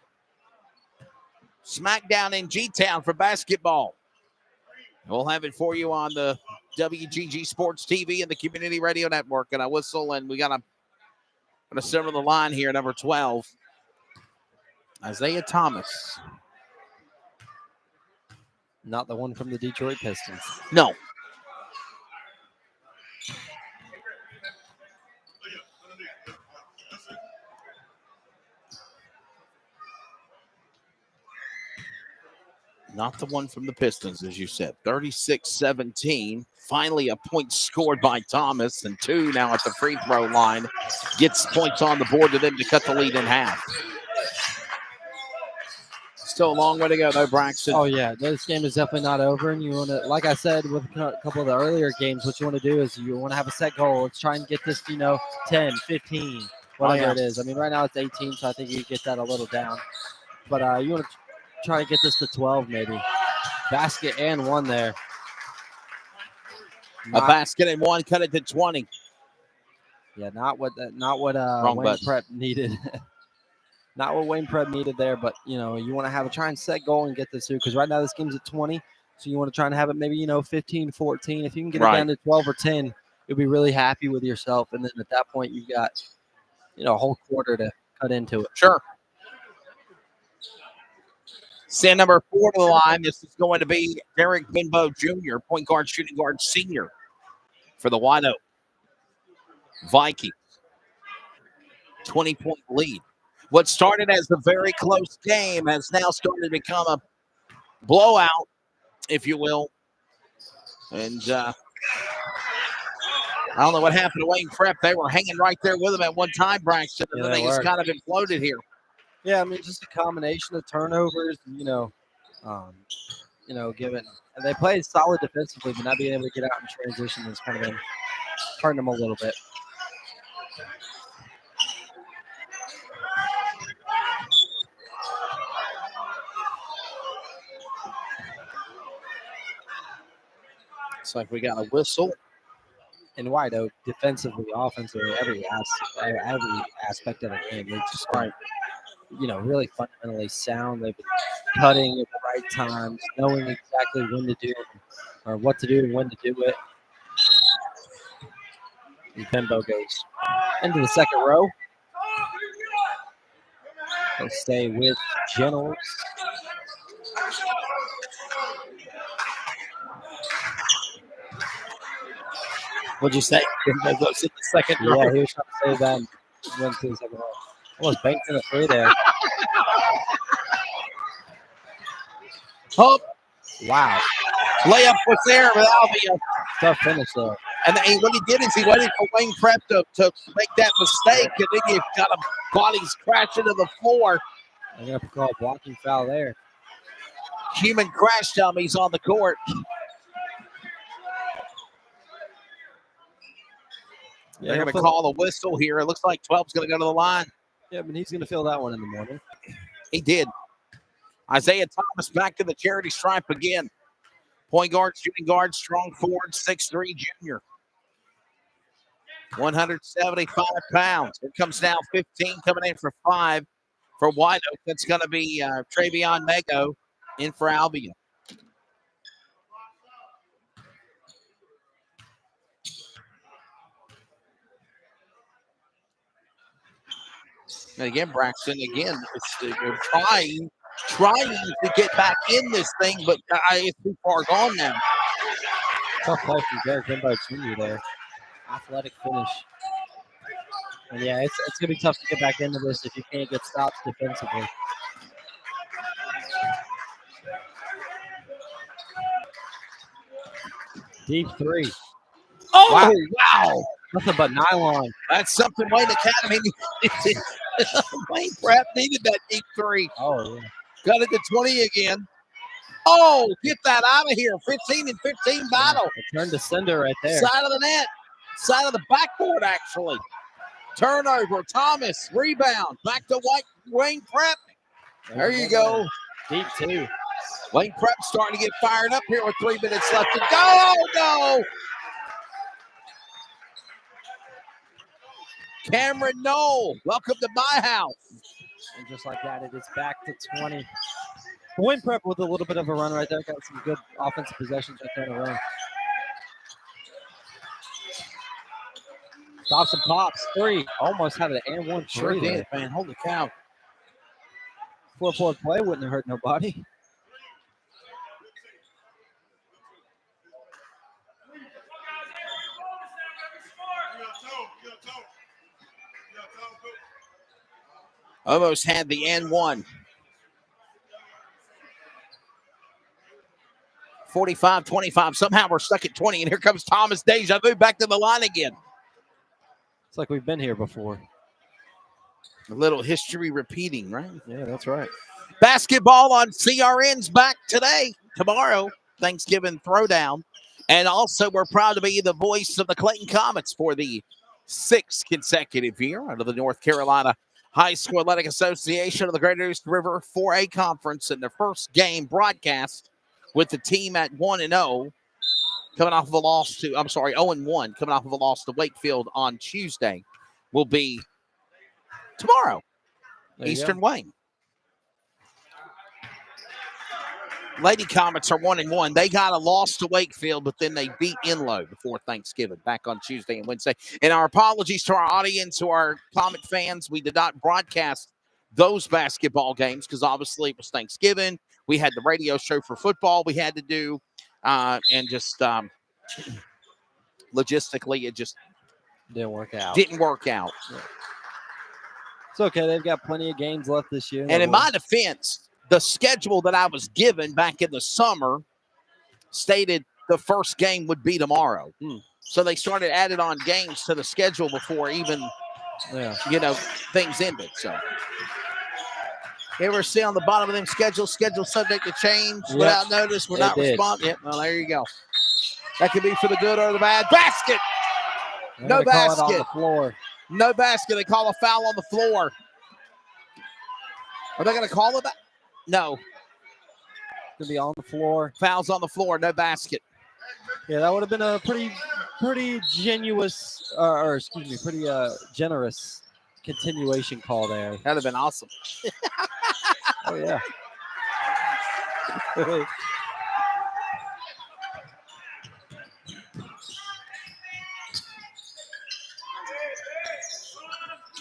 Smackdown in G-Town for basketball. We'll have it for you on the WJG Sports TV and the Community Radio Network. And I whistle, and we got to center the line here, number 12. Isaiah Thomas. Not the one from the Detroit Pistons. No. Not the one from the Pistons, as you said. 36-17. Finally, a point scored by Thomas, and 2 now at the free throw line. Gets points on the board to them to cut the lead in half. Still a long way to go, though, Braxton. Oh, yeah. This game is definitely not over. And you want to, like I said with a couple of the earlier games, what you want to do is you want to have a set goal. Let's try and get this, 10, 15, whatever it is. Right now it's 18, so I think you get that a little down. But you want to try to get this to 12, maybe. Basket and 1 there. A basket and 1, cut it to 20. Yeah, not what Wayne Prep needed. Not what Wayne Prep needed there, but you want to try and set goal and get this through, because right now this game's at 20, so you want to try and have it maybe 15, 14. If you can get it down to 12 or 10, you'll be really happy with yourself, and then at that point you've got a whole quarter to cut into it. Sure. Send number 4 to the line. This is going to be Derek Binbo Jr., point guard, shooting guard, senior for the White Oak Vikings. 20-point lead. What started as a very close game has now started to become a blowout, if you will. And I don't know what happened to Wayne Prep. They were hanging right there with him at one time, Braxton, and then they just kind of imploded here. Yeah, just a combination of turnovers, given they played solid defensively, but not being able to get out in transition has kind of been hurting them a little bit. Looks like we got a whistle. And White Oak, defensively, offensively, every aspect of the game, they just aren't, really fundamentally sound. They've been cutting at the right times, knowing exactly when to do or what to do and when to do it. And Bimbo goes into the second row. They'll stay with Generals. What'd you say? Bimbo goes in the second row. Yeah, he was trying to say that. Went to the second row. Almost banked in a 3 there. Oh, wow. Layup was there, but that'll be a tough finish there. And what he did is he waited for Wayne Prep to make that mistake, and then you got a bodies crashing to the floor. They're going to call a blocking foul there. Human crash dummies on the court. Yeah, They're going to call a whistle here. It looks like 12's going to go to the line. Yeah, but he's going to feel that one in the morning. He did. Isaiah Thomas back to the charity stripe again. Point guard, shooting guard, strong forward, 6'3" junior. 175 pounds. Here comes now 15 coming in for 5 for White Oak. That's going to be Travion Mago in for Albion. And again, Braxton, they're trying to get back in this thing, but it's too far gone now. Tough play from Derek Bimbo Jr. there. Athletic finish. And yeah, it's going to be tough to get back into this if you can't get stops defensively. Deep three. Oh, wow. Nothing but nylon. That's something Wayne Academy needed. Wayne Prep needed that deep three. Oh, yeah. Got it to 20 again. Oh, get that out of here. 15 and 15 battle. It turned to cinder right there. Side of the net. Side of the backboard, actually. Turnover. Thomas. Rebound. Back to Wayne Prep. There you go. Deep two. Wayne Prep starting to get fired up here with 3 minutes left to go. Oh, no. Cameron Knoll, welcome to my house. And just like that, it is back to 20. Wayne Prep with a little bit of a run right there. Got some good offensive possessions right there in a row. Stops and pops. 3. Almost had an and 1 Sure three did, there. man. Holy cow. 4-point play wouldn't have hurt nobody. Almost had the N1. 45-25. Somehow we're stuck at 20, and here comes Thomas Deja Vu back to the line again. It's like we've been here before. A little history repeating, right? Yeah, that's right. Basketball on CRN's back today, tomorrow, Thanksgiving Throwdown. And also, we're proud to be the voice of the Clayton Comets for the 6th consecutive year under the North Carolina High School Athletic Association of the Greater East River 4A Conference, in their first game broadcast with the team at 1-0, coming off of a loss to, 0-1, coming off of a loss to Wakefield on Tuesday, will be tomorrow, Eastern Wayne. Lady Comets are 1-1. They got a loss to Wakefield, but then they beat Enloe before Thanksgiving back on Tuesday and Wednesday. And our apologies to our audience, to our Comet fans. We did not broadcast those basketball games because obviously it was Thanksgiving. We had the radio show for football we had to do. And just logistically, it just didn't work out. Yeah. It's okay. They've got plenty of games left this year. And in my defense, the schedule that I was given back in the summer stated the first game would be tomorrow. So they started adding on games to the schedule before even, things ended. So here we're seeing on the bottom of them schedule subject to change without notice. We're not responding. Yep. Well, there you go. That could be for the good or the bad. Basket. No basket. On the floor. No basket. They call a foul on the floor. Are they going to call it back? No. Going to be on the floor. Fouls on the floor. No basket. Yeah, that would have been a pretty pretty generous continuation call there. That'd have been awesome. Oh, yeah.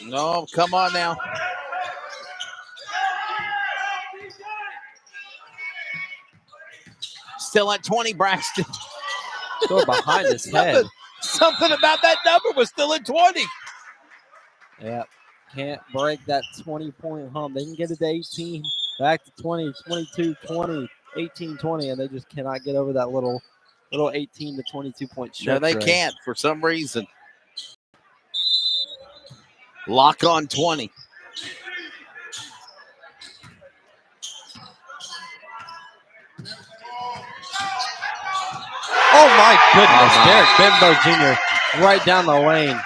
No, come on now. Still at 20, Braxton. Go behind his head. Something about that number was still at 20. Yeah, can't break that 20-point hump. They can get it to 18, back to 20, 22, 20, 18, 20, and they just cannot get over that little little 18 to 22 point stretch. No, they race. can't for some reason. Lock on 20. Oh my goodness, Derek Bimbo Jr. right down the lane.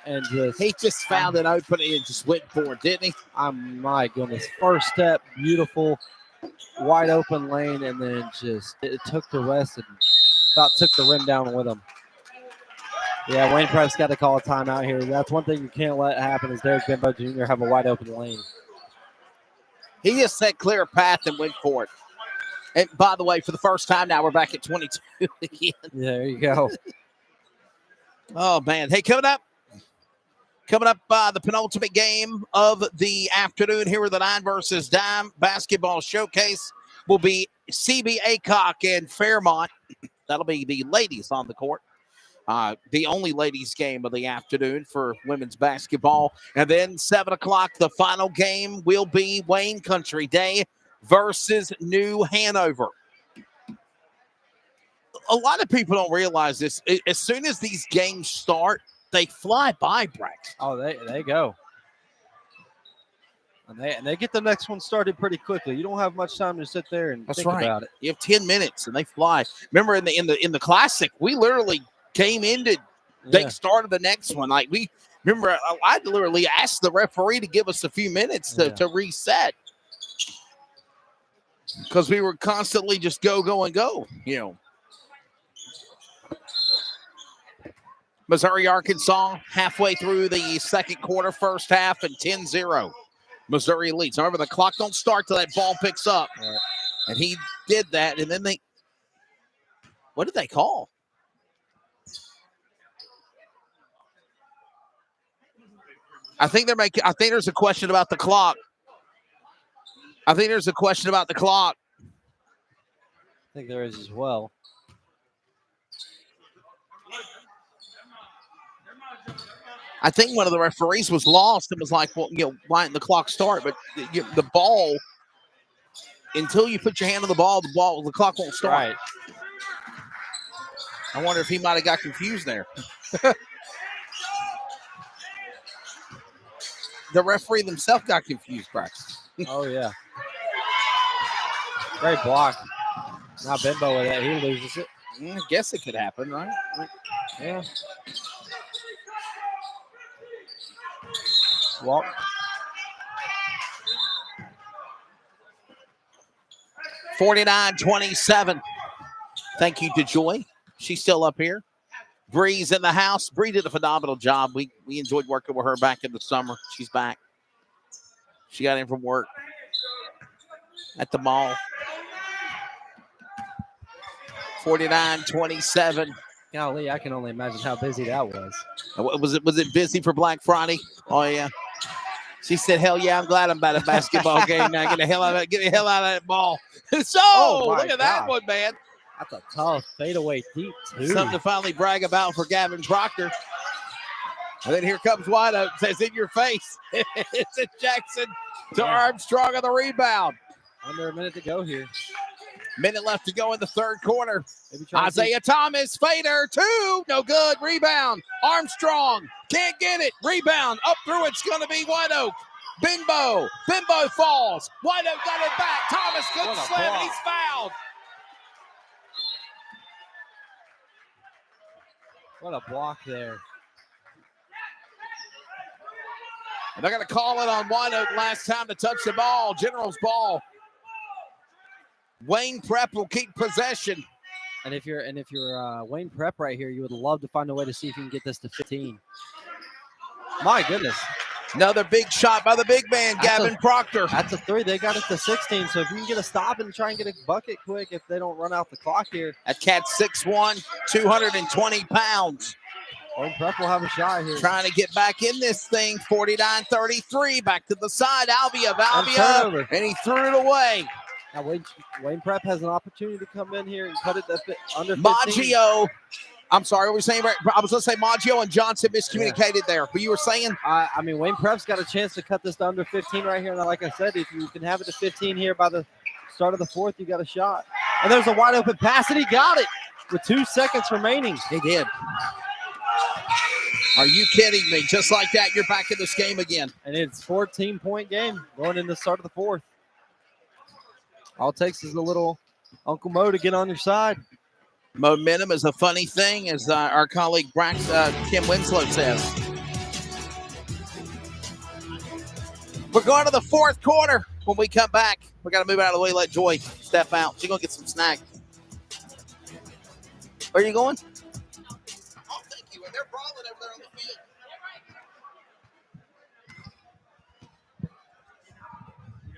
And he just found an opening and just went for it, didn't he? My goodness. First step, beautiful, wide open lane, and then just it took the rest and about took the rim down with him. Yeah, Wayne Prep's got to call a timeout here. That's one thing you can't let happen is Derek Bimbo Jr. have a wide open lane. He just set clear a path and went for it. And by the way, for the first time now, we're back at 22 again. There you go. Oh, man. Hey, coming up, the penultimate game of the afternoon here with the 9 versus Dime basketball showcase will be CB Aycock and Fairmont. That'll be the ladies on the court. The only ladies game of the afternoon for women's basketball. And then 7 o'clock, the final game will be Wayne Country Day versus New Hanover. A lot of people don't realize this. As soon as these games start, they fly by, Brax. Oh, they go. And they get the next one started pretty quickly. You don't have much time to sit there and think about it. You have 10 minutes and they fly. Remember in the classic, we literally came into they started the next one. Like we remember, I literally asked the referee to give us a few minutes to reset because we were constantly just go and go. You know. Missouri, Arkansas, halfway through the second quarter, first half, and 10-0. Missouri leads. However, the clock don't start till that ball picks up. Right. And he did that, and then what did they call? I think there's a question about the clock. I think there is as well. I think one of the referees was lost and was like, well, why didn't the clock start? But the ball, until you put your hand on the clock won't start. Right. I wonder if he might have got confused there. The referee themselves got confused, Brax. Oh, yeah. Great block. Now Bimbo with that, he loses it. I guess it could happen, right? Yeah. Walk. $49-27. Thank you to Joy. She's still up here. Bree's in the house. Bree did a phenomenal job. We enjoyed working with her back in the summer. She's back. She got in from work at the mall. 49-27. Golly, I can only imagine how busy that was. Was it busy for Black Friday? Oh yeah. She said, "Hell yeah, I'm glad I'm at a basketball game now. Get the hell out of that ball." So look at that one, man. That's a tough fadeaway deep too. Something to finally brag about for Gavin Proctor. And then here comes Wide Open. Says in your face. It's a Jackson to Armstrong on the rebound. Under a minute to go here. Minute left to go in the third quarter. Isaiah Thomas, fader, 2, no good. Rebound, Armstrong, can't get it. Rebound, up through it's going to be White Oak. Bimbo falls. White Oak got it back. Thomas couldn't slam it. He's fouled. What a block there. And they're going to call it on White Oak last time to touch the ball. General's ball. Wayne Prep will keep possession. And if you're Wayne Prep right here, you would love to find a way to see if you can get this to 15. My goodness. Another big shot by the big man, Gavin Proctor. That's a 3. They got it to 16. So if you can get a stop and try and get a bucket quick if they don't run out the clock here. That cat's 6'1", 220 pounds. Wayne Prep will have a shot here. Trying to get back in this thing. 49-33. Back to the side. Alvia. And he threw it away. Now Wayne Prep has an opportunity to come in here and cut it under 15. Maggio. I'm sorry, what were we saying? I was going to say Maggio and Johnson miscommunicated there. But you were saying? I mean, Wayne Prep's got a chance to cut this to under 15 right here. And like I said, if you can have it to 15 here by the start of the fourth, you got a shot. And there's a wide open pass, and he got it. with 2 seconds remaining. He did. Are you kidding me? Just like that, you're back in this game again. And it's 14-point game going into the start of the fourth. All it takes is a little Uncle Mo to get on your side. Momentum is a funny thing, as our colleague Kim Winslow says. We're going to the fourth quarter. When we come back, we got to move out of the way, let Joy step out. She's going to get some snacks. Where are you going? Oh, thank you. And they're brawling over there on the field.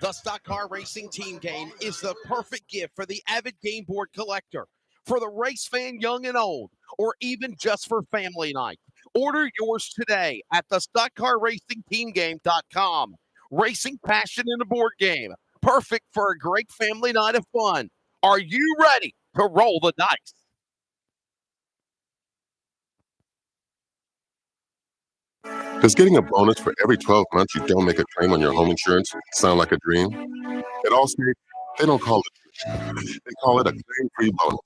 The Stock Car Racing Team Game is the perfect gift for the avid game board collector, for the race fan young and old, or even just for family night. Order yours today at the StockCarRacingTeamGame.com. Racing passion in a board game, perfect for a great family night of fun. Are you ready to roll the dice? Does getting a bonus for every 12 months you don't make a claim on your home insurance sound like a dream? At Allstate, they don't call it. They call it a claim-free bonus.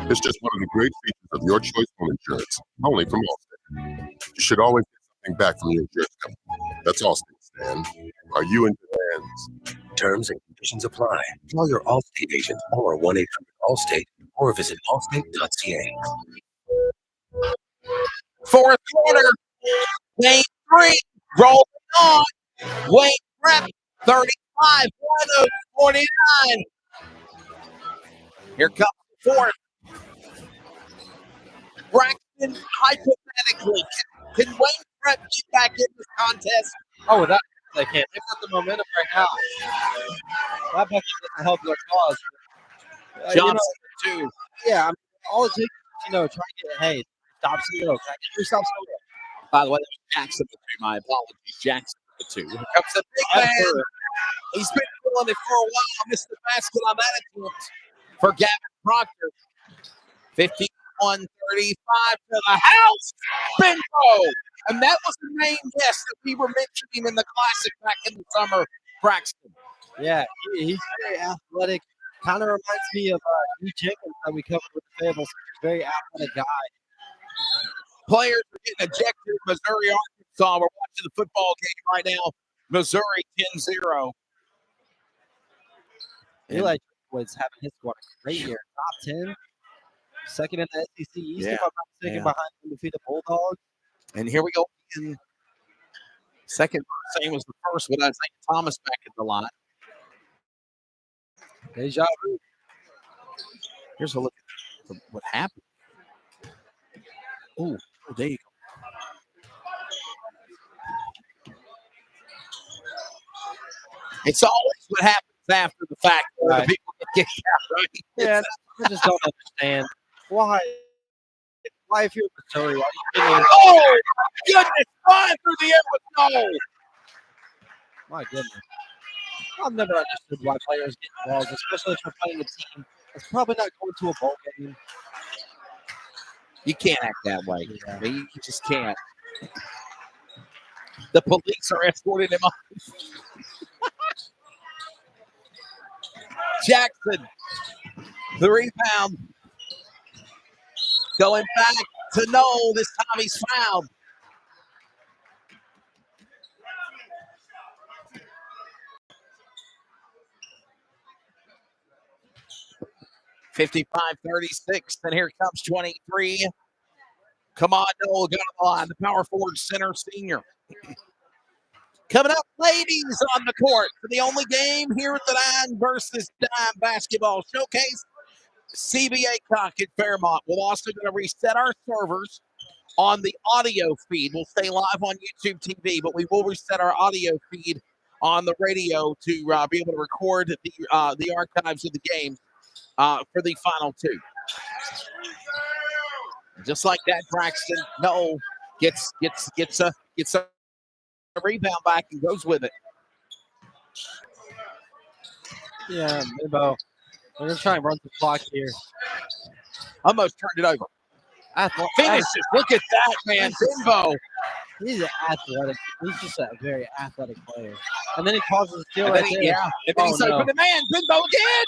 It's just one of the great features of your choice home insurance, only from Allstate. You should always get something back from your insurance company. That's Allstate, Stan. Are you in demand? Terms and conditions apply. Call your Allstate agent or 1-800-ALLSTATE or visit allstate.ca. Fourth quarter, game 3, rolling on. Wayne Prep, 35, 49. Here comes the fourth. Braxton, hypothetically, can Wayne Prep get back in this contest? Oh, that they can't. They've got the momentum right now. That bucket doesn't help their cause. Johnson, too. Yeah, I mean, all it takes is, try to get, hey, stop Soto. Can I get 3 stops Soto? By the way, that was Jackson with 2. My apologies. Jackson with 2. Here comes the big man. He's been feeling it for a while. Missed the basket on that attempt for Gavin Proctor. 51-35 to the house. Bingo. And that was the main guest that we were mentioning in the Classic back in the summer, Braxton. Yeah, he's very athletic. Kind of reminds me of E. Jenkins that we covered with the Fables. Very athletic guy. Players are getting ejected. Missouri, Arkansas. We're watching the football game right now. Missouri 10-0. Eli was having his squad a great year. Top 10. Second in the SEC East, if I'm not mistaken, behind the undefeated Bulldogs. And here we go. In second, same as the first with Isaiah Thomas back in the line. Deja vu. Here's a look at what happened. Oh, there you go. It's always what happens after the fact. Right. The people get out, right? Yeah, I just don't understand why if you're Missouri, why are you oh, goodness, flying through the air with no. My goodness. I've never understood why players get balls, especially if they're playing a team that's probably not going to a bowl game. You can't act that way. Yeah. You just can't. The police are escorting him off. Jackson, the rebound. Going back to no, this time he's fouled. (55-36), and here comes 23. Come on, Noel, go to the line. The power forward center senior. Coming up, ladies on the court for the only game here at the 9 versus 9 basketball showcase. CBA Cock at Fairmont. We're also going to reset our servers on the audio feed. We'll stay live on YouTube TV, but we will reset our audio feed on the radio to be able to record the archives of the game for the final 2. Just like that, Braxton gets a rebound back and goes with it. Yeah, Bimbo. We're going to try and run the clock here. Almost turned it over. Finishes. Look at that, man. Bimbo. He's an athletic. He's just a very athletic player. And then he causes a steal right there. Yeah. And then he's open to man. Bimbo again.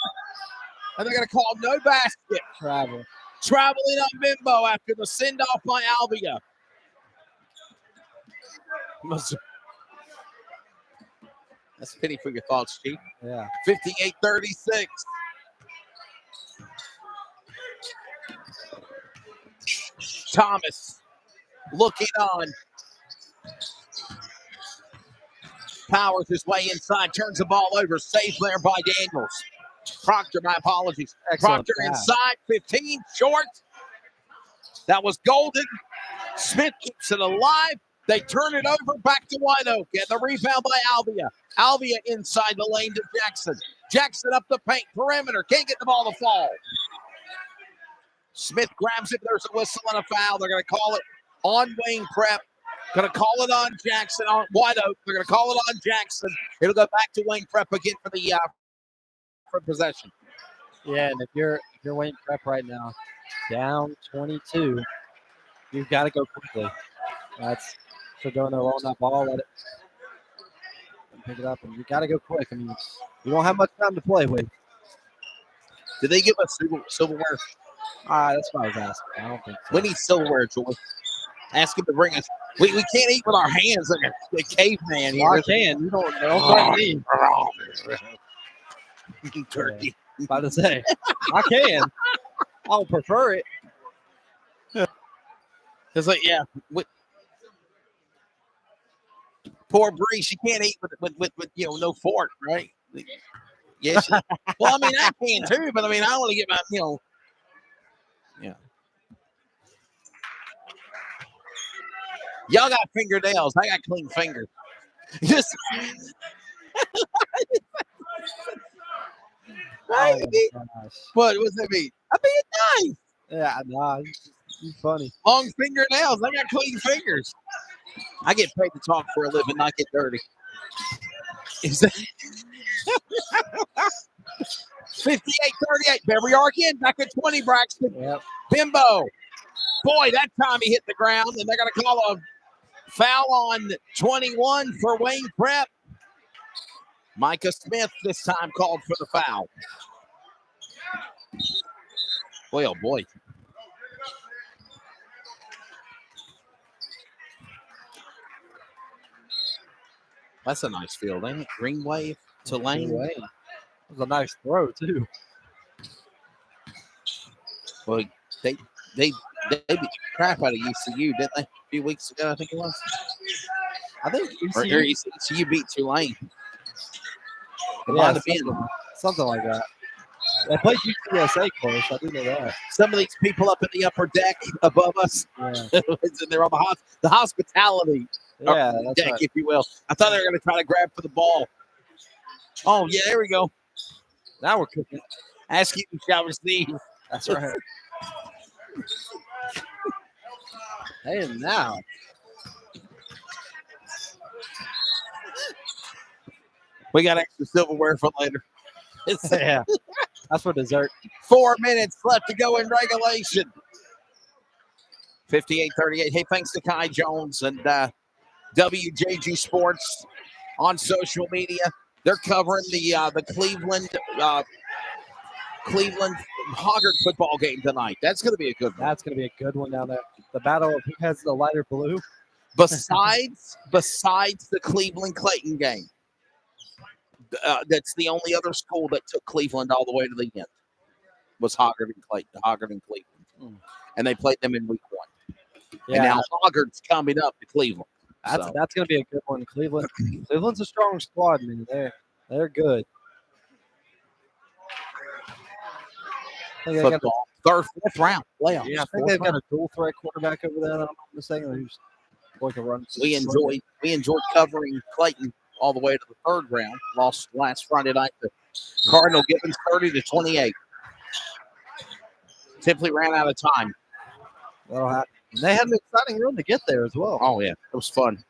And they're going to call no basket. Travel. Traveling up Bimbo after the send-off by Albia. That's a pity for your thoughts, Chief. Yeah. 58-36. Thomas looking on. Powers his way inside, turns the ball over, saved there by Daniels. Proctor, my apologies. Excellent Proctor pass. inside, 15, short. That was Golden. Smith keeps it alive. They turn it over back to White Oak. And the rebound by Albia. Albia inside the lane to Jackson. Jackson up the paint, perimeter. Can't get the ball to fall. Smith grabs it. There's a whistle and a foul. They're going to call it on Wayne Prep. Going to call it on Jackson, on White Oak. They're going to call it on Jackson. It'll go back to Wayne Prep again for the for possession. Yeah, and if you're Wayne Prep right now, down 22, you've got to go quickly. That's Sedona rolling that ball, let it pick it up, and you got to go quick. I mean, you don't have much time to play with. Did they give us silverware? That's what I was asking. I don't think so. We need silverware, Joy. Ask him to bring us. We can't eat with our hands like a caveman here. Well, I can. You don't threaten me. Turkey. Yeah, about to say, I can. I'll prefer it. It's like, yeah. Poor Bree, she can't eat with no fork, right? Yes. Well, I mean, I can too, but I mean, I want to get my, yeah. Y'all got fingernails. I got clean fingers. Just. Right? What does that mean? I mean, it's nice. Yeah, nah, you're funny. Long fingernails. I got clean fingers. I get paid to talk for a living, not get dirty. Is that 58-38? There we are again. Back at 20, Braxton. Yep. Bimbo. Boy, that time he hit the ground, and they're going to call a foul on 21 for Wayne Prep. Micah Smith this time called for the foul. Boy, oh boy. That's a nice field, ain't it? Green wave to lane. It was a nice throw, too. Well, they beat the crap out of ECU, didn't they? A few weeks ago, I think it was. I think ECU beat Tulane. Yeah, something like that. They played UTSA close. I do know that. Some of these people up in the upper deck above us, they're on the hospitality deck, right. if you will. I thought they were going to try to grab for the ball. Oh, yeah, there we go. Now we're cooking. Ask you shall receive. That's right. Hey, now. We got extra silverware for later. Yeah, that's for dessert. 4 minutes left to go in regulation. 58-38. Hey, thanks to Kai Jones and WJG Sports on social media. They're covering the Cleveland Hoggard football game tonight. That's going to be a good one. That's going to be a good one down there. The battle of who has the lighter blue. Besides the Cleveland Clayton game. That's the only other school that took Cleveland all the way to the end. Was Hoggard and Cleveland. And they played them in week 1. Yeah. And now Hoggard's coming up to Cleveland. That's going to be a good one. Cleveland's a strong squad, man. They're good. Football. Third, fourth round playoffs. Yeah, I think they've got a dual threat quarterback over there. I'm not mistaken. Who's going to run? We enjoyed covering Clayton all the way to the third round. Lost last Friday night to Cardinal Gibbons 30-28. Simply ran out of time. That'll happen. They had an exciting run to get there as well. Oh, yeah. It was fun.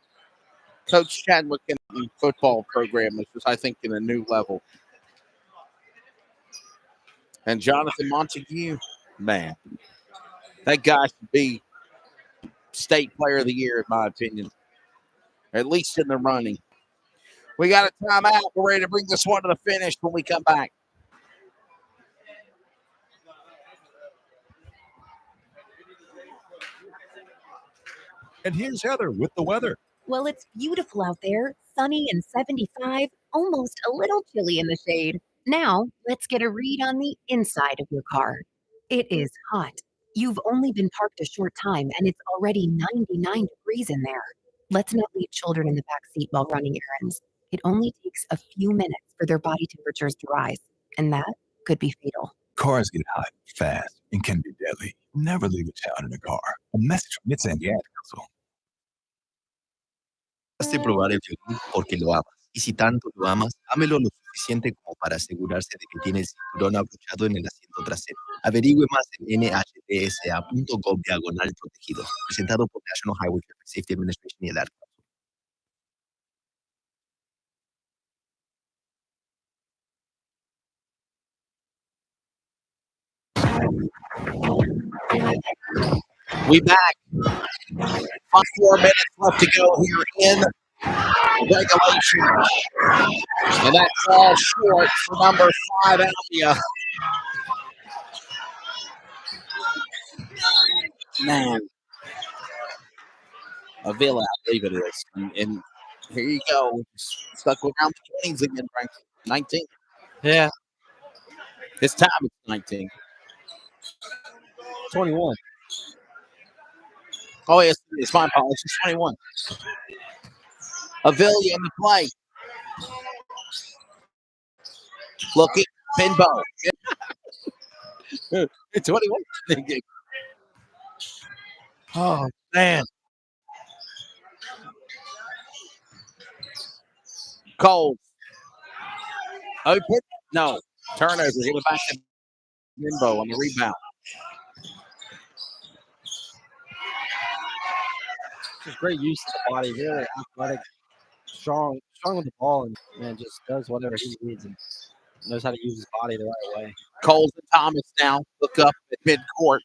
Coach Chadwick in the football program is just, I think, in a new level. And Jonathan Montague, man, that guy should be state player of the year, in my opinion. Or at least in the running. We got a timeout. We're ready to bring this one to the finish when we come back. And here's Heather with the weather. Well, it's beautiful out there, sunny and 75, almost a little chilly in the shade. Now, let's get a read on the inside of your car. It is hot. You've only been parked a short time and it's already 99 degrees in there. Let's not leave children in the back seat while running errands. It only takes a few minutes for their body temperatures to rise, and that could be fatal. Cars get hot fast and can be deadly. Never leave a child in a car. A message from Mid-San Ad Council. De probar el violín porque lo amas. Y si tanto lo amas, ámelo lo suficiente como para asegurarse de que tiene el cinturón abrochado en el asiento trasero. Averigüe más en nhtsa.gov/protegido. Presentado por National Highway Traffic Safety Administration y el ARC. We back. 4 minutes left to go here in regulation. And that falls short for number 5, Avia. Man. Avila, I believe it is. And here you go. Stuck around the 20s again, Frank. 19. Yeah. This time it's 19. 21. Oh, yes, it's my apologies. It's 21. Avila on the play. Looking, Pinbo. 21. Oh, man. Cole. Open. No. Turnover. Give it back to Pinbo on the rebound. Just great use of the body, really athletic, strong with the ball, and man just does whatever he needs and knows how to use his body the right way. Coles and Thomas now look up at midcourt.